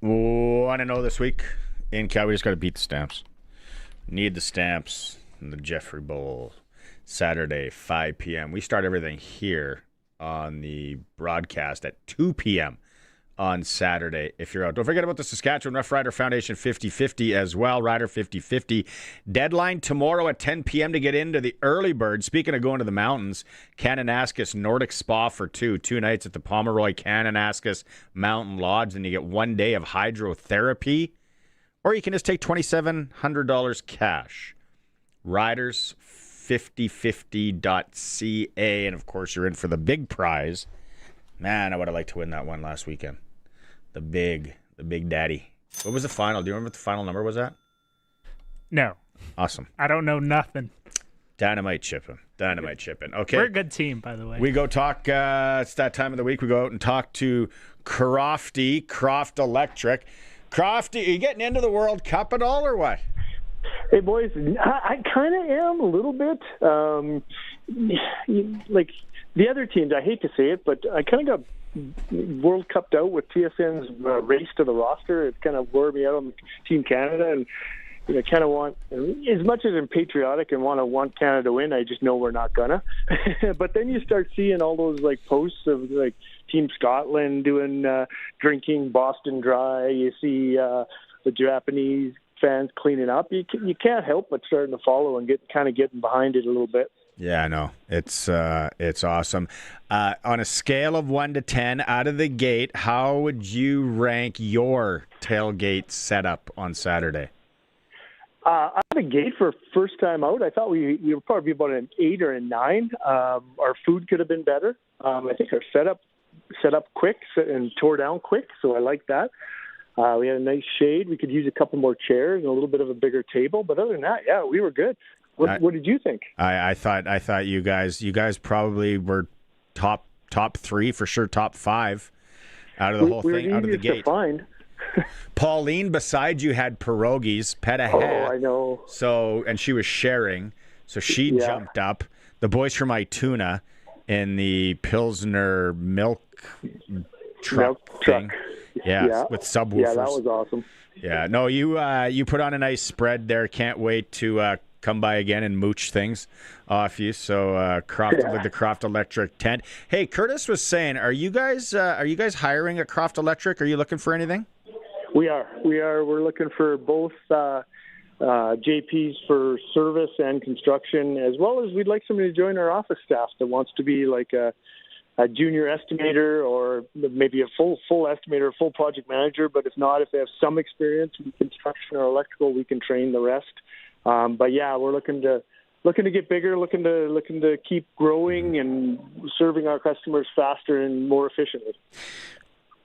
1-0 this week in Cal. We just got to beat the Stamps. Need the Stamps in the Jeffrey Bowl. Saturday, 5 p.m. We start everything here on the broadcast at 2 p.m. on Saturday if you're out. Don't forget about the Saskatchewan Roughrider Foundation 50-50 as well, Rider 50-50. Deadline tomorrow at 10 p.m. to get into the early bird. Speaking of going to the mountains, Kananaskis Nordic Spa for two nights at the Pomeroy Kananaskis Mountain Lodge. Then you get 1 day of hydrotherapy. Or you can just take $2,700 cash. Riders 5050.ca, and of course you're in for the big prize. Man, I would have liked to win that one last weekend. The big daddy. What was the final? Do you remember what the final number was at? No. Awesome. I don't know nothing. Dynamite chipping. Okay. We're a good team, by the way. We go talk, it's that time of the week, we go out and talk to Croft Electric. Crofty, are you getting into the World Cup at all or what? Hey, boys, I kind of am a little bit. Like the other teams, I hate to say it, but I kind of got World Cup'd out with TSN's race to the roster. It kind of wore me out on Team Canada, and I kind of want, as much as I'm patriotic and want Canada to win, I just know we're not gonna. But then you start seeing all those posts of Team Scotland doing drinking Boston Dry. You see the Japanese fans cleaning up. You can't help but starting to follow and getting behind it a little bit. Yeah, I know. It's awesome. On a scale of 1 to 10, out of the gate, how would you rank your tailgate setup on Saturday? Out of the gate for first time out, I thought we would probably be about an 8 or a 9. Our food could have been better. I think our setup quick and tore down quick, so I like that. We had a nice shade. We could use a couple more chairs and a little bit of a bigger table. But other than that, yeah, we were good. What did you think? I thought you guys probably were top 3 for sure, top 5 out of the whole thing out of the gate. To find. Pauline beside you had pierogies, pet a hat. Oh, I know. So, and she was sharing, so she jumped up. The boys from Ituna in the Pilsner milk truck thing. Yeah, with subwoofers. Yeah, that was awesome. Yeah, no, you put on a nice spread there. Can't wait to come by again and mooch things off you. So the Croft Electric tent. Hey, Curtis was saying, are you guys hiring at Croft Electric? Are you looking for anything? We are. We're looking for both JPs for service and construction, as well as we'd like somebody to join our office staff that wants to be like a junior estimator or maybe a full estimator, full project manager. But if not, if they have some experience in construction or electrical, we can train the rest. But yeah, we're looking to get bigger, looking to keep growing and serving our customers faster and more efficiently.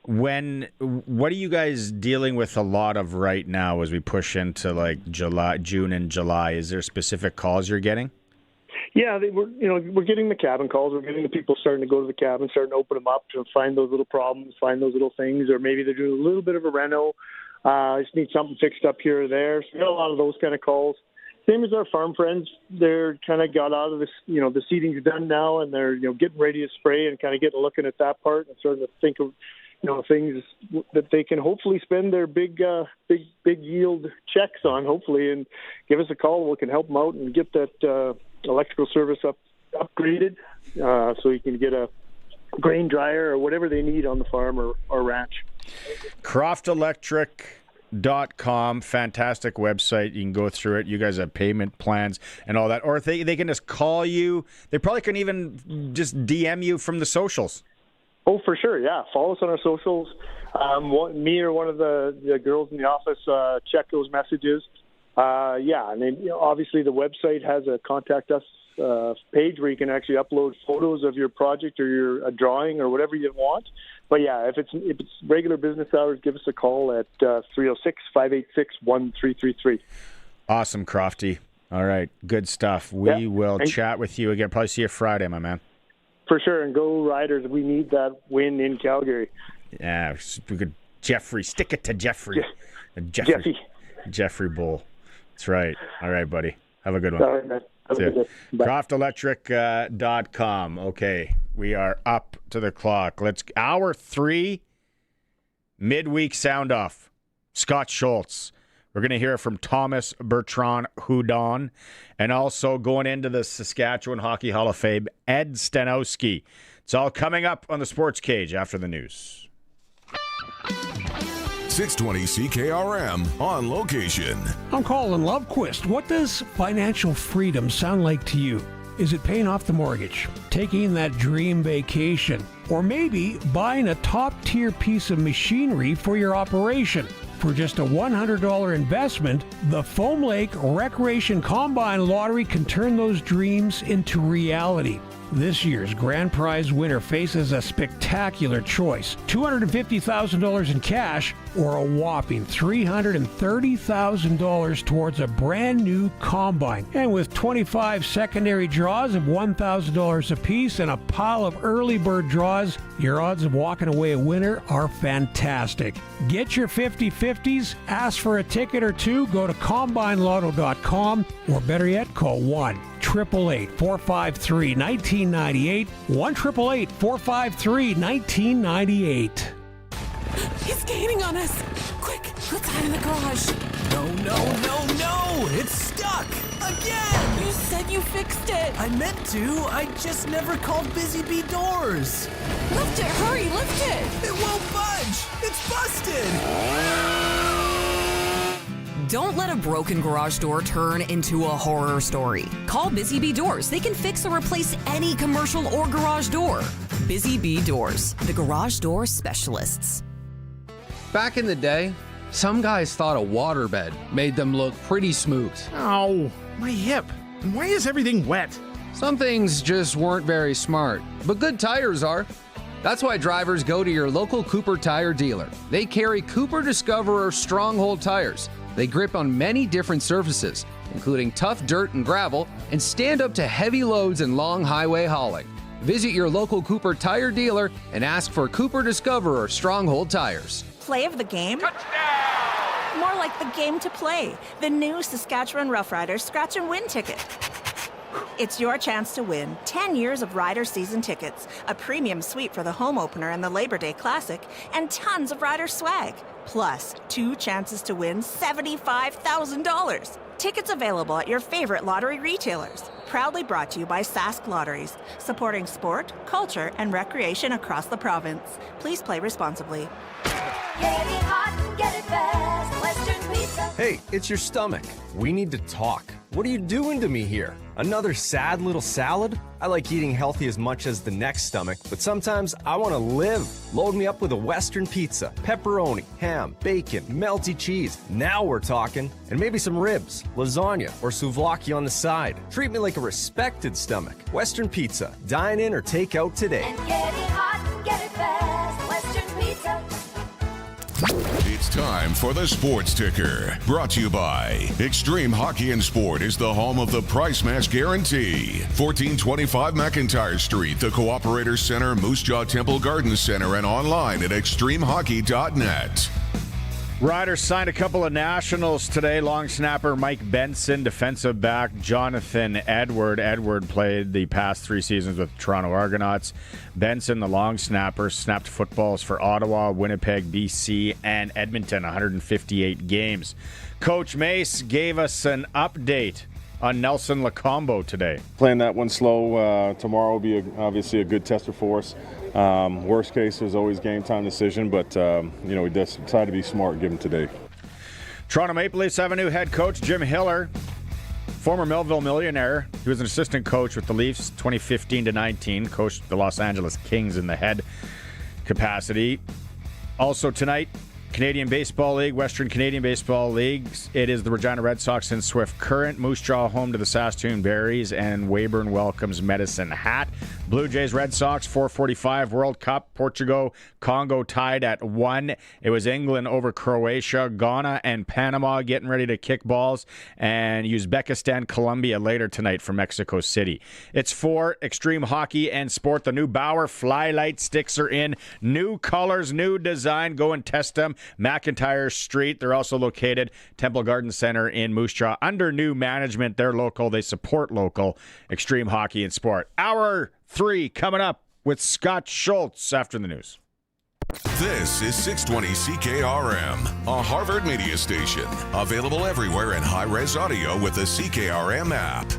What are you guys dealing with a lot of right now as we push into like June and July? Is there specific calls you're getting? Yeah, we're getting the cabin calls. We're getting the people starting to go to the cabin, starting to open them up to find those little problems, find those little things, or maybe they're doing a little bit of a reno. Just need something fixed up here or there. So we got a lot of those kind of calls. Same as our farm friends. They're kind of got out of this, the seeding's done now, and they're getting ready to spray and kind of looking at that part and starting to think of things that they can hopefully spend their big yield checks on, hopefully, and give us a call. We can help them out and get that electrical service upgraded so you can get a grain dryer or whatever they need on the farm or ranch. CroftElectric.com, fantastic website. You can go through it. You guys have payment plans and all that. Or if they can just call you. They probably can even just DM you from the socials. Oh, for sure, yeah. Follow us on our socials. Me or one of the girls in the office check those messages. And then obviously the website has a contact us page where you can actually upload photos of your project or a drawing or whatever you want. But yeah, if it's regular business hours, give us a call at 306-586-1333. Awesome, Crofty. All right, good stuff. We will chat with you again. Probably see you Friday, my man. For sure, and go Riders. We need that win in Calgary. Yeah, we could Jeffrey. Stick it to Jeffrey. Jeffrey Bull. That's right. All right, buddy. Have a good one. All right, man. Have a good day. Bye. CroftElectric.com. Okay, we are up to the clock. Hour 3, midweek sound off. Scott Schultz. We're going to hear from Thomas Bertrand Houdon, and also going into the Saskatchewan Hockey Hall of Fame, Ed Staniowski. It's all coming up on the Sports Cage after the news. 620 CKRM on location. I'm Colin Lovequist. What does financial freedom sound like to you? Is it paying off the mortgage, taking that dream vacation, or maybe buying a top-tier piece of machinery for your operation? For just a $100 investment, the Foam Lake Recreation Combine Lottery can turn those dreams into reality. This year's grand prize winner faces a spectacular choice: $250,000 in cash or a whopping $330,000 towards a brand new combine. And with 25 secondary draws of $1,000 apiece and a pile of early bird draws, your odds of walking away a winner are fantastic. Get your 50-50s, ask for a ticket or two, go to CombineLotto.com, or better yet, call 1-888-453-1998, 1-888-453-1998. He's gaining on us. Quick, let's hide in the garage. No. It's stuck. Again. You said you fixed it. I meant to. I just never called Busy Bee Doors. Lift it. Hurry, lift it. It won't budge. It's busted. Don't let a broken garage door turn into a horror story. Call Busy Bee Doors. They can fix or replace any commercial or garage door. Busy Bee Doors, the garage door specialists. Back in the day, some guys thought a waterbed made them look pretty smooth. Ow, my hip. And why is everything wet? Some things just weren't very smart, but good tires are. That's why drivers go to your local Cooper tire dealer. They carry Cooper Discoverer Stronghold tires. They grip on many different surfaces, including tough dirt and gravel, and stand up to heavy loads and long highway hauling. Visit your local Cooper tire dealer and ask for Cooper Discover or Stronghold tires. Play of the game? Touchdown! More like the game to play. The new Saskatchewan Roughriders Scratch and Win ticket. It's your chance to win 10 years of Rider season tickets, a premium suite for the home opener and the Labor Day Classic, and tons of Rider swag. Plus, 2 chances to win $75,000. Tickets available at your favorite lottery retailers. Proudly brought to you by Sask Lotteries, supporting sport, culture, and recreation across the province. Please play responsibly. Get it hot and get it fast. Western Pizza. Hey, it's your stomach. We need to talk. What are you doing to me here? Another sad little salad? I like eating healthy as much as the next stomach, but sometimes I want to live. Load me up with a Western pizza, pepperoni, ham, bacon, melty cheese. Now we're talking. And maybe some ribs, lasagna, or souvlaki on the side. Treat me like a respected stomach. Western Pizza. Dine in or take out today. And get it hot and get it fast. Western Pizza. It's time for the Sports Ticker, brought to you by Extreme Hockey and Sport is the home of the price match guarantee. 1425 McIntyre Street, the Cooperator Center, Moose Jaw Temple Garden Center, and online at extremehockey.net. Riders signed a couple of nationals today. Long snapper Mike Benson, defensive back Jonathan Edward. Edward played the past 3 seasons with Toronto Argonauts. Benson, the long snapper, snapped footballs for Ottawa, Winnipeg, BC, and Edmonton, 158 games. Coach Mace gave us an update on Nelson Lacombo today. Playing that one slow tomorrow will be obviously a good tester for us. Worst case is always game time decision, but we decided to be smart and give him today. Toronto Maple Leafs have a new head coach, Jim Hiller, former Millville millionaire. He was an assistant coach with the Leafs 2015 to 19, coached the Los Angeles Kings in the head capacity. Also tonight, Canadian Baseball League, Western Canadian Baseball Leagues. It is the Regina Red Sox and Swift Current. Moose Jaw home to the Saskatoon Berries, and Weyburn welcomes Medicine Hat. Blue Jays Red Sox 4:45 World Cup. Portugal Congo tied at 1. It was England over Croatia. Ghana and Panama getting ready to kick balls, and Uzbekistan Colombia later tonight for Mexico City. It's for Extreme Hockey and Sport. The new Bauer Flylight sticks are in. New colors, new design. Go and test them. McIntyre Street. They're also located Temple Garden Center in Moose Jaw. Under new management, they're local. They support local Extreme Hockey and Sport. Hour 3 coming up with Scott Schultz after the news. This is 620 CKRM, a Harvard media station. Available everywhere in high-res audio with the CKRM app.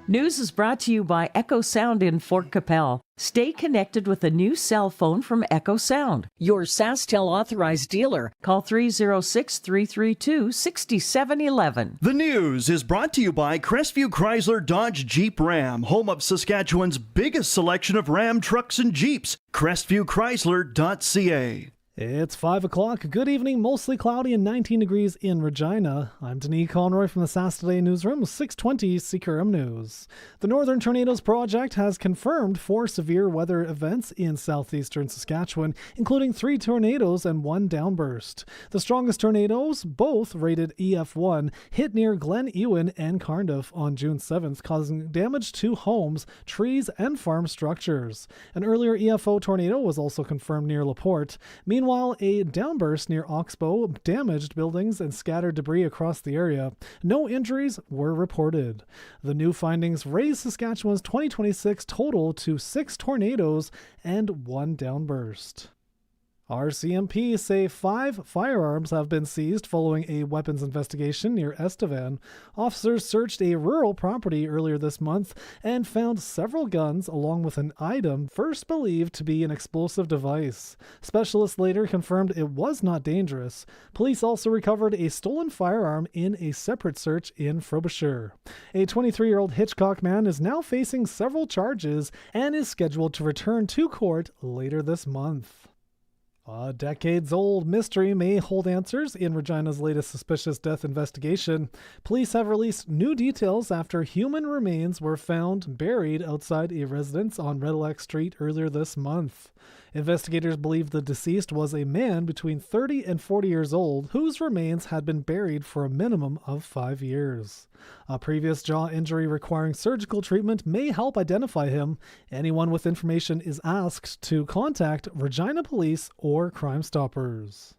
News is brought to you by Echo Sound in Fort Capel. Stay connected with a new cell phone from Echo Sound, your SaskTel authorized dealer. Call 306-332-6711. The news is brought to you by Crestview Chrysler Dodge Jeep Ram, home of Saskatchewan's biggest selection of Ram trucks and Jeeps. CrestviewChrysler.ca. It's 5 o'clock. Good evening. Mostly cloudy and 19 degrees in Regina. I'm Denis Conroy from the Sask Today Newsroom, 620 CKRM News. The Northern Tornadoes Project has confirmed 4 severe weather events in southeastern Saskatchewan, including 3 tornadoes and 1 downburst. The strongest tornadoes, both rated EF1, hit near Glen Ewan and Cardiff on June 7th, causing damage to homes, trees, and farm structures. An earlier EFO tornado was also confirmed near LaPorte. Meanwhile, a downburst near Oxbow damaged buildings and scattered debris across the area. No injuries were reported. The new findings raised Saskatchewan's 2026 total to 6 tornadoes and 1 downburst. RCMP say 5 firearms have been seized following a weapons investigation near Estevan. Officers searched a rural property earlier this month and found several guns along with an item first believed to be an explosive device. Specialists later confirmed it was not dangerous. Police also recovered a stolen firearm in a separate search in Frobisher. A 23-year-old Hitchcock man is now facing several charges and is scheduled to return to court later this month. A decades-old mystery may hold answers in Regina's latest suspicious death investigation. Police have released new details after human remains were found buried outside a residence on Red Lake Street earlier this month. Investigators believe the deceased was a man between 30 and 40 years old whose remains had been buried for a minimum of 5 years. A previous jaw injury requiring surgical treatment may help identify him. Anyone with information is asked to contact Regina Police or Crime Stoppers.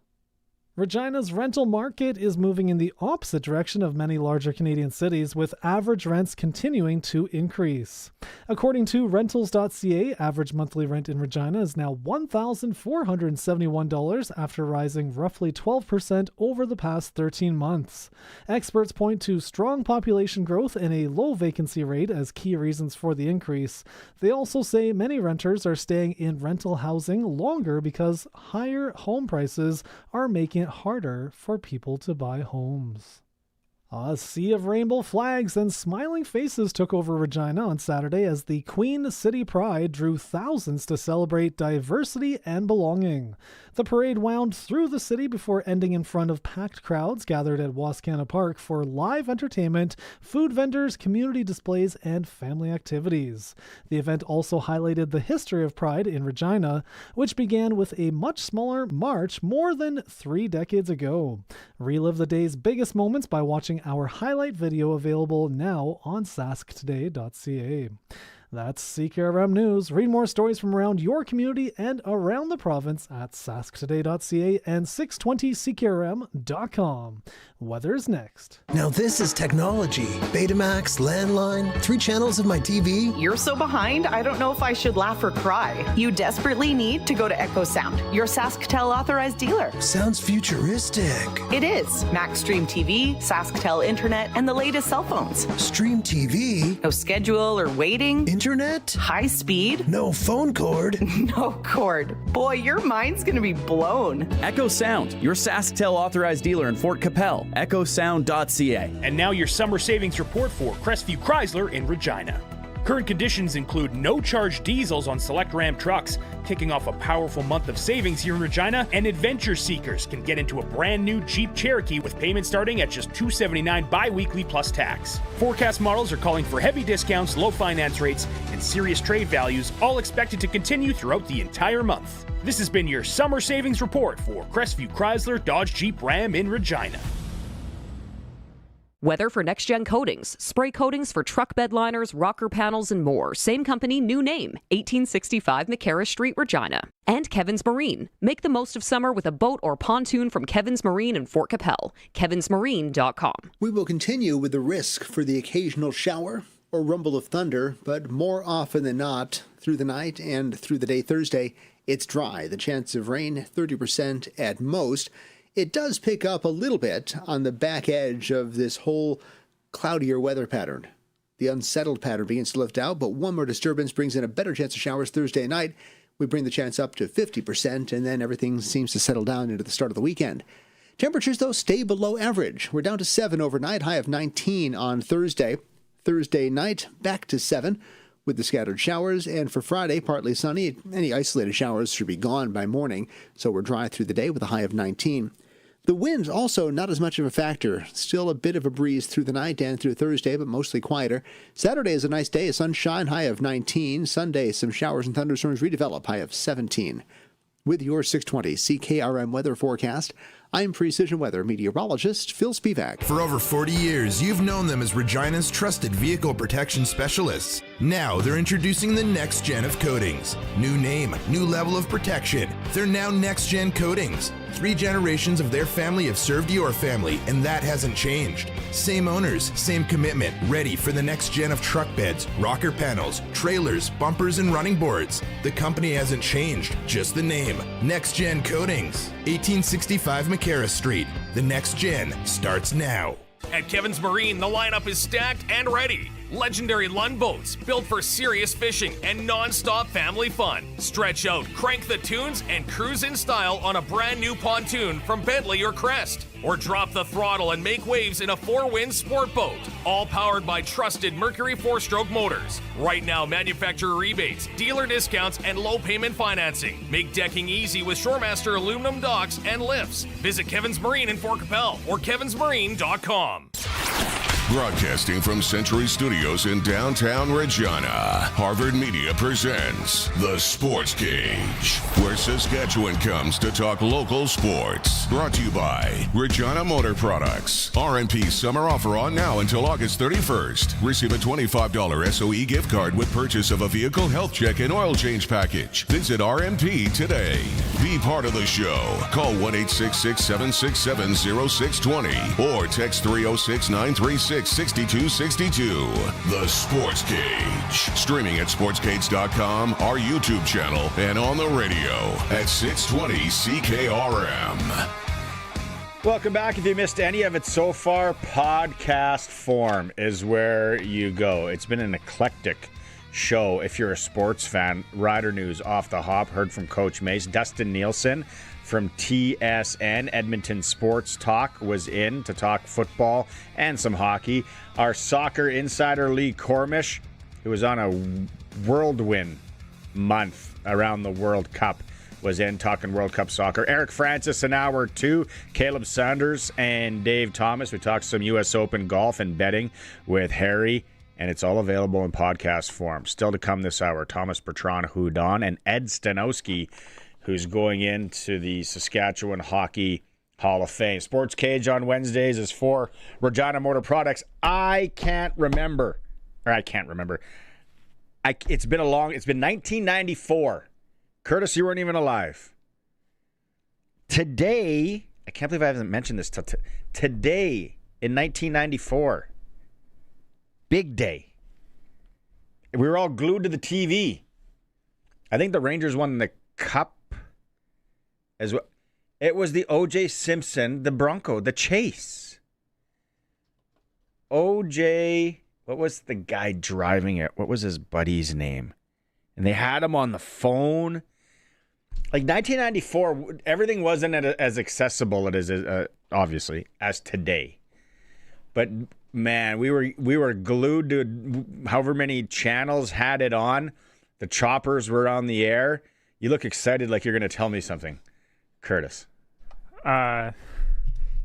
Regina's rental market is moving in the opposite direction of many larger Canadian cities, with average rents continuing to increase. According to rentals.ca, average monthly rent in Regina is now $1,471 after rising roughly 12% over the past 13 months. Experts point to strong population growth and a low vacancy rate as key reasons for the increase. They also say many renters are staying in rental housing longer because higher home prices are making it harder for people to buy homes. A sea of rainbow flags and smiling faces took over Regina on Saturday as the Queen City Pride drew thousands to celebrate diversity and belonging. The parade wound through the city before ending in front of packed crowds gathered at Wascana Park for live entertainment, food vendors, community displays, and family activities. The event also highlighted the history of Pride in Regina, which began with a much smaller march more than 3 decades ago. Relive the day's biggest moments by watching our highlight video, available now on sasktoday.ca. That's CKRM News. Read more stories from around your community and around the province at sasktoday.ca and 620ckrm.com. Weather's next. Now this is technology. Betamax, landline, 3 channels of my TV. You're so behind, I don't know if I should laugh or cry. You desperately need to go to Echo Sound, your SaskTel authorized dealer. Sounds futuristic. It is. Max Stream TV, SaskTel Internet, and the latest cell phones. Stream TV? No schedule or waiting. Internet? High speed? No phone cord. No cord. Boy, your mind's gonna be blown. Echo Sound, your SaskTel authorized dealer in Fort Capel. EchoSound.ca. And now your summer savings report for Crestview Chrysler in Regina. Current conditions include no-charge diesels on select Ram trucks, kicking off a powerful month of savings here in Regina, and adventure seekers can get into a brand new Jeep Cherokee with payments starting at just $279 bi-weekly plus tax. Forecast models are calling for heavy discounts, low finance rates, and serious trade values, all expected to continue throughout the entire month. This has been your summer savings report for Crestview Chrysler Dodge Jeep Ram in Regina. Weather for next-gen coatings, spray coatings for truck bed liners, rocker panels, and more. Same company, new name, 1865 McCarra Street, Regina. And Kevin's Marine. Make the most of summer with a boat or pontoon from Kevin's Marine in Fort Capel. kevinsmarine.com. We will continue with the risk for the occasional shower or rumble of thunder, but more often than not, through the night and through the day Thursday, it's dry. The chance of rain, 30% at most. It does pick up a little bit on the back edge of this whole cloudier weather pattern. The unsettled pattern begins to lift out, but one more disturbance brings in a better chance of showers Thursday night. We bring the chance up to 50%, and then everything seems to settle down into the start of the weekend. Temperatures, though, stay below average. We're down to 7 overnight, high of 19 on Thursday. Thursday night, back to 7 with the scattered showers, and for Friday, partly sunny. Any isolated showers should be gone by morning, so we're dry through the day with a high of 19. The wind also not as much of a factor. Still a bit of a breeze through the night and through Thursday, but mostly quieter. Saturday is a nice day, a sunshine, high of 19. Sunday, some showers and thunderstorms redevelop, high of 17. With your 620 CKRM weather forecast, I'm Precision Weather meteorologist Phil Spivak. For over 40 years, you've known them as Regina's trusted vehicle protection specialists. Now they're introducing the next gen of coatings. New name, new level of protection. They're now next gen coatings. 3 generations of their family have served your family, and that hasn't changed. Same owners, same commitment, ready for the next gen of truck beds, rocker panels, trailers, bumpers, and running boards. The company hasn't changed, just the name. Next Gen Coatings, 1865 McCarra Street. The next gen starts now. At Kevin's Marine, the lineup is stacked and ready. Legendary Lund boats built for serious fishing and non-stop family fun. Stretch out, crank the tunes, and cruise in style on a brand new pontoon from Bentley or Crest. Or drop the throttle and make waves in a 4-wind sport boat. All powered by trusted Mercury 4-stroke motors. Right now, manufacturer rebates, dealer discounts, and low payment financing. Make decking easy with Shoremaster aluminum docks and lifts. Visit Kevin's Marine in Fort Capel or kevinsmarine.com. Broadcasting from Century Studios in downtown Regina, Harvard Media presents The Sports Cage, where Saskatchewan comes to talk local sports. Brought to you by Regina Motor Products. RMP summer offer on now until August 31st. Receive a $25 SOE gift card with purchase of a vehicle health check and oil change package. Visit RMP today. Be part of the show. Call 1-866-767-0620 or text 306-936-6262. The Sports Cage. Streaming at sportscage.com, our YouTube channel, and on the radio at 620 CKRM. Welcome back. If you missed any of it so far, podcast form is where you go. It's been an eclectic show. If you're a sports fan, Rider News off the hop. Heard from Coach Mace. Dustin Nielson from TSN, Edmonton Sports Talk, was in to talk football and some hockey. Our soccer insider, Lee Kormish, who was on a whirlwind month around the World Cup, was in talking World Cup soccer. Eric Francis in hour 2, Caleb Saunders and Dave Thomas. We talked some U.S. Open golf and betting with Harry, and it's all available in podcast form. Still to come this hour, Thomas Bertrand Houdon and Ed Staniowski, who's going into the Saskatchewan Hockey Hall of Fame. Sports Cage on Wednesdays is for Regina Motor Products. It's been 1994. Curtis, you weren't even alive. Today, I can't believe I haven't mentioned this. Today, in 1994, big day. We were all glued to the TV. I think the Rangers won the Cup as well. It was the O.J. Simpson, the Bronco, the chase. O.J., what was the guy driving it? What was his buddy's name? And they had him on the phone. Like 1994, everything wasn't as accessible obviously as today. But man, we were glued to however many channels had it on. The choppers were on the air. You look excited, like you're going to tell me something, Curtis. I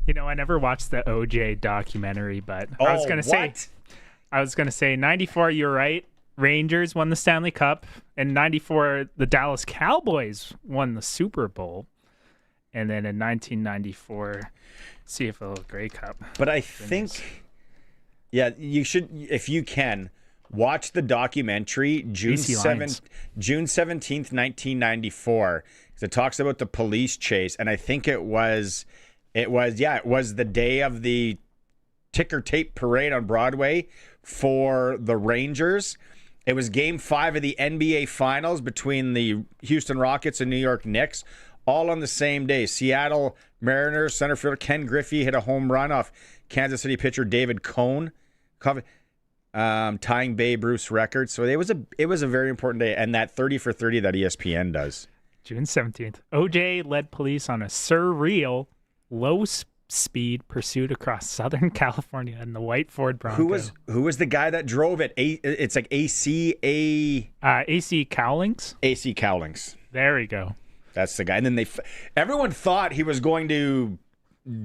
never watched the OJ documentary, but I was going to say 94. You're right. Rangers won the Stanley Cup. In 94, the Dallas Cowboys won the Super Bowl. And then in 1994, CFL Grey Cup. But I think, you should, if you can, watch the documentary June 17th, 1994. Because it talks about the police chase. And I think it was the day of the ticker tape parade on Broadway for the Rangers. It was Game 5 of the NBA Finals between the Houston Rockets and New York Knicks, all on the same day. Seattle Mariners center fielder Ken Griffey hit a home run off Kansas City pitcher David Cone, tying Babe Ruth's record. So it was a very important day, and that 30 for 30 that ESPN does. June 17th. OJ led police on a surreal low-speed pursuit across Southern California in the white Ford Bronco. Who was the guy that drove it? It's like AC Cowlings. AC Cowlings. There we go. That's the guy. And then everyone thought he was going to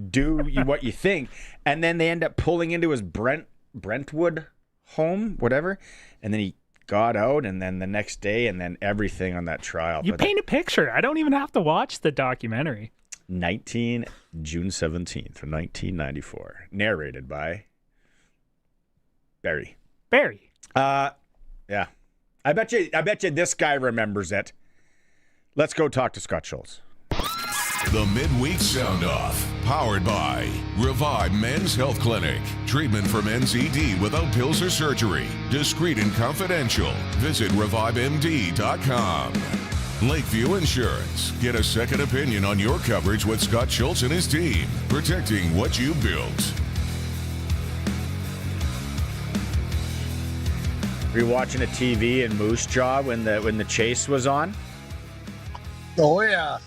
do what you think, and then they end up pulling into his Brentwood home, whatever, and then he got out, and then the next day, and then everything on that trial. You paint a picture. I don't even have to watch the documentary. June 17th, 1994. Narrated by Barry. Yeah. I bet you this guy remembers it. Let's go talk to Scott Schultz. The Midweek Sound Off, powered by Revive Men's Health Clinic. Treatment for men's ED without pills or surgery. Discreet and confidential. Visit revivemd.com. Lakeview Insurance. Get a second opinion on your coverage with Scott Schultz and his team. Protecting what you built. Were you watching a TV in Moose Jaw when the chase was on? Oh yeah.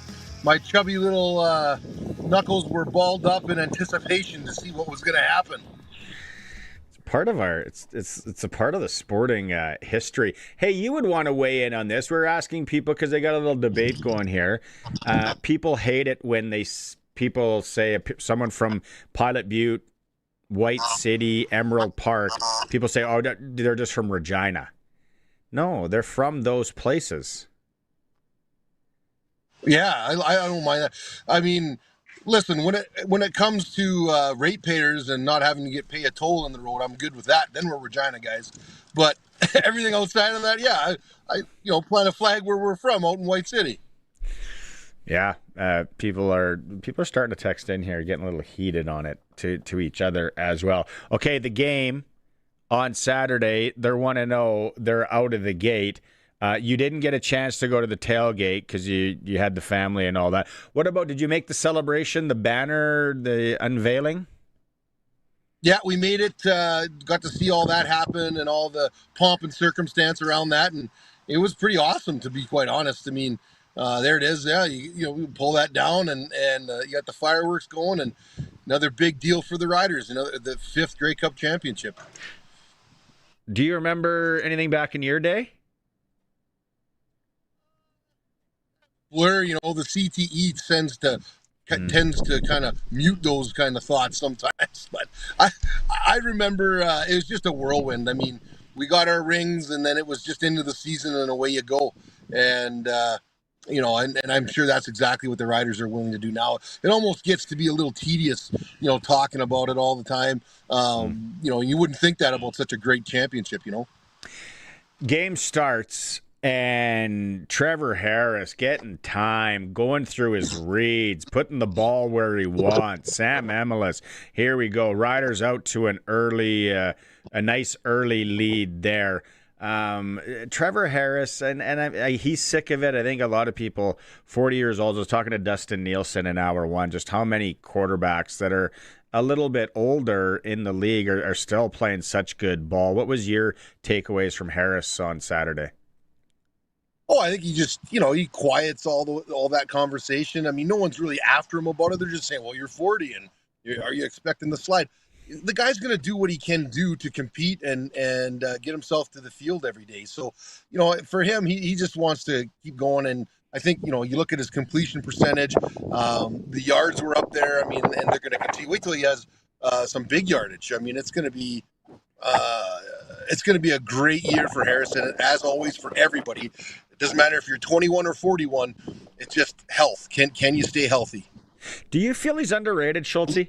My chubby little knuckles were balled up in anticipation to see what was going to happen. Part of it's a part of the sporting history. Hey, you would want to weigh in on this. We're asking people because they got a little debate going here. People hate it when people say someone from Pilot Butte White City, Emerald Park, people say, oh, they're just from Regina. No, they're from those places. Yeah, I don't mind that. I mean, listen, when it comes to ratepayers and not having to pay a toll on the road, I'm good with that. Then we're Regina guys. But everything outside of that, yeah, I plant a flag where we're from, out in White City. Yeah, people are starting to text in here, getting a little heated on it to each other as well. Okay, the game on Saturday, they're 1-0. They're out of the gate. You didn't get a chance to go to the tailgate because you had the family and all that. What about, did you make the celebration, the banner, the unveiling? Yeah, we made it. Got to see all that happen and all the pomp and circumstance around that, and it was pretty awesome, to be quite honest. I mean, there it is. Yeah, you pull that down, and you got the fireworks going, and another big deal for the Riders. The 5th Grey Cup championship. Do you remember anything back in your day? Blur, the CTE tends to kind of mute those kind of thoughts sometimes. But I remember it was just a whirlwind. I mean, we got our rings, and then it was just into the season, and away you go. And and I'm sure that's exactly what the Riders are willing to do now. It almost gets to be a little tedious, talking about it all the time. You wouldn't think that about such a great championship, Game starts, and Trevor Harris getting time, going through his reads, putting the ball where he wants. Sam Emelis, here we go. Riders out to a nice early lead there. Trevor Harris, and he's sick of it. I think a lot of people, 40 years old, I was talking to Dustin Nielson in hour one, just how many quarterbacks that are a little bit older in the league are still playing such good ball. What was your takeaways from Harris on Saturday? Oh, I think he just, he quiets all that conversation. I mean, no one's really after him about it. They're just saying, well, you're 40, and are you expecting the slide? The guy's going to do what he can do to compete and get himself to the field every day. So, for him, he just wants to keep going. And I think, you look at his completion percentage, the yards were up there. I mean, and they're going to continue. Wait till he has some big yardage. I mean, it's going to be a great year for Harrison, as always for everybody. It doesn't matter if you're 21 or 41. It's just health. Can you stay healthy? Do you feel he's underrated, Schultz? You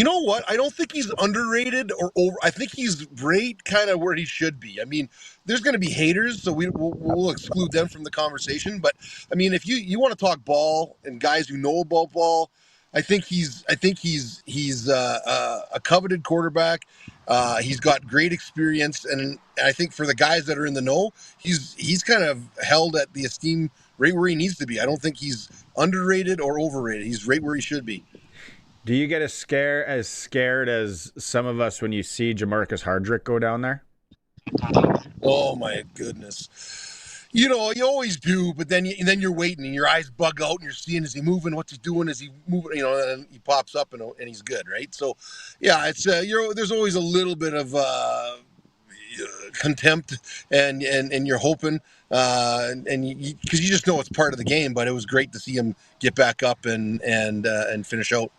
know what? I don't think he's underrated or over. I think he's right kind of where he should be. I mean, there's going to be haters, so we'll exclude them from the conversation. But I mean, if you want to talk ball and guys who know about ball, I think he's a coveted quarterback. He's got great experience, and I think for the guys that are in the know, he's kind of held at the esteem right where he needs to be. I don't think he's underrated or overrated. He's right where he should be. Do you get as scared as some of us when you see Jamarcus Hardrick go down there? Oh my goodness. You always do, but then you're waiting and your eyes bug out and you're seeing, is he moving? What's he doing? Is he moving? And he pops up and he's good, right? So, yeah, it's there's always a little bit of contempt and you're hoping because you just know it's part of the game. But it was great to see him get back up and finish out.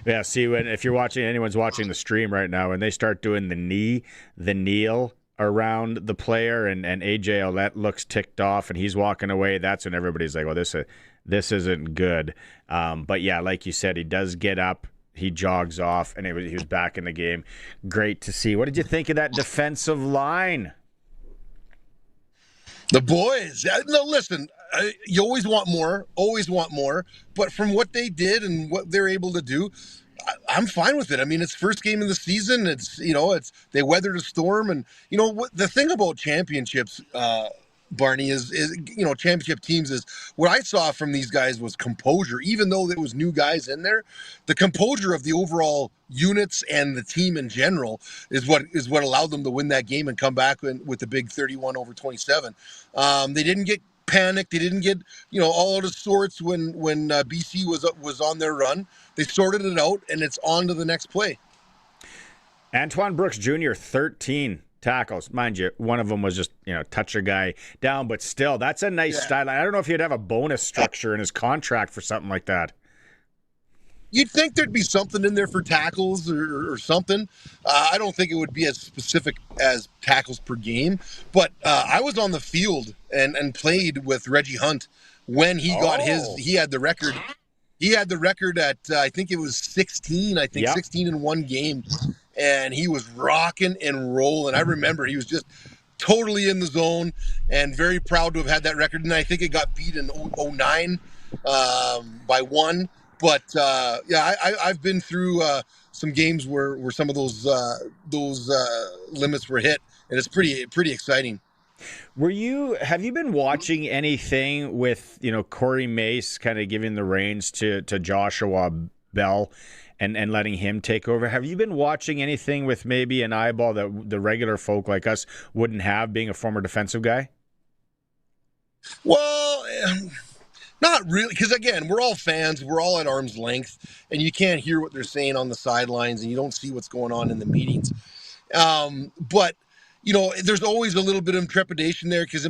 Yeah, see, if anyone's watching the stream right now, and they start doing the kneel around the player, and AJ Ouellette looks ticked off, and he's walking away, that's when everybody's like, well, this isn't good. But yeah, like you said, he does get up, he jogs off, and he was back in the game. Great to see. What did you think of that defensive line? The boys. No, listen, you always want more. But from what they did and what they're able to do, I'm fine with it. I mean, it's first game of the season. It's they weathered a storm, and what the thing about championships, Barney, is championship teams is what I saw from these guys was composure. Even though there was new guys in there, the composure of the overall units and the team in general is what allowed them to win that game and come back with the big 31-27. They didn't get panicked. They didn't get all out of sorts when BC was on their run. They sorted it out, and it's on to the next play. Antoine Brooks Jr., 13 tackles. Mind you, one of them was just, touch a guy down, but still, that's a nice style. I don't know if he'd have a bonus structure in his contract for something like that. You'd think there'd be something in there for tackles or something. I don't think it would be as specific as tackles per game. But I was on the field and played with Reggie Hunt when he got he had the record. He had the record at, I think it was 16, 16 in one game. And he was rocking and rolling. I remember he was just totally in the zone and very proud to have had that record. And I think it got beat in 09 by 1. But I've been through some games where some of those limits were hit, and it's pretty exciting. Have you been watching anything with Corey Mace kind of giving the reins to Joshua Bell and letting him take over? Have you been watching anything with maybe an eyeball that the regular folk like us wouldn't have, being a former defensive guy? Well. Not really, because again, we're all fans. We're all at arm's length, and you can't hear what they're saying on the sidelines, and you don't see what's going on in the meetings. But there's always a little bit of trepidation there, because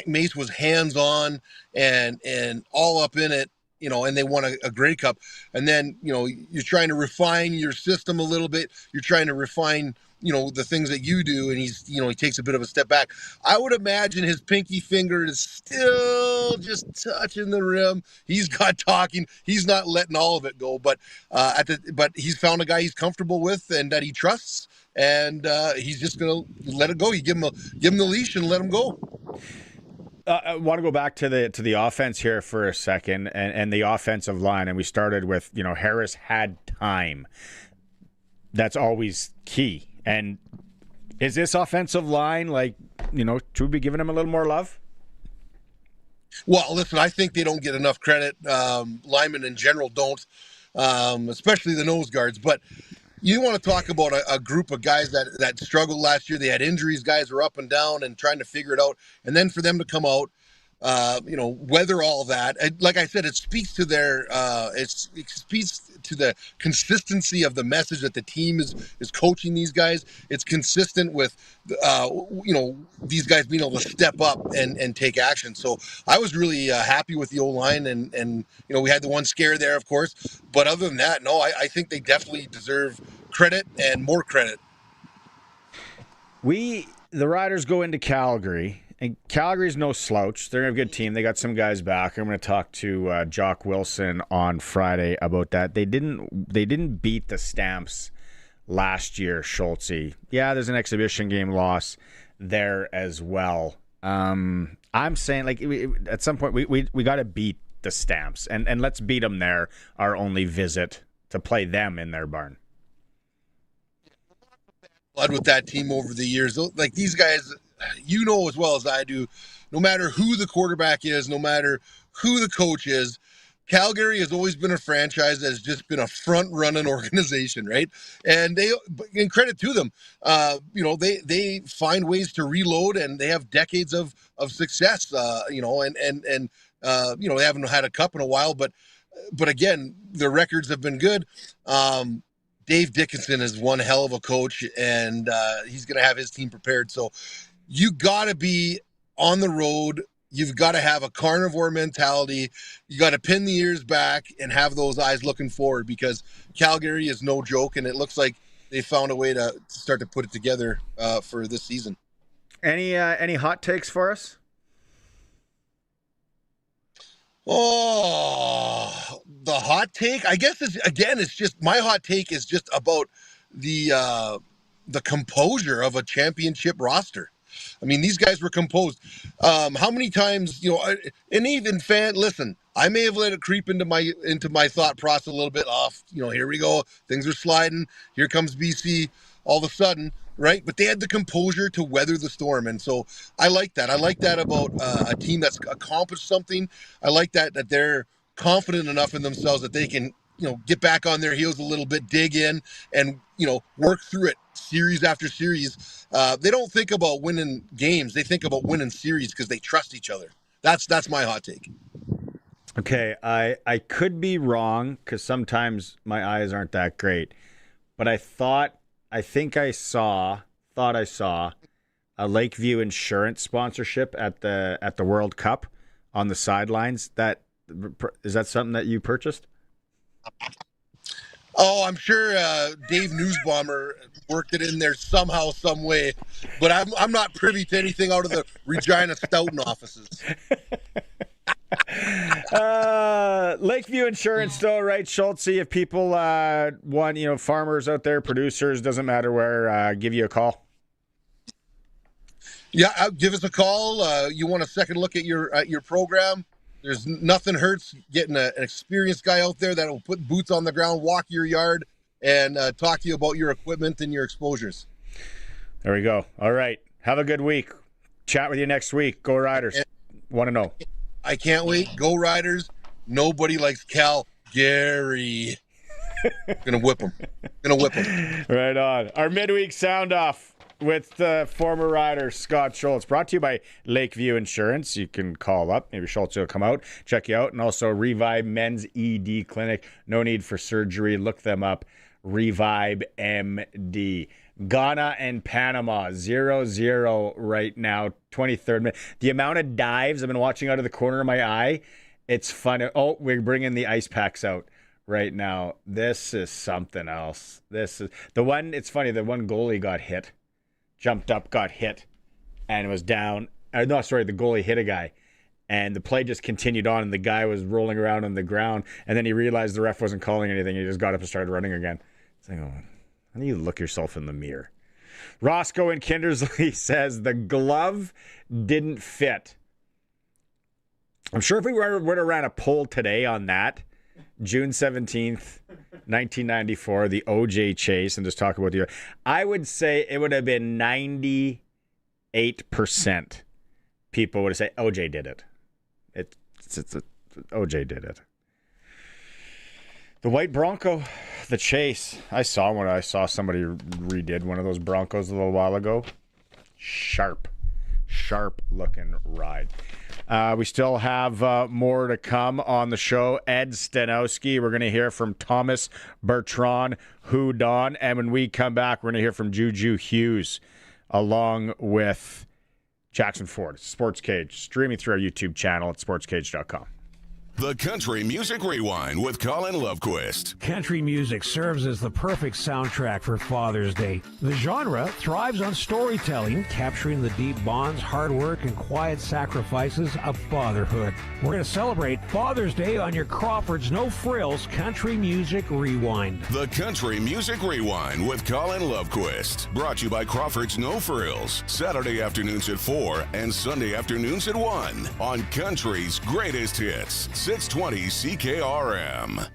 Mace was hands on and all up in it, and they won a Grey Cup, and then you're trying to refine your system a little bit. You're trying to refine the things that you do, and he takes a bit of a step back. I would imagine his pinky finger is still just touching the rim. He's got talking. He's not letting all of it go, but he's found a guy he's comfortable with and that he trusts, and he's just going to let it go. You give him the leash and let him go. I want to go back to the offense here for a second, and the offensive line, and we started with Harris had time. That's always key. And is this offensive line should we be giving him a little more love? Well, listen, I think they don't get enough credit. Linemen in general don't, especially the nose guards. But you want to talk about a group of guys that struggled last year. They had injuries. Guys were up and down and trying to figure it out. And then for them to come out, weather all that. And like I said, it speaks to it speaks to the consistency of the message that the team is coaching these guys. It's consistent with, these guys being able to step up and take action. So I was really happy with the O-line, and we had the one scare there, of course. But other than that, no, I think they definitely deserve credit and more credit. The Riders go into Calgary. And Calgary's no slouch. They're a good team. They got some guys back. I'm going to talk to Jock Wilson on Friday about that. They didn't beat the Stamps last year, Schultz. Yeah, there's an exhibition game loss there as well. I'm saying at some point we got to beat the Stamps, and let's beat them there. Our only visit to play them in their barn. Blood with that team over the years. Like these guys. As well as I do, no matter who the quarterback is, no matter who the coach is, Calgary has always been a franchise that has just been a front-running organization, right? And credit to them, they find ways to reload, and they have decades of success, they haven't had a cup in a while, but again, their records have been good. Dave Dickinson is one hell of a coach, and he's going to have his team prepared. So you got to be on the road. You've got to have a carnivore mentality. You got to pin the ears back and have those eyes looking forward, because Calgary is no joke, and it looks like they found a way to start to put it together for this season. Any hot takes for us? Oh, the hot take, I guess it's just my hot take is just about the composure of a championship roster. I mean, these guys were composed. How many times, and even listen, I may have let it creep into my thought process a little bit off. Here we go. Things are sliding. Here comes BC all of a sudden, right? But they had the composure to weather the storm. And so I like that. I like that about a team that's accomplished something. I like that they're confident enough in themselves that they can, get back on their heels a little bit, dig in, and, work through it series after series. They don't think about winning games. They think about winning series because they trust each other. That's my hot take. Okay, I could be wrong because sometimes my eyes aren't that great, but I think I saw a Lakeview Insurance sponsorship at the World Cup on the sidelines. That Is that something that you purchased? Oh, I'm sure Dave Newsbomber worked it in there somehow, some way. But I'm not privy to anything out of the Regina Stoughton offices. Lakeview Insurance still, right, Schultz? See if people want, farmers out there, producers, doesn't matter where, give you a call. Yeah, give us a call. You want a second look at your program? There's nothing hurts getting an experienced guy out there that will put boots on the ground, walk your yard, and talk to you about your equipment and your exposures. There we go. All right. Have a good week. Chat with you next week. Go Riders. Want to know. I can't wait. Go Riders. Nobody likes Calgary. Gonna whip him. Right on. Our midweek sound off with former rider Scott Schultz, brought to you by Lakeview Insurance. You can call up. Maybe Schultz will come out, check you out. And also Revive Men's ED Clinic. No need for surgery. Look them up. Revive MD. Ghana and Panama, 0-0 right now, 23rd minute. The amount of dives I've been watching out of the corner of my eye, it's fun. Oh, we're bringing the ice packs out right now. This is something else. This is the one. It's funny. The one goalie got hit, jumped up, got hit, and was down. The goalie hit a guy, and the play just continued on, and the guy was rolling around on the ground, and then he realized the ref wasn't calling anything. He just got up and started running again. It's like, oh. I need you to look yourself in the mirror. Roscoe in Kindersley says the glove didn't fit. I'm sure if we would have ran a poll today on that, June 17th, 1994, the OJ chase, and just talk about the, I would say it would have been 98% people would have said OJ did it. OJ did it. The white Bronco, the chase. I saw somebody redid one of those Broncos a little while ago. Sharp looking ride. We still have more to come on the show. Ed Staniowski. We're going to hear from Thomas Bertrand Houdon. And when we come back, we're going to hear from Juju Hughes along with Jackson Ford. SportsCage, streaming through our YouTube channel at sportscage.com. The Country Music Rewind with Colin Lovequist. Country music serves as the perfect soundtrack for Father's Day. The genre thrives on storytelling, capturing the deep bonds, hard work, and quiet sacrifices of fatherhood. We're going to celebrate Father's Day on your Crawford's No Frills Country Music Rewind. The Country Music Rewind with Colin Lovequist. Brought to you by Crawford's No Frills. Saturday afternoons at 4 and Sunday afternoons at 1 on Country's Greatest Hits. 620 CKRM.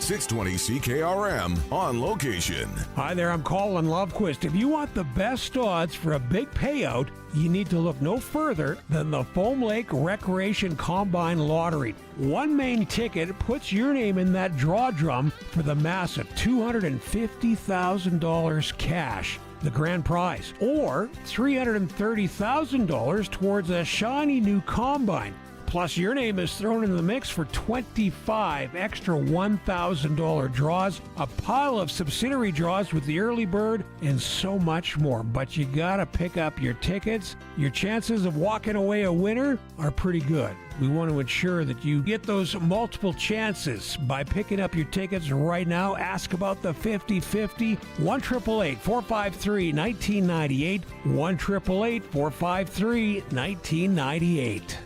620 CKRM on location. Hi there, I'm Colin Lovequist. If you want the best odds for a big payout, you need to look no further than the Foam Lake Recreation Combine Lottery. One main ticket puts your name in that draw drum for the massive $250,000 cash, the grand prize, or $330,000 towards a shiny new combine. Plus, your name is thrown in the mix for 25 extra $1,000 draws, a pile of subsidiary draws with the early bird, and so much more. But you gotta pick up your tickets. Your chances of walking away a winner are pretty good. We want to ensure that you get those multiple chances by picking up your tickets right now. Ask about the 50-50. 1-888-453-1998. 1-888-453-1998.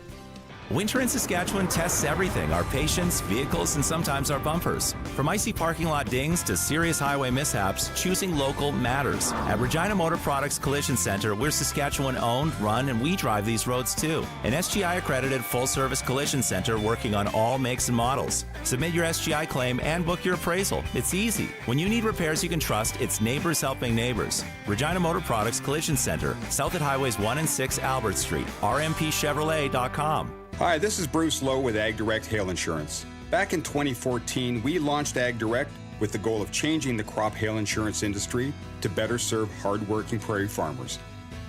Winter in Saskatchewan tests everything, our patience, vehicles, and sometimes our bumpers. From icy parking lot dings to serious highway mishaps, choosing local matters. At Regina Motor Products Collision Center, we're Saskatchewan owned, run, and we drive these roads too. An SGI accredited full-service collision center working on all makes and models. Submit your SGI claim and book your appraisal. It's easy. When you need repairs you can trust, it's neighbors helping neighbors. Regina Motor Products Collision Center, south at Highways 1 and 6 Albert Street, rmpchevrolet.com. Hi, this is Bruce Lowe with Ag Direct Hail Insurance. Back in 2014, we launched Ag Direct with the goal of changing the crop hail insurance industry to better serve hardworking prairie farmers.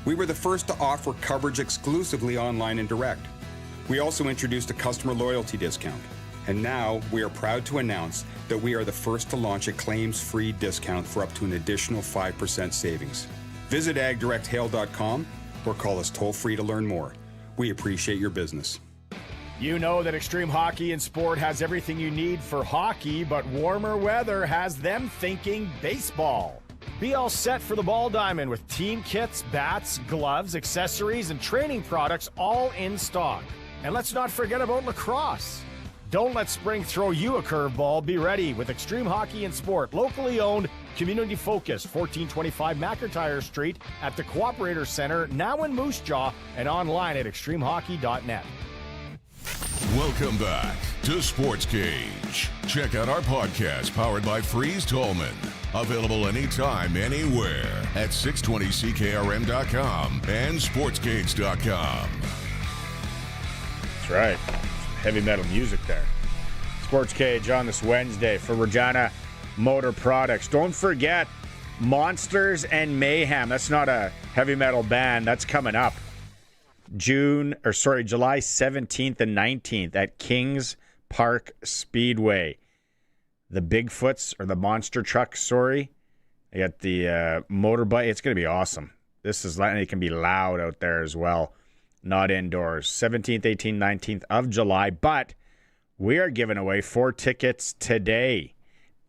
We were the first to offer coverage exclusively online and direct. We also introduced a customer loyalty discount. And now we are proud to announce that we are the first to launch a claims-free discount for up to an additional 5% savings. Visit agdirecthail.com or call us toll-free to learn more. We appreciate your business. You know that Extreme Hockey and Sport has everything you need for hockey, but warmer weather has them thinking baseball. Be all set for the ball diamond with team kits, bats, gloves, accessories, and training products all in stock. And let's not forget about lacrosse. Don't let spring throw you a curveball. Be ready with Extreme Hockey and Sport, locally owned, community focused, 1425 McIntyre Street at the Cooperator Center, now in Moose Jaw, and online at extremehockey.net. Welcome back to SportsCage. Check out our podcast powered by Freeze Tolman. Available anytime, anywhere at 620ckrm.com and sportscage.com. That's right. Heavy metal music there. SportsCage on this Wednesday for Regina Motor Products. Don't forget Monsters and Mayhem. That's not a heavy metal band. That's coming up. July 17th and 19th at Kings Park Speedway. The Bigfoots, or the monster trucks, They got the motorbike. It's going to be awesome. It can be loud out there as well. Not indoors. 17th, 18th, 19th of July. But we are giving away 4 tickets today.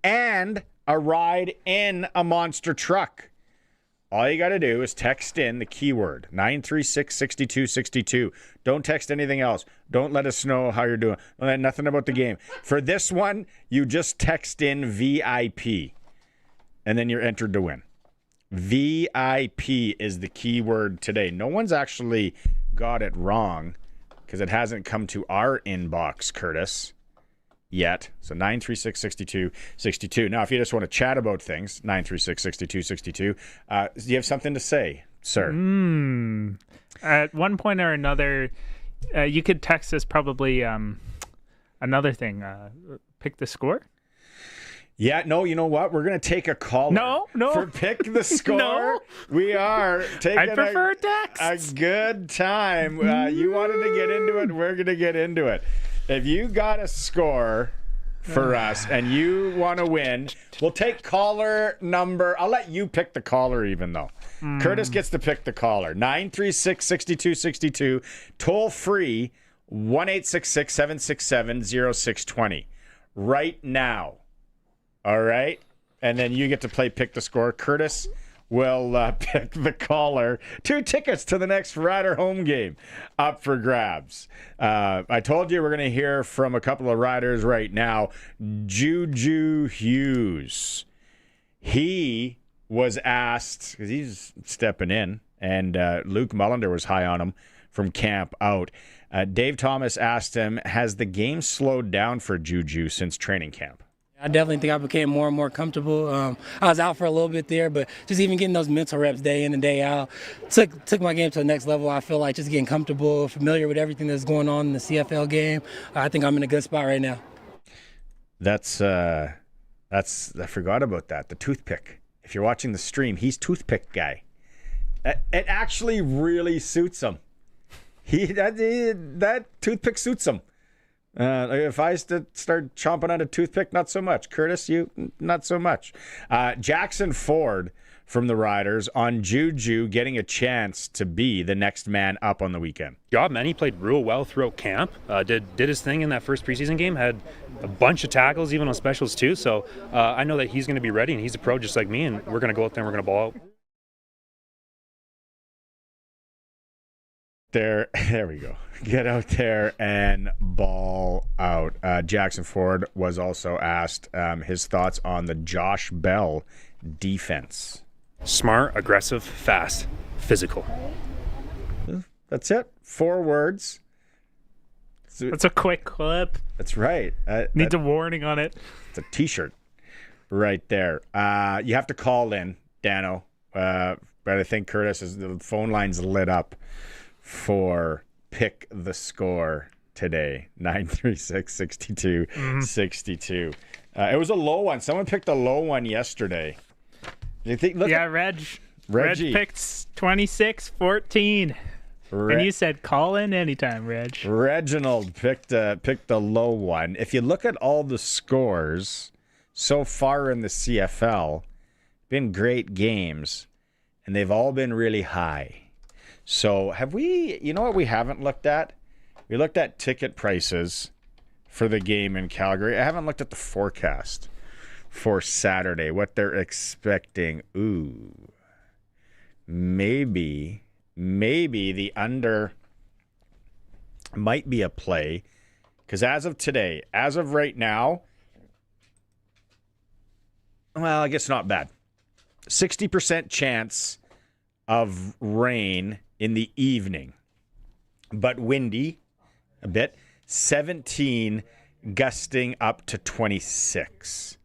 And a ride in a monster truck. All you got to do is text in the keyword 936-6262. Don't text anything else. Don't let us know how you're doing. Nothing about the game. For this one, you just text in VIP, and then you're entered to win. VIP is the keyword today. No one's actually got it wrong because it hasn't come to our inbox, Curtis, yet. So 936-6262. Now, if you just want to chat about things, 936-6262. Do you have something to say, sir? At one point or another, you could text us probably another thing. Pick the score? Yeah, no, you know what? We're going to take a call. No. For Pick the Score. No. We are taking I prefer text. A good time. You wanted to get into it. We're going to get into it. If you got a score for us and you want to win, we'll take caller number. I'll let you pick the caller even though. Curtis gets to pick the caller. 936-6262. Toll free 1-866-767-0620. Right now. All right? And then you get to play Pick the Score. Curtis will pick the caller. 2 tickets to the next Rider home game up for grabs. I told you we're going to hear from a couple of riders right now. Juju Hughes. He was asked, because he's stepping in, and Luke Mullender was high on him from camp out. Dave Thomas asked him, has the game slowed down for Juju since training camp? I definitely think I became more and more comfortable. I was out for a little bit there, but just even getting those mental reps day in and day out took my game to the next level. I feel like just getting comfortable, familiar with everything that's going on in the CFL game. I think I'm in a good spot right now. That's I forgot about that. The toothpick. If you're watching the stream, he's toothpick guy. It actually really suits him. That toothpick suits him. If I start chomping on a toothpick, not so much. Curtis, you, not so much. Jackson Ford from the Riders on Juju getting a chance to be the next man up on the weekend. Job, man. He played real well throughout camp. Did his thing in that first preseason game. Had a bunch of tackles, even on specials too. So I know that he's going to be ready, and he's a pro just like me, and we're going to go out there and we're going to ball out. There we go. Get out there and ball out. Jackson Ford was also asked his thoughts on the Josh Bell defense. Smart, aggressive, fast, physical. That's it. 4 words. That's a quick clip. That's right. Needs a warning on it. It's a T-shirt right there. You have to call in, Dano. But I think the phone line's lit up for Pick the Score today. 936-6262. It was a low one. Someone picked a low one yesterday. You think? Reggie picked 26-14. And you said call in anytime, Reg. Reginald picked a low one. If you look at all the scores so far in the CFL, been great games, and they've all been really high. So have we, you know what we haven't looked at? We looked at ticket prices for the game in Calgary. I haven't looked at the forecast for Saturday, what they're expecting. Ooh. Maybe the under might be a play. Because as of today, as of right now, well, I guess not bad. 60% chance of rain in the evening, but windy a bit. 17 gusting up to 26.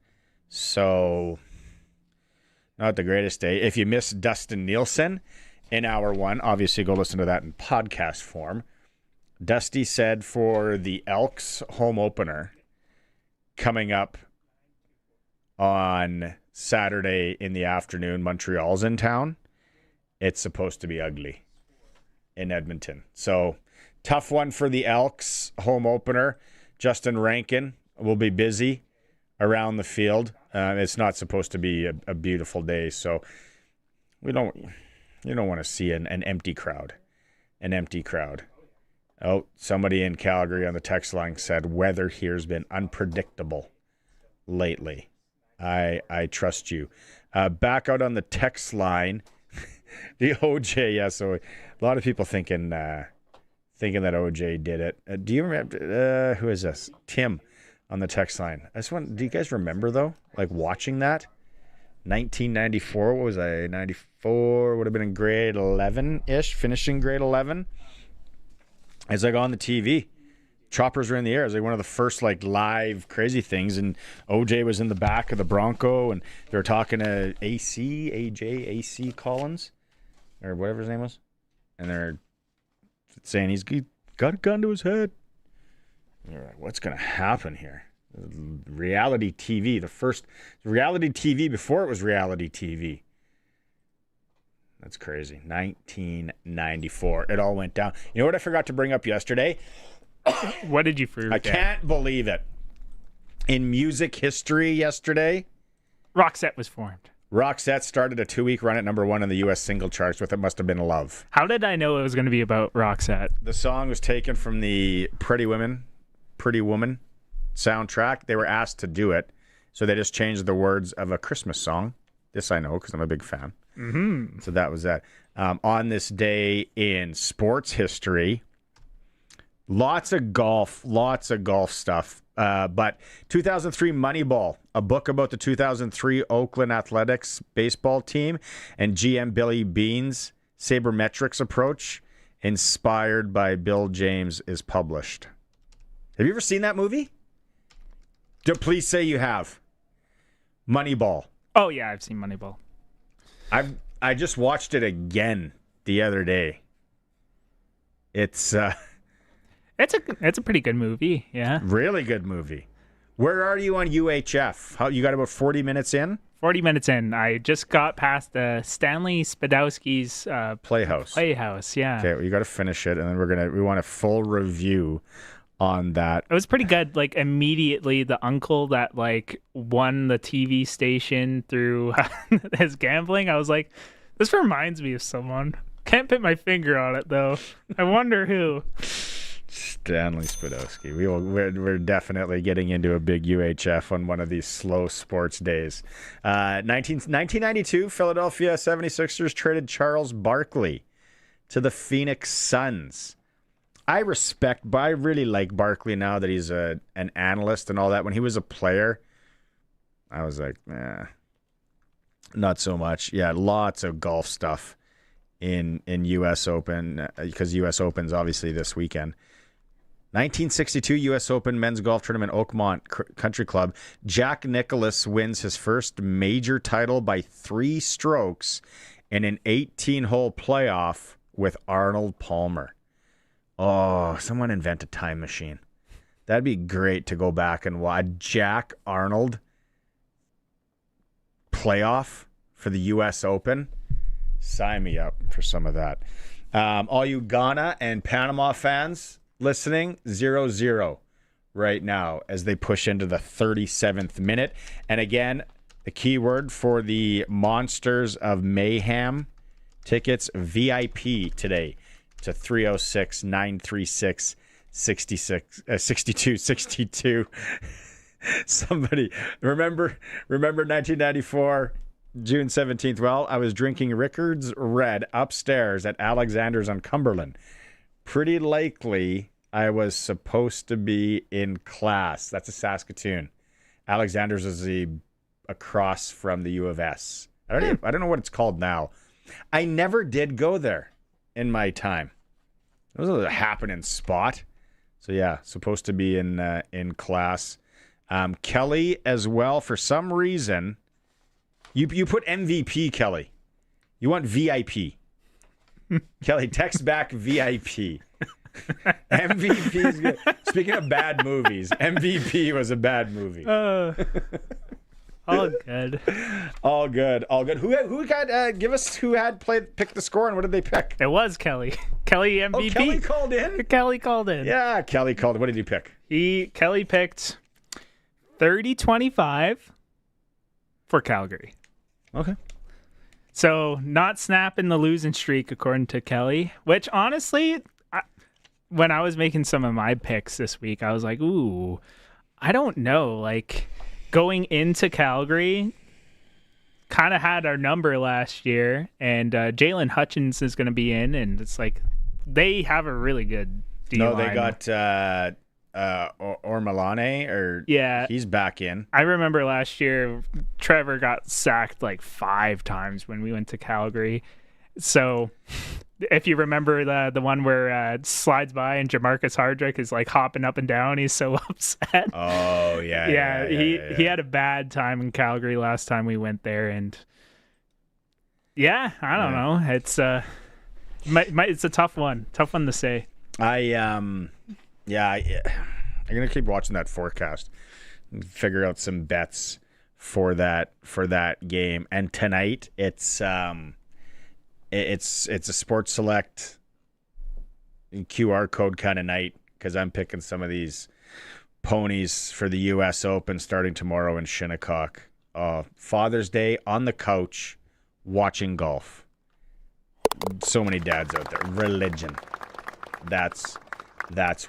So not the greatest day. If you missed Dustin Nielson in hour one, obviously go listen to that in podcast form. Dusty said for the Elks home opener coming up on Saturday in the afternoon, Montreal's in town, it's supposed to be ugly in Edmonton. So tough one for the Elks home opener. Justin Rankin will be busy around the field. It's not supposed to be a beautiful day, so you don't want to see an empty crowd. An empty crowd. Oh, somebody in Calgary on the text line said weather here's been unpredictable lately. I trust you. Back out on the text line, the OJ. Yeah, so a lot of people thinking that OJ did it. Do you remember? Who is this? Tim on the text line. Do you guys remember though? Like watching that? 1994. What was I? 94 would have been in grade 11-ish, finishing grade 11. It's like on the TV. Choppers were in the air. It was like one of the first like live crazy things, and OJ was in the back of the Bronco, and they were talking to AC Collins, or whatever his name was, and they're saying he's got a gun to his head. And you're like, what's going to happen here? Reality TV, the first reality TV before it was reality TV. That's crazy. 1994. It all went down. You know what I forgot to bring up yesterday? What did you forget? I can't believe it. In music history yesterday, Roxette was formed. Roxette started a 2-week run at number 1 in the U.S. single charts with It Must Have Been Love. How did I know it was going to be about Roxette? The song was taken from the Pretty Woman soundtrack. They were asked to do it, so they just changed the words of a Christmas song. This I know because I'm a big fan. Mm-hmm. So that was that. On this day in sports history, lots of golf stuff. But 2003 Moneyball, a book about the 2003 Oakland Athletics baseball team and GM Billy Bean's sabermetrics approach, inspired by Bill James, is published. Have you ever seen that movie? Please say you have. Moneyball. Oh, yeah, I've seen Moneyball. I just watched it again the other day. It's a pretty good movie, yeah. Really good movie. Where are you on UHF? You got about 40 minutes in? 40 minutes in. I just got past Stanley Spadowski's Playhouse. Playhouse, yeah. Okay, well, you got to finish it, and then we want a full review on that. It was pretty good. Like immediately, the uncle that like won the TV station through his gambling, I was like, this reminds me of someone. Can't put my finger on it though. I wonder who. Stanley Spadowski. We're definitely getting into a big UHF on one of these slow sports days. 1992, Philadelphia 76ers traded Charles Barkley to the Phoenix Suns. I really like Barkley now that he's an analyst and all that. When he was a player, I was like, not so much. Yeah, lots of golf stuff in U.S. Open because U.S. Open's obviously this weekend. 1962 U.S. Open men's golf tournament, Oakmont Country Club. Jack Nicklaus wins his first major title by 3 strokes in an 18-hole playoff with Arnold Palmer. Oh, someone invent a time machine. That'd be great to go back and watch. Jack Arnold playoff for the U.S. Open. Sign me up for some of that. All you Ghana and Panama fans listening, 0-0 right now as they push into the 37th minute. And again, the keyword for the Monsters of Mayhem tickets, VIP today to 306-936 62. Somebody remember 1994, June 17th. Well, I was drinking Rickard's Red upstairs at Alexander's on Cumberland. Pretty likely I was supposed to be in class. That's a Saskatoon. Alexander's is across from the U of S. I don't know what it's called now. I never did go there in my time. It was a happening spot. So yeah, supposed to be in class. Kelly as well. For some reason, you put MVP, Kelly. You want VIP. Kelly, text back VIP. MVP is good. Speaking of bad movies, MVP was a bad movie. All good. All good. Who got give us who had picked the score and what did they pick? It was Kelly. Kelly MVP. Oh, Kelly called in? Kelly called in. Yeah, Kelly called in. What did he pick? Kelly picked 30-25 for Calgary. Okay. So not snapping the losing streak according to Kelly, which honestly, when I was making some of my picks this week, I was like, ooh, I don't know. Like, going into Calgary, kind of had our number last year, and Jalen Hutchins is going to be in, and it's like they have a really good D-line. No, they got Ormalane, or yeah, he's back in. I remember last year Trevor got sacked like 5 times when we went to Calgary. So if you remember the one where slides by and Jamarcus Hardrick is like hopping up and down, he's so upset. Oh yeah. He had a bad time in Calgary last time we went there, and yeah, I don't know. It's it's a tough one to say. I'm gonna keep watching that forecast and figure out some bets for that game. And tonight it's a Sports Select QR code kind of night, because I'm picking some of these ponies for the U.S. Open starting tomorrow in Shinnecock. Father's Day on the couch watching golf. So many dads out there. Religion. That's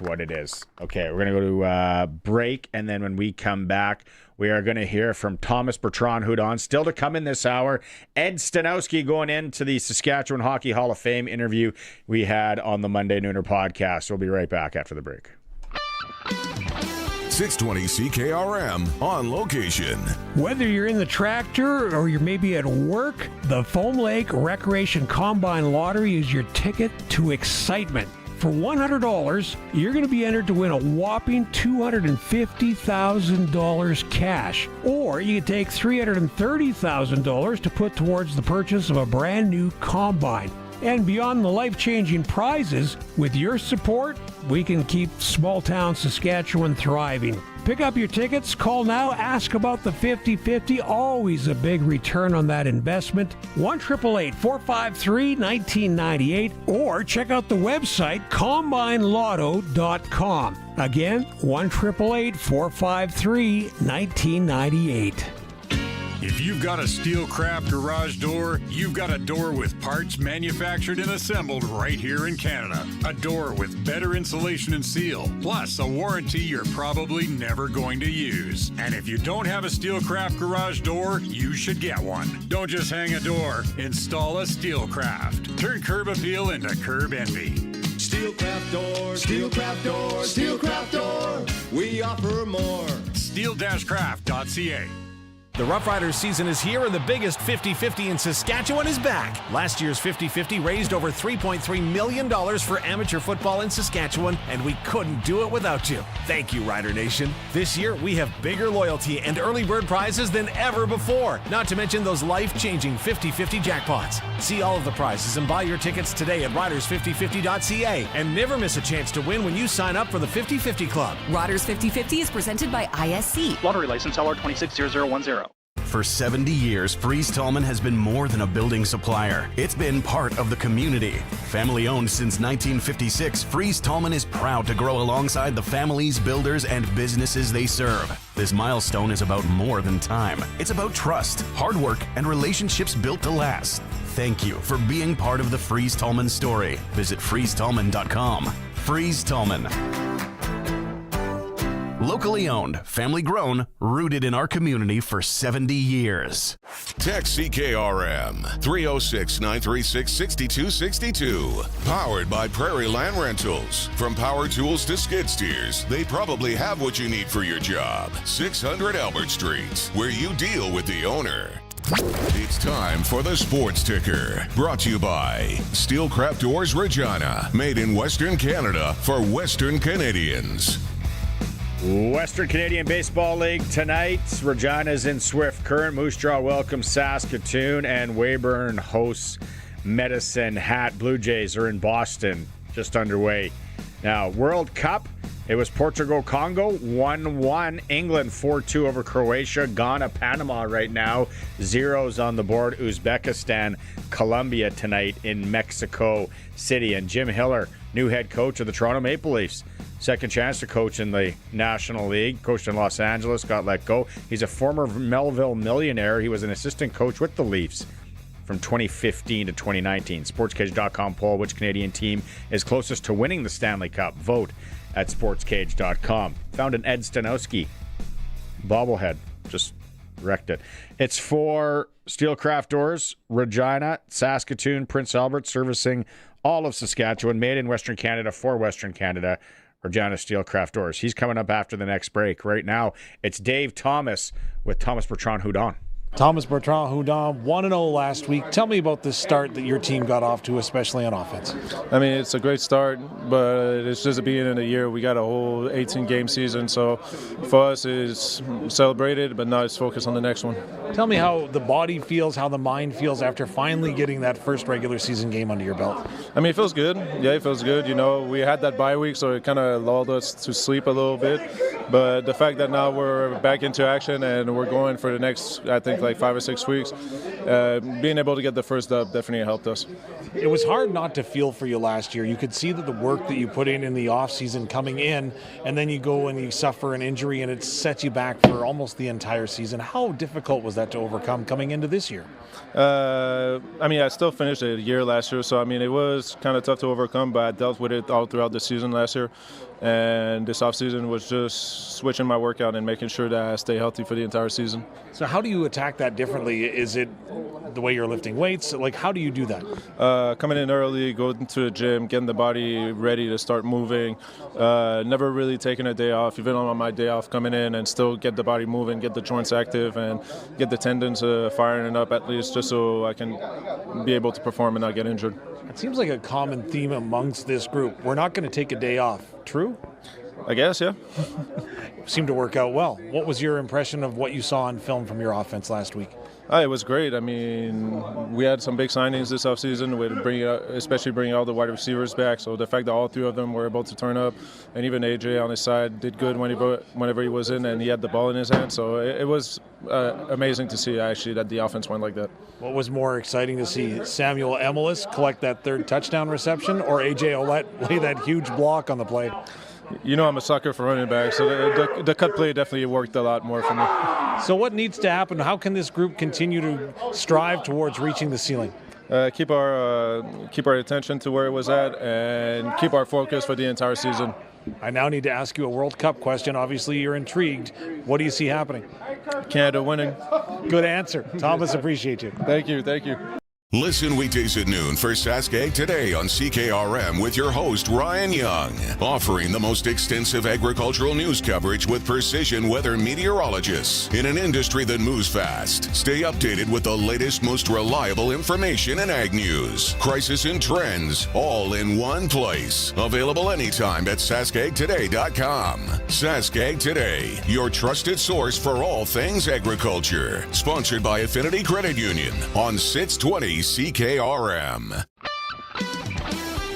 what it is. Okay, we're going to go to break, and then when we come back, we are going to hear from Thomas Bertrand-Houdon. Still to come in this hour, Ed Staniowski going into the Saskatchewan Hockey Hall of Fame interview we had on the Monday Nooner podcast. We'll be right back after the break. 620 CKRM on location. Whether you're in the tractor or you're maybe at work, the Foam Lake Recreation Combine Lottery is your ticket to excitement. For $100, you're going to be entered to win a whopping $250,000 cash. Or you can take $330,000 to put towards the purchase of a brand new combine. And beyond the life-changing prizes, with your support, we can keep small-town Saskatchewan thriving. Pick up your tickets, call now, ask about the 50-50, always a big return on that investment. 1-888-453-1998, or check out the website combinelotto.com. Again, 1-888-453-1998. If you've got a Steelcraft garage door, you've got a door with parts manufactured and assembled right here in Canada. A door with better insulation and seal, plus a warranty you're probably never going to use. And if you don't have a Steelcraft garage door, you should get one. Don't just hang a door, install a Steelcraft. Turn curb appeal into curb envy. Steelcraft door, Steelcraft door, Steelcraft door. We offer more. Steel-craft.ca. The Roughriders season is here, and the biggest 50-50 in Saskatchewan is back. Last year's 50-50 raised over $3.3 million for amateur football in Saskatchewan, and we couldn't do it without you. Thank you, Rider Nation. This year, we have bigger loyalty and early bird prizes than ever before, not to mention those life-changing 50-50 jackpots. See all of the prizes and buy your tickets today at riders5050.ca, and never miss a chance to win when you sign up for the 50-50 Club. Riders 50-50 is presented by ISC. Lottery license LR260010. For 70 years, Fries-Tallman has been more than a building supplier. It's been part of the community. Family owned since 1956, Fries-Tallman is proud to grow alongside the families, builders, and businesses they serve. This milestone is about more than time. It's about trust, hard work, and relationships built to last. Thank you for being part of the Fries-Tallman story. Visit friestallman.com. Fries-Tallman. Locally owned, family grown, rooted in our community for 70 years. Text CKRM 306-936-6262. Powered by Prairie Land Rentals. From power tools to skid steers, they probably have what you need for your job. 600 Albert Street, where you deal with the owner. It's time for the Sports Ticker, brought to you by Steelcraft Doors Regina, made in Western Canada for Western Canadians. Western Canadian Baseball League tonight. Regina's in Swift Current. Moose Jaw welcomes Saskatoon, and Weyburn hosts Medicine Hat. Blue Jays are in Boston, just underway. Now, World Cup. It was Portugal-Congo, 1-1. England 4-2 over Croatia. Ghana, Panama right now. 0s on the board. Uzbekistan, Colombia tonight in Mexico City. And Jim Hiller, new head coach of the Toronto Maple Leafs. Second chance to coach in the National League. Coached in Los Angeles, got let go. He's a former Melville millionaire. He was an assistant coach with the Leafs from 2015 to 2019. SportsCage.com poll, which Canadian team is closest to winning the Stanley Cup? Vote at sportscage.com. Found an Ed Staniowski bobblehead. Just wrecked it. It's for Steelcraft Doors, Regina, Saskatoon, Prince Albert, servicing all of Saskatchewan, made in Western Canada for Western Canada. Regina Steelcraft Doors. He's coming up after the next break. Right now, it's Dave Thomas with Thomas Bertrand Houdon. Thomas Bertrand Houdon, 1-0 last week. Tell me about this start that your team got off to, especially on offense. I mean, it's a great start, but it's just the beginning of the year. We got a whole 18-game season, so for us, it's celebrated, but now it's focused on the next one. Tell me how the body feels, how the mind feels after finally getting that first regular season game under your belt. I mean, it feels good. Yeah, it feels good. You know, we had that bye week, so it kind of lulled us to sleep a little bit. But the fact that now we're back into action and we're going for the next, I think, like 5 or 6 weeks, being able to get the first dub definitely helped us. It was hard not to feel for you last year. You could see that the work that you put in the offseason coming in, and then you go and you suffer an injury and it sets you back for almost the entire season. How difficult was that to overcome coming into this year? I mean, I still finished a year last year, so I mean, it was kind of tough to overcome, but I dealt with it all throughout the season last year. And this offseason was just switching my workout and making sure that I stay healthy for the entire season. So how do you attack that differently? Is it the way you're lifting weights? Like, how do you do that? Coming in early, going to the gym, getting the body ready to start moving. Never really taking a day off, even on my day off, coming in and still get the body moving, get the joints active, and get the tendons firing up at least, just so I can be able to perform and not get injured. It seems like a common theme amongst this group. We're not going to take a day off. True? I guess, yeah. Seemed to work out well. What was your impression of what you saw on film from your offense last week? It was great. I mean, we had some big signings this offseason, especially bringing all the wide receivers back. So the fact that all three of them were able to turn up, and even AJ on his side did good whenever he was in and he had the ball in his hand. So it was amazing to see, actually, that the offense went like that. What was more exciting to see, Samuel Emelis collect that third touchdown reception or AJ Ouellette lay that huge block on the play? You know I'm a sucker for running back, so the cut play definitely worked a lot more for me. So what needs to happen? How can this group continue to strive towards reaching the ceiling? Keep our attention to where it was at and keep our focus for the entire season. I now need to ask you a World Cup question. Obviously, you're intrigued. What do you see happening? Canada winning. Good answer. Thomas, appreciate you. Thank you. Thank you. Listen weekdays at noon for Sask Ag Today on CKRM with your host, Ryan Young, offering the most extensive agricultural news coverage with precision weather meteorologists in an industry that moves fast. Stay updated with the latest, most reliable information in ag news, crisis and trends, all in one place. Available anytime at saskagtoday.com. Sask Ag Today, your trusted source for all things agriculture. Sponsored by Affinity Credit Union on 620 CKRM.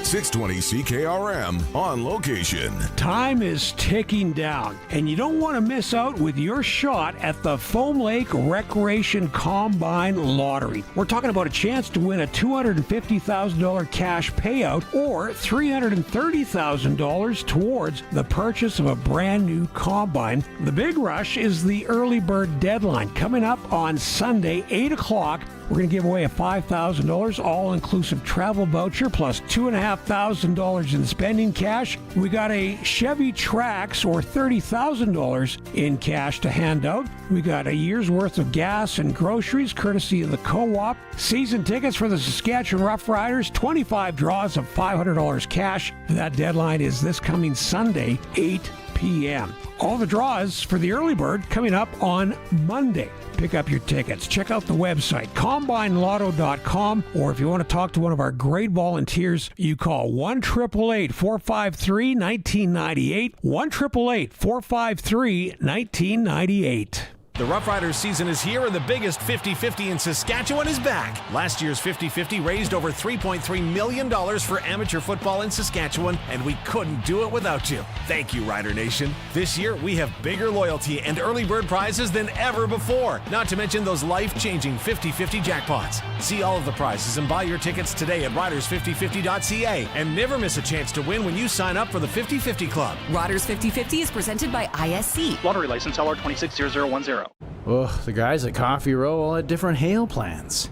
620 CKRM on location. Time is ticking down, and you don't want to miss out with your shot at the Foam Lake Recreation Combine Lottery. We're talking about a chance to win a $250,000 cash payout or $330,000 towards the purchase of a brand new combine. The big rush is the early bird deadline coming up on Sunday, 8 o'clock We're going to give away a $5,000 all-inclusive travel voucher plus $2,500 in spending cash. We got a Chevy Trax or $30,000 in cash to hand out. We got a year's worth of gas and groceries courtesy of the Co-op. Season tickets for the Saskatchewan Roughriders, 25 draws of $500 cash. That deadline is this coming Sunday, 8 p.m. All the draws for the early bird coming up on Monday. Pick up your tickets. Check out the website, combinelotto.com, or if you want to talk to one of our great volunteers, you call 1-888-453-1998, 1-888-453-1998. The Roughriders season is here, and the biggest 50-50 in Saskatchewan is back. Last year's 50-50 raised over $3.3 million for amateur football in Saskatchewan, and we couldn't do it without you. Thank you, Rider Nation. This year, we have bigger loyalty and early bird prizes than ever before, not to mention those life-changing 50-50 jackpots. See all of the prizes and buy your tickets today at riders5050.ca, and never miss a chance to win when you sign up for the 50-50 Club. Riders 50-50 is presented by ISC. Lottery license LR260010. Ugh, the guys at Coffee Row all had different hail plans.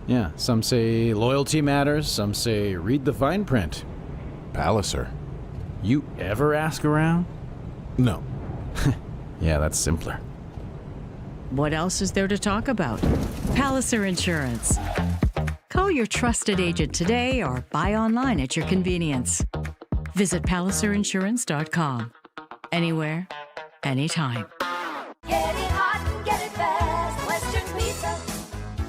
Yeah, some say loyalty matters, some say read the fine print. Palliser. You ever ask around? No. Yeah, that's simpler. What else is there to talk about? Palliser Insurance. Call your trusted agent today or buy online at your convenience. Visit palliserinsurance.com. Anywhere, anytime. Get it hot and get it fast. Western Pizza.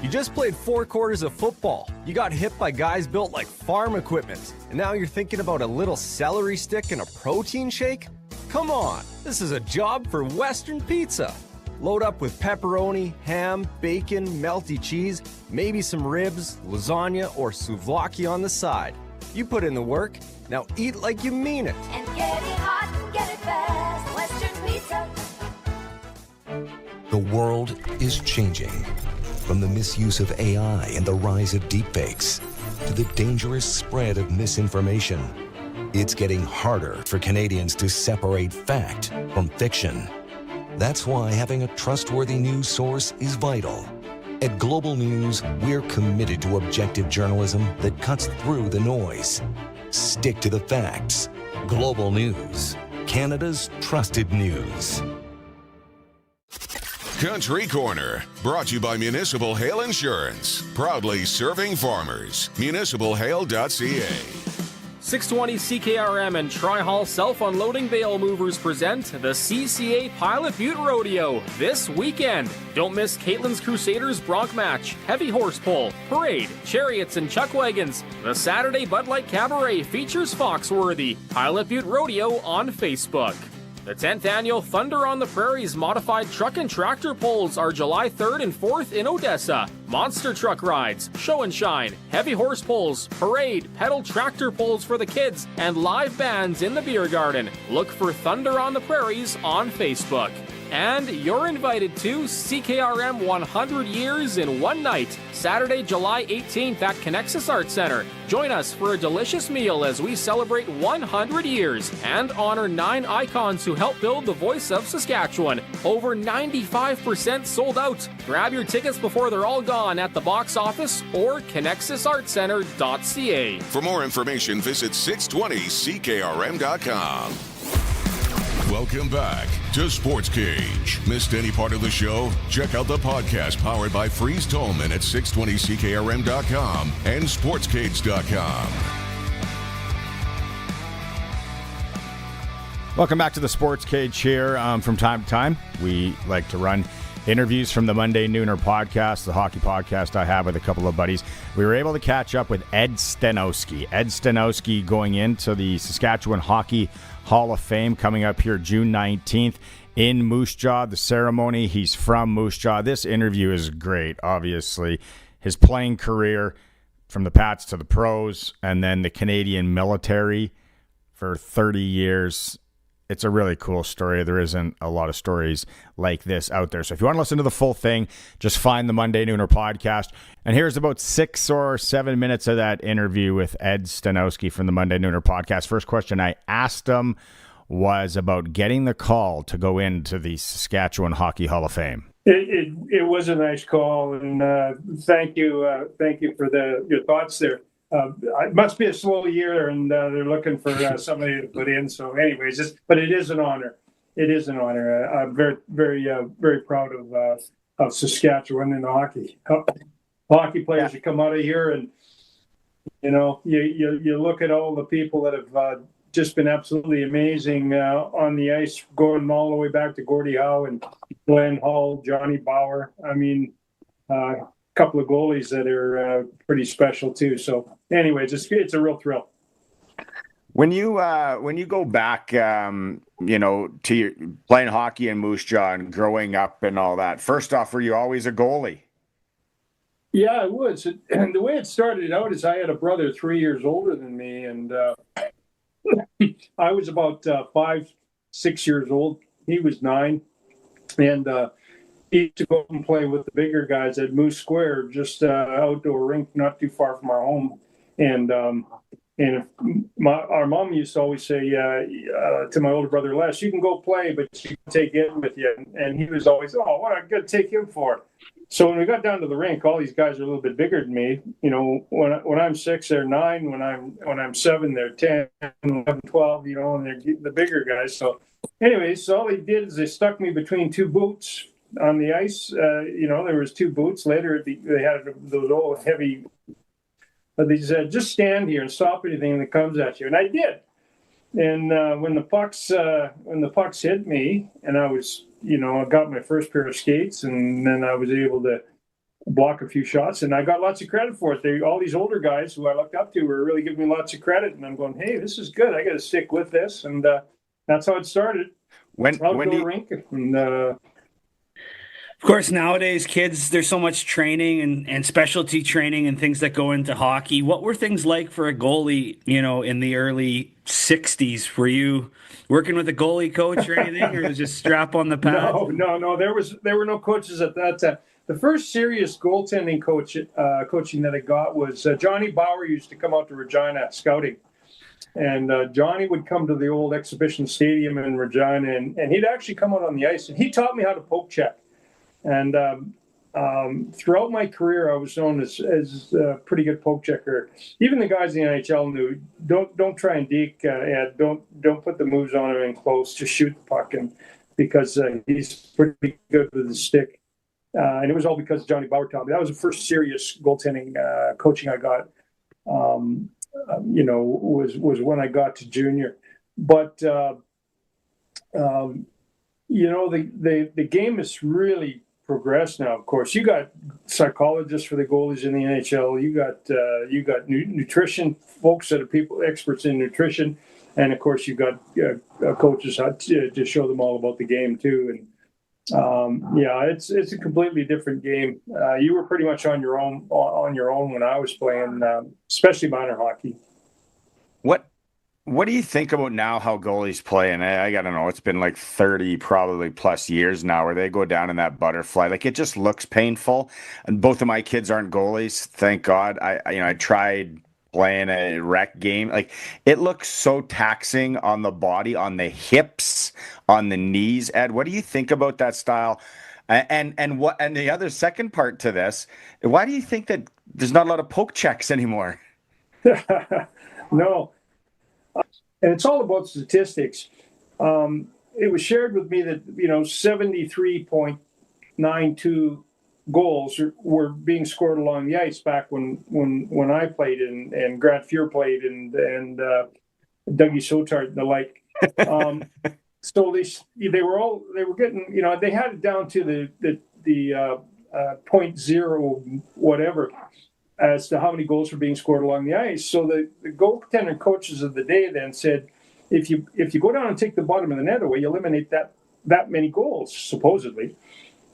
You just played 4 quarters of football. You got hit by guys built like farm equipment. And now you're thinking about a little celery stick and a protein shake? Come on, this is a job for Western Pizza. Load up with pepperoni, ham, bacon, melty cheese, maybe some ribs, lasagna, or souvlaki on the side. You put in the work, now eat like you mean it. And get it hot and get it fast. Western Pizza. The world is changing. From the misuse of AI and the rise of deepfakes to the dangerous spread of misinformation, it's getting harder for Canadians to separate fact from fiction. That's why having a trustworthy news source is vital. At Global News, we're committed to objective journalism that cuts through the noise. Stick to the facts. Global News, Canada's trusted news. Country Corner, brought to you by Municipal Hail Insurance. Proudly serving farmers. MunicipalHail.ca. 620 CKRM and Tri-Hall Self-Unloading Bale Movers present the CCA Pilot Butte Rodeo this weekend. Don't miss Caitlin's Crusaders Bronc Match, Heavy Horse Pull, Parade, Chariots, and Chuck Wagons. The Saturday Bud Light Cabaret features Foxworthy. Pilot Butte Rodeo on Facebook. The 10th annual Thunder on the Prairies modified truck and tractor pulls are July 3rd and 4th in Odessa. Monster truck rides, show and shine, heavy horse pulls, parade, pedal tractor pulls for the kids, and live bands in the beer garden. Look for Thunder on the Prairies on Facebook. And you're invited to CKRM 100 Years in One Night, Saturday, July 18th at Connexus Arts Center. Join us for a delicious meal as we celebrate 100 years and honor 9 icons who helped build the voice of Saskatchewan. Over 95% sold out. Grab your tickets before they're all gone at the box office or connexusartcenter.ca. For more information, visit 620ckrm.com. Welcome back to SportsCage. Missed any part of the show? Check out the podcast powered by Freeze Tolman at 620ckrm.com and sportscage.com. Welcome back to the Sports Cage here. From time to time, we like to run interviews from the Monday Nooner podcast, the hockey podcast I have with a couple of buddies. We were able to catch up with Ed Staniowski. Ed Staniowski going into the Saskatchewan Hockey Hall of Fame coming up here June 19th in Moose Jaw, the ceremony. He's from Moose Jaw. This interview is great, obviously. His playing career from the Pats to the pros and then the Canadian military for 30 years. It's a really cool story. There isn't a lot of stories like this out there. So if you want to listen to the full thing, just find the Monday Nooner podcast. And here's about 6 or 7 minutes of that interview with Ed Staniowski from the Monday Nooner podcast. First question I asked him was about getting the call to go into the Saskatchewan Hockey Hall of Fame. It was a nice call, and thank you for your thoughts there. It must be a slow year, and they're looking for somebody to put in. So, anyways, but it is an honor. It is an honor. I'm very proud of Saskatchewan and hockey. Hockey players that come out of here, and you look at all the people that have just been absolutely amazing on the ice, going all the way back to Gordie Howe and Glenn Hall, Johnny Bauer. I mean, a couple of goalies that are pretty special too. So, anyways, it's a real thrill. When you go back, to your playing hockey in Moose Jaw and growing up and all that, first off, were you always a goalie? Yeah, I was. And the way it started out is I had a brother 3 years older than me, and I was about 5, 6 years old. He was 9, and he used to go and play with the bigger guys at Moose Square, just outdoor rink not too far from our home. And our mom used to always say to my older brother Les, "You can go play, but you can take him with you." And he was always, "Oh, what am I going to take him for?" So when we got down to the rink, all these guys are a little bit bigger than me. When I'm 6, they're 9. When I'm 7, they're 10, 11, 12. And they're the bigger guys. So, anyways, all they did is they stuck me between two boots on the ice. There was two boots. Later, they had those old heavy. They said, "Just stand here and stop anything that comes at you," and I did. And when the pucks hit me, and I was, I got my first pair of skates, and then I was able to block a few shots, and I got lots of credit for it. All these older guys who I looked up to were really giving me lots of credit, and I'm going, "Hey, this is good. I got to stick with this," and that's how it started. When you rink and. Of course, nowadays, kids, there's so much training and specialty training and things that go into hockey. What were things like for a goalie, in the early 60s? Were you working with a goalie coach or anything, or was just strap on the pad? No. There were no coaches at that time. The first serious goaltending coaching that I got was Johnny Bauer used to come out to Regina scouting. And Johnny would come to the old exhibition stadium in Regina, and he'd actually come out on the ice, and he taught me how to poke check. And throughout my career, I was known as a pretty good poke checker. Even the guys in the NHL knew, don't try and deke, Ed. Don't put the moves on him in close. Just shoot the puck, because he's pretty good with the stick. And it was all because Johnny Bauer taught me. That was the first serious goaltending coaching I got. Was when I got to junior. But the game is really progressed now. Of course, you got psychologists for the goalies in the NHL. You got nutrition folks that are experts in nutrition, and of course you got coaches to show them all about the game too. And it's a completely different game. You were pretty much on your own when I was playing, especially minor hockey. What do you think about now how goalies play? And I gotta know, it's been like 30 probably plus years now where they go down in that butterfly. Like, it just looks painful. And both of my kids aren't goalies, thank God. I tried playing a rec game. Like, it looks so taxing on the body, on the hips, on the knees. Ed, what do you think about that style? And the other second part to this, why do you think that there's not a lot of poke checks anymore? No. And it's all about statistics. It was shared with me that 73.92 goals were being scored along the ice back when I played and Grant Fuhr played and Dougie Sotart and the like. So they were getting, they had it down to the 0.0 whatever as to how many goals were being scored along the ice. So the goaltender coaches of the day then said, if you go down and take the bottom of the net away, you eliminate that many goals, supposedly.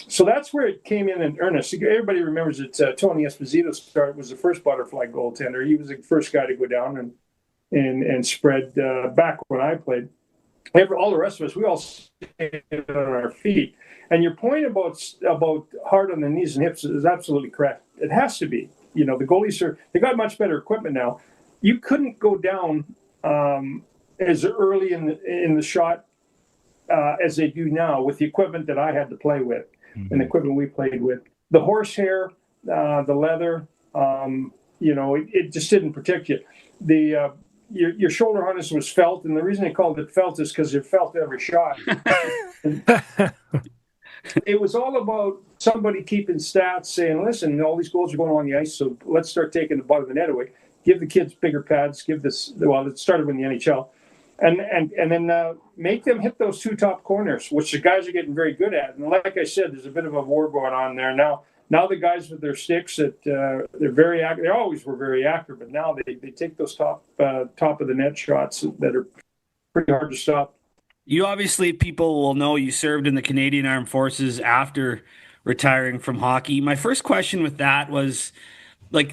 So that's where it came in earnest. Everybody remembers that Tony Esposito was the first butterfly goaltender. He was the first guy to go down and spread back when I played. All the rest of us, we all stayed on our feet. And your point about hard on the knees and hips is absolutely correct. It has to be. The goalies they got much better equipment now. You couldn't go down as early in the shot as they do now with the equipment that I had to play with. and the equipment we played with. The horsehair, the leather, it just didn't protect you. Your shoulder harness was felt, and the reason they called it felt is because it felt every shot. It was all about somebody keeping stats, saying, listen, all these goals are going on the ice, so let's start taking the butt of the net away. Give the kids bigger pads, it started in the NHL, and then make them hit those two top corners, which the guys are getting very good at. And like I said, there's a bit of a war going on there now. Now the guys with their sticks, they're very accurate. They always were very accurate, but now they take those top of the net shots that are pretty hard to stop. You obviously, people will know you served in the Canadian Armed Forces after retiring from hockey. My first question with that was, do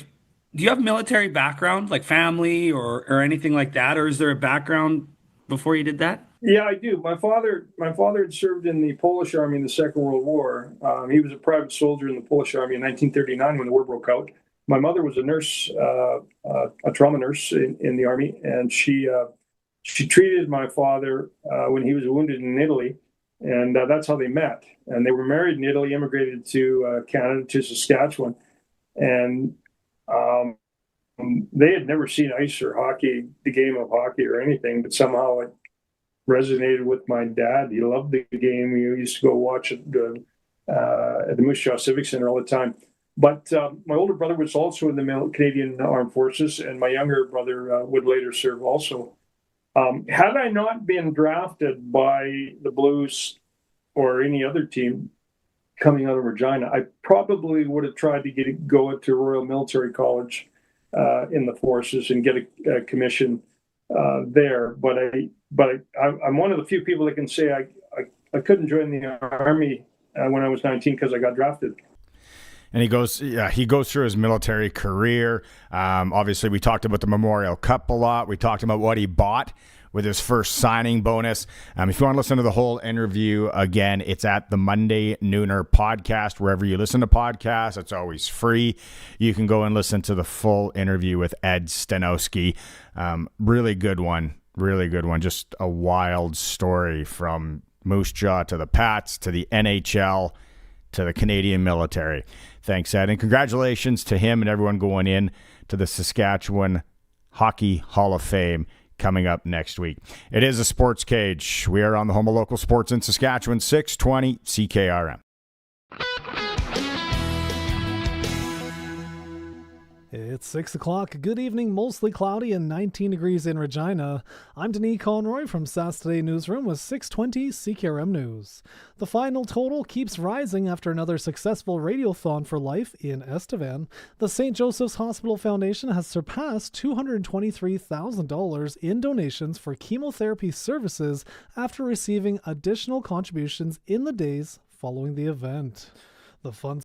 you have military background, like family or anything like that? Or is there a background before you did that? Yeah, I do. My father had served in the Polish Army in the Second World War. He was a private soldier in the Polish Army in 1939 when the war broke out. My mother was a nurse, a trauma nurse in the Army, and she treated my father when he was wounded in Italy, and that's how they met. And they were married in Italy, immigrated to Canada, to Saskatchewan, and they had never seen ice or hockey, the game of hockey or anything, but somehow it resonated with my dad. He loved the game. He used to go watch it at the Moose Jaw Civic Center all the time. But my older brother was also in the Canadian Armed Forces, and my younger brother would later serve also. Had I not been drafted by the Blues or any other team coming out of Regina, I probably would have tried to go to Royal Military College in the forces and get a commission there. But I'm one of the few people that can say I couldn't join the Army when I was 19 because I got drafted. And he goes through his military career. Obviously, we talked about the Memorial Cup a lot. We talked about what he bought with his first signing bonus. If you want to listen to the whole interview, again, it's at the Monday Nooner podcast, wherever you listen to podcasts. It's always free. You can go and listen to the full interview with Ed Staniowski. Really good one. Really good one. Just a wild story from Moose Jaw to the Pats to the NHL to the Canadian military. Thanks, Ed. And congratulations to him and everyone going in to the Saskatchewan Hockey Hall of Fame coming up next week. It is a Sports Cage. We are on the home of local sports in Saskatchewan, 620 CKRM. It's 6 o'clock. Good evening. Mostly cloudy and 19 degrees in Regina. I'm Denis Conroy from Sask Today Newsroom with 620 CKRM News. The final total keeps rising after another successful radiothon for life in Estevan. The St. Joseph's Hospital Foundation has surpassed $223,000 in donations for chemotherapy services after receiving additional contributions in the days following the event. The funds